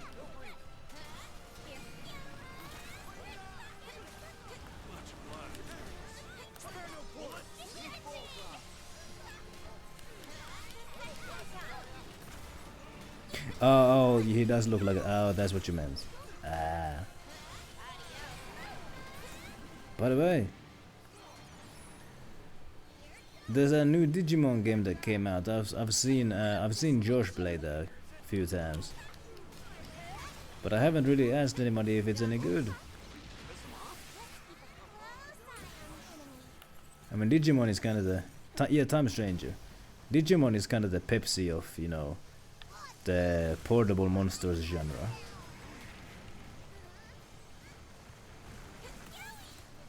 Oh, he does look like. Oh, that's what you meant. Ah. By the way, there's a new Digimon game that came out. I've seen Josh play that a few times, but I haven't really asked anybody if it's any good. I mean, Digimon is kind of the Time Stranger. Digimon is kind of the Pepsi of, you know, the portable monsters genre.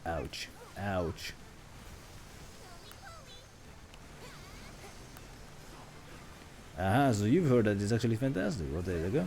Ouch. Ouch. Aha, so you've heard that it's actually fantastic. Well, there you go.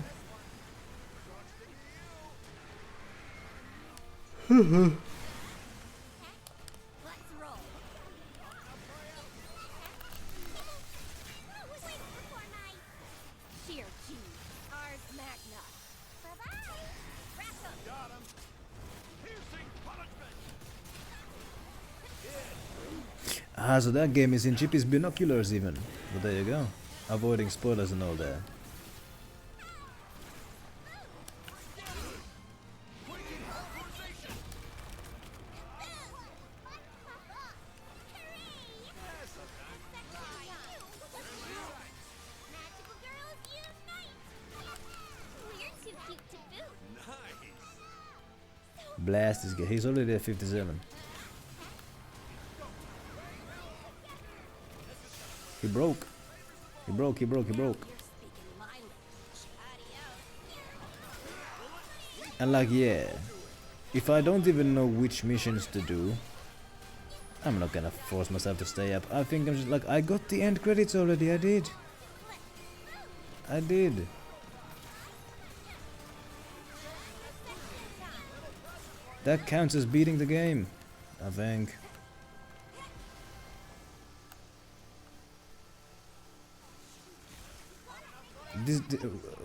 Ah, so that game is in Chippy's binoculars even. But there you go. Avoiding spoilers and all that. Blast this guy. He's already at 57. He broke. He broke. And like, yeah, if I don't even know which missions to do, I'm not gonna force myself to stay up. I think I'm just like, I got the end credits already. I did. That counts as beating the game, I think. This,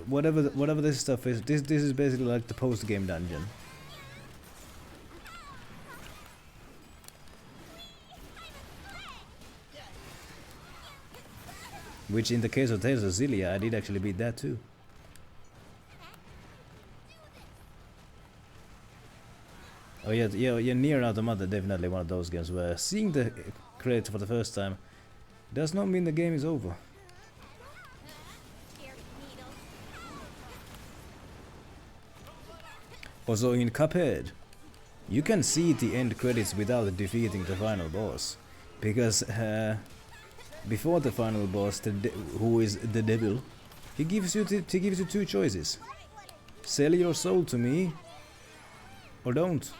whatever this stuff is, this is basically like the post-game dungeon. Which in the case of Tales of Xillia, I did actually beat that too. Oh yeah, Nier Automata, definitely one of those games where seeing the credits for the first time does not mean the game is over. Also in Cuphead, you can see the end credits without defeating the final boss, because before the final boss, who is the devil, he gives you two choices: sell your soul to me, or don't.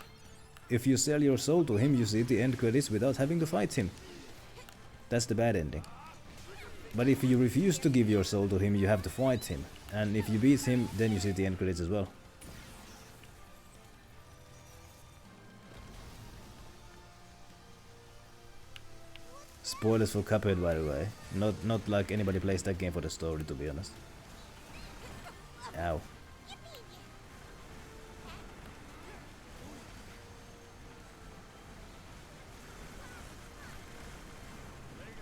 If you sell your soul to him, you see the end credits without having to fight him. That's the bad ending. But if you refuse to give your soul to him, you have to fight him, and if you beat him, then you see the end credits as well. Spoilers for Cuphead, by the way. Not like anybody plays that game for the story, to be honest. Ow.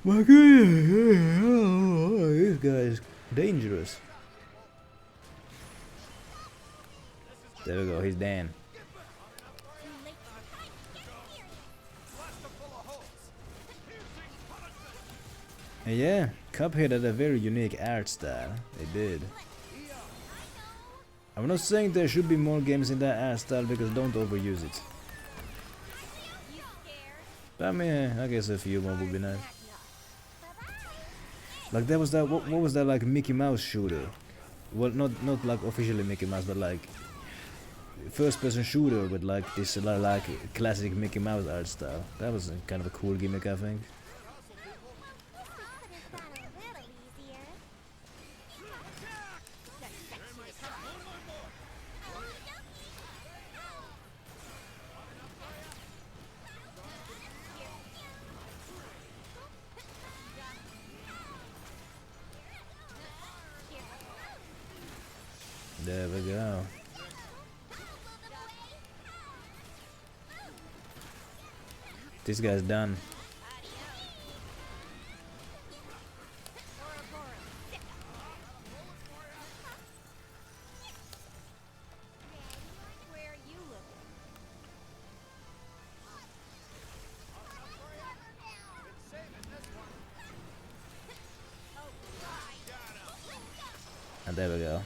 My goodness, this guy is dangerous. There we go, he's Dan. Yeah, Cuphead had a very unique art style. They did. I'm not saying there should be more games in that art style because don't overuse it. But I mean, I guess a few more would be nice. Like there was that, what was that like Mickey Mouse shooter? Well, not like officially Mickey Mouse, but like first-person shooter with like this like classic Mickey Mouse art style. That was kind of a cool gimmick, I think. There we go. This guy's done. And there we go.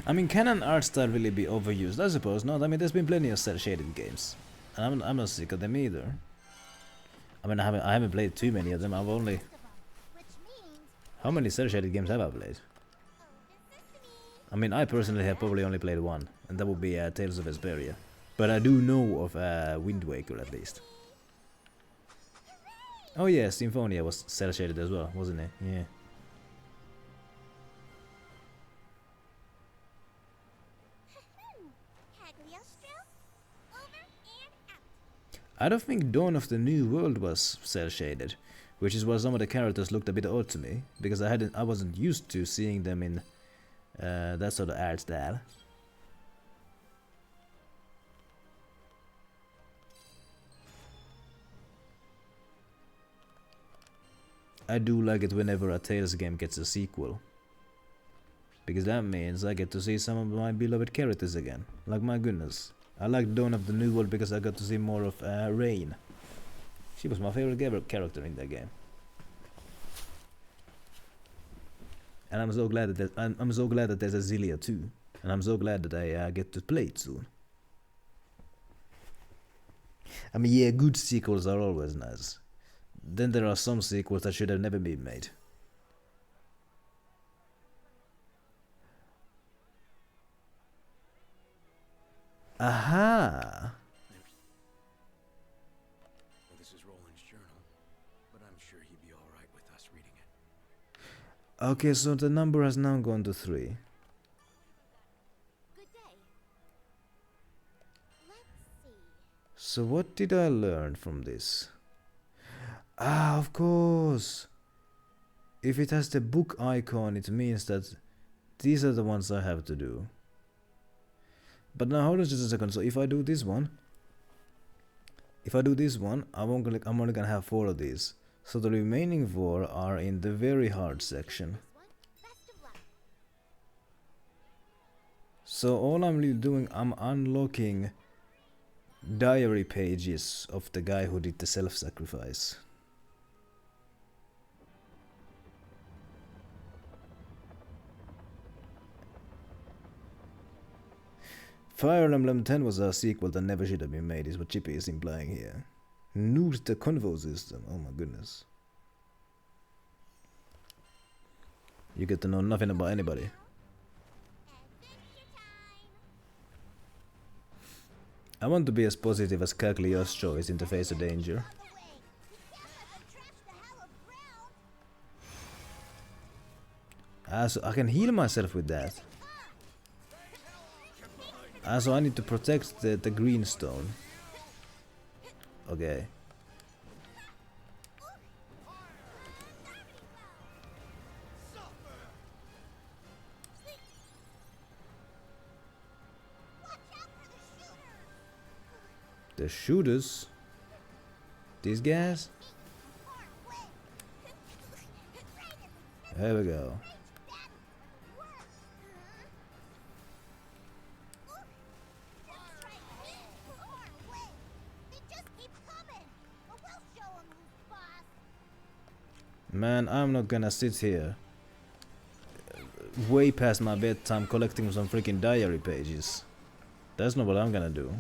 I mean, can an art style really be overused? I suppose not. I mean, there's been plenty of cel-shaded games, and I'm not sick of them either. I mean, I haven't played too many of them. I've only... How many cel-shaded games have I played? I mean, I personally have probably only played one, and that would be Tales of Vesperia. But I do know of Wind Waker at least. Oh yeah, Symphonia was cel-shaded as well, wasn't it? Yeah. I don't think Dawn of the New World was cel-shaded, which is why some of the characters looked a bit odd to me, because I wasn't used to seeing them in that sort of art style. I do like it whenever a Tales game gets a sequel, because that means I get to see some of my beloved characters again. Like, my goodness. I like Dawn of the New World because I got to see more of Rain. She was my favorite character in that game. And I'm so glad that I'm so glad that there's a Zillia too. And I'm so glad that I get to play it soon. I mean, yeah, good sequels are always nice. Then there are some sequels that should have never been made. Aha! Well, this is Roland's journal, but I'm sure he'd be all right with us reading it. Okay, so the number has now gone to 3. Good day. Let's see. So what did I learn from this? Ah, of course! If it has the book icon, it means that these are the ones I have to do. But now hold on just a second. So if I do this one, I'm only gonna have 4 of these. So the remaining 4 are in the very hard section. So all I'm really doing, I'm unlocking diary pages of the guy who did the self-sacrifice. Fire Emblem 10 was a sequel that never should have been made, is what Chippy is implying here. Nuked the convo system, oh my goodness. You get to know nothing about anybody. I want to be as positive as Cagliost's choice in the face of danger. So I can heal myself with that. So I need to protect the green stone. Okay. The shooters? These guys? There we go. Man, I'm not gonna sit here way past my bedtime collecting some freaking diary pages. That's not what I'm gonna do.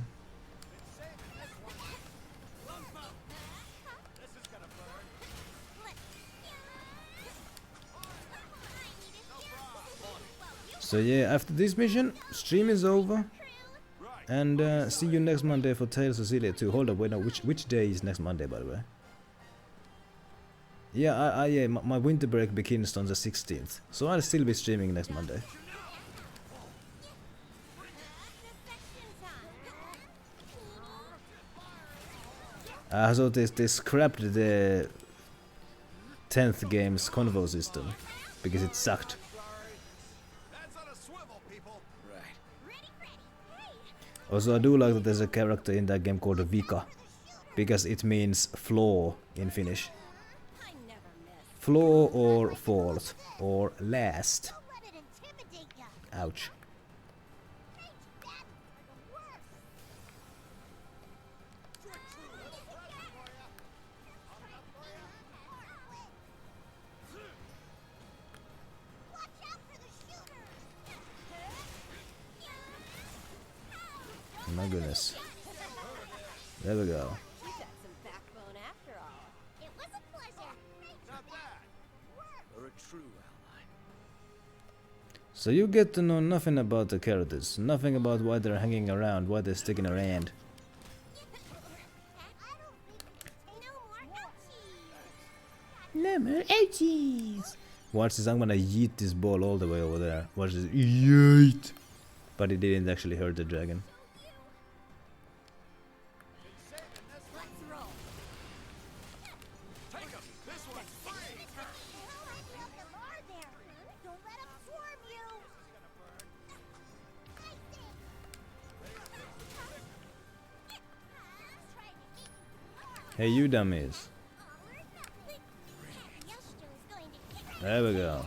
So yeah, after this mission, stream is over. And see you next Monday for Tales of Cecilia 2. Hold up, wait, no, which day is next Monday, by the way? Yeah, yeah, my winter break begins on the 16th. So I'll still be streaming next Monday. So they scrapped the 10th game's convo system because it sucked. Also, I do like that there's a character in that game called Vika, because it means flaw in Finnish. Flaw or fault or last. Ouch. My goodness. There we go. So you get to know nothing about the characters, nothing about why they're hanging around, why they're sticking around. No more ouchies! Watch this, I'm gonna yeet this ball all the way over there. Watch this, yeet! But it didn't actually hurt the dragon. Hey, you dummies. There we go.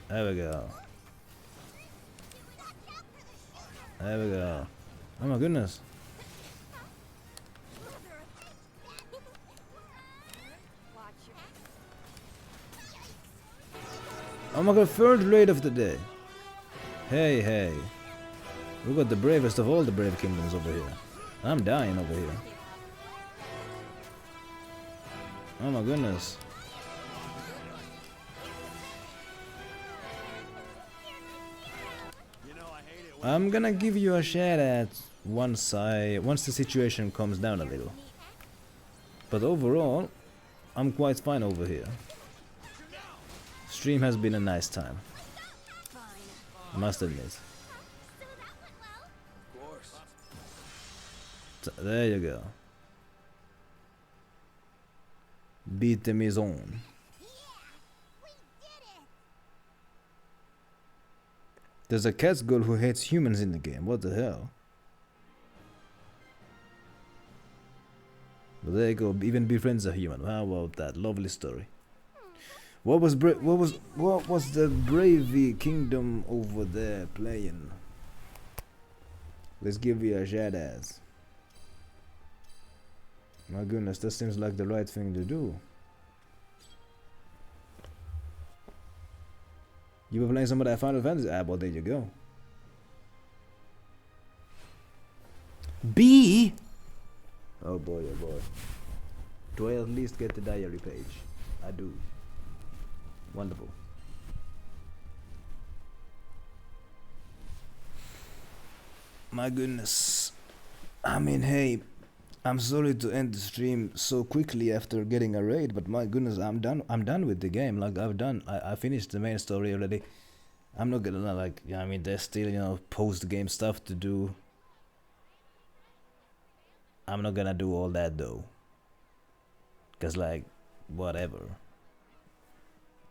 There we go. There we go. Oh my goodness. Oh my god, third raid of the day. Hey, hey. We got the bravest of all the brave kingdoms over here. I'm dying over here. Oh my goodness. I'm gonna give you a shout out once the situation calms down a little. But overall, I'm quite fine over here. Stream has been a nice time. Must admit. There you go. Beat the maison. There's a cat girl who hates humans in the game. What the hell? But there you go. Even befriends a human. How about that? Lovely story. What was the Brave Kingdom over there playing? Let's give you a shout out. My goodness, that seems like the right thing to do. You were playing some of that Final Fantasy? Ah, well, there you go. B? Oh boy, oh boy. Do I at least get the diary page? I do. Wonderful. My goodness. I mean, hey, I'm sorry to end the stream so quickly after getting a raid, but my goodness, I'm done with the game. Like, I finished the main story already. I'm not gonna, like, yeah, I mean, there's still, you know, post-game stuff to do. I'm not gonna do all that though. Cause, like, whatever.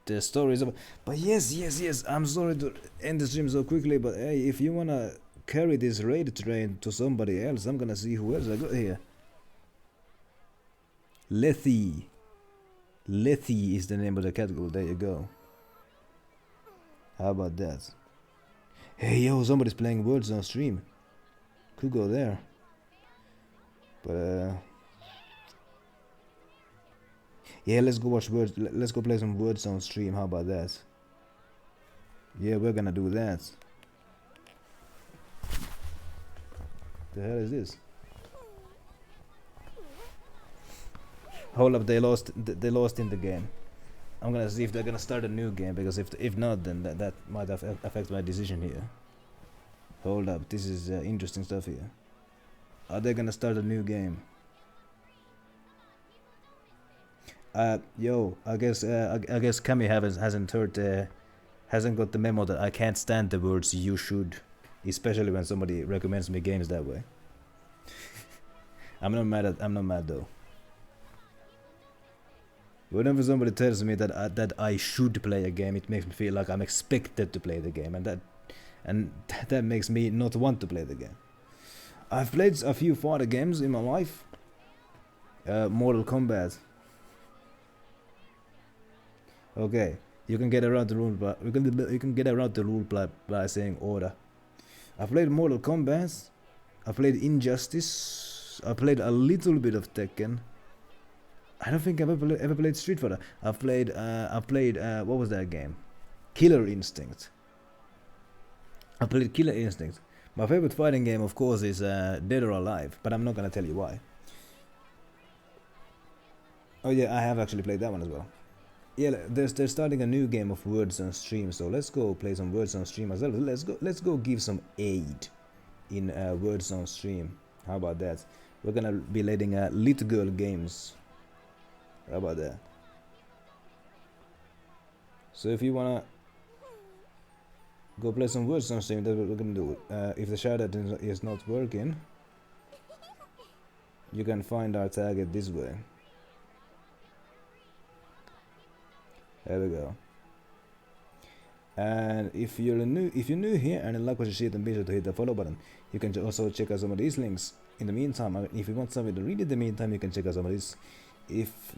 The story is over. But yes, I'm sorry to end the stream so quickly, but hey, if you wanna carry this raid train to somebody else, I'm gonna see who else I got here. Lethy is the name of the cat girl. There you go. How about that? Hey yo, somebody's playing Words on stream. Could go there. But Yeah, let's go watch words. Let's go play some words on stream. How about that? Yeah, we're gonna do that. The hell is this? Hold up, they lost in the game. I'm gonna see if they're gonna start a new game, because if not, then that might affect my decision here. Hold up, this is interesting stuff here. Are they gonna start a new game? Yo, I guess Kami hasn't got the memo that I can't stand the words "you should," especially when somebody recommends me games that way. I'm not mad though. Whenever somebody tells me that I should play a game, it makes me feel like I'm expected to play the game, and that makes me not want to play the game. I've played a few fighter games in my life. Mortal Kombat. Okay, you can get around the rule, but you can get around the rule by saying order. I played Mortal Kombat. I played Injustice. I played a little bit of Tekken. I don't think I've ever played Street Fighter. I've played what was that game? Killer Instinct. I played Killer Instinct. My favorite fighting game, of course, is Dead or Alive, but I'm not gonna tell you why. Oh yeah, I have actually played that one as well. Yeah, they're starting a new game of words on stream, so let's go play some words on stream as well. Let's go give some aid in words on stream. How about that? We're gonna be letting Little Girl Games. How about that? So if you wanna go play some words on stream, that's what we're gonna do. If the shout out is not working, you can find our target this way. There we go. And if you're new here and you like what you see, then be sure to hit the follow button. You can also check out some of these links. In the meantime, if you want something to read in the meantime, you can check out some of this. If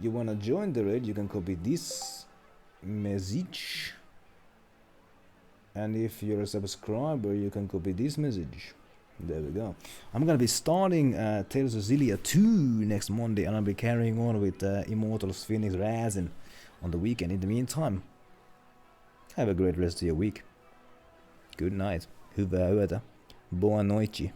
you want to join the raid, you can copy this message. And if you're a subscriber, you can copy this message. There we go. I'm gonna be starting Tales of Xillia 2 next Monday, and I'll be carrying on with Immortals Phoenix Rising on the weekend. In the meantime, have a great rest of your week. Good night. Hyvää yötä. Boa noite.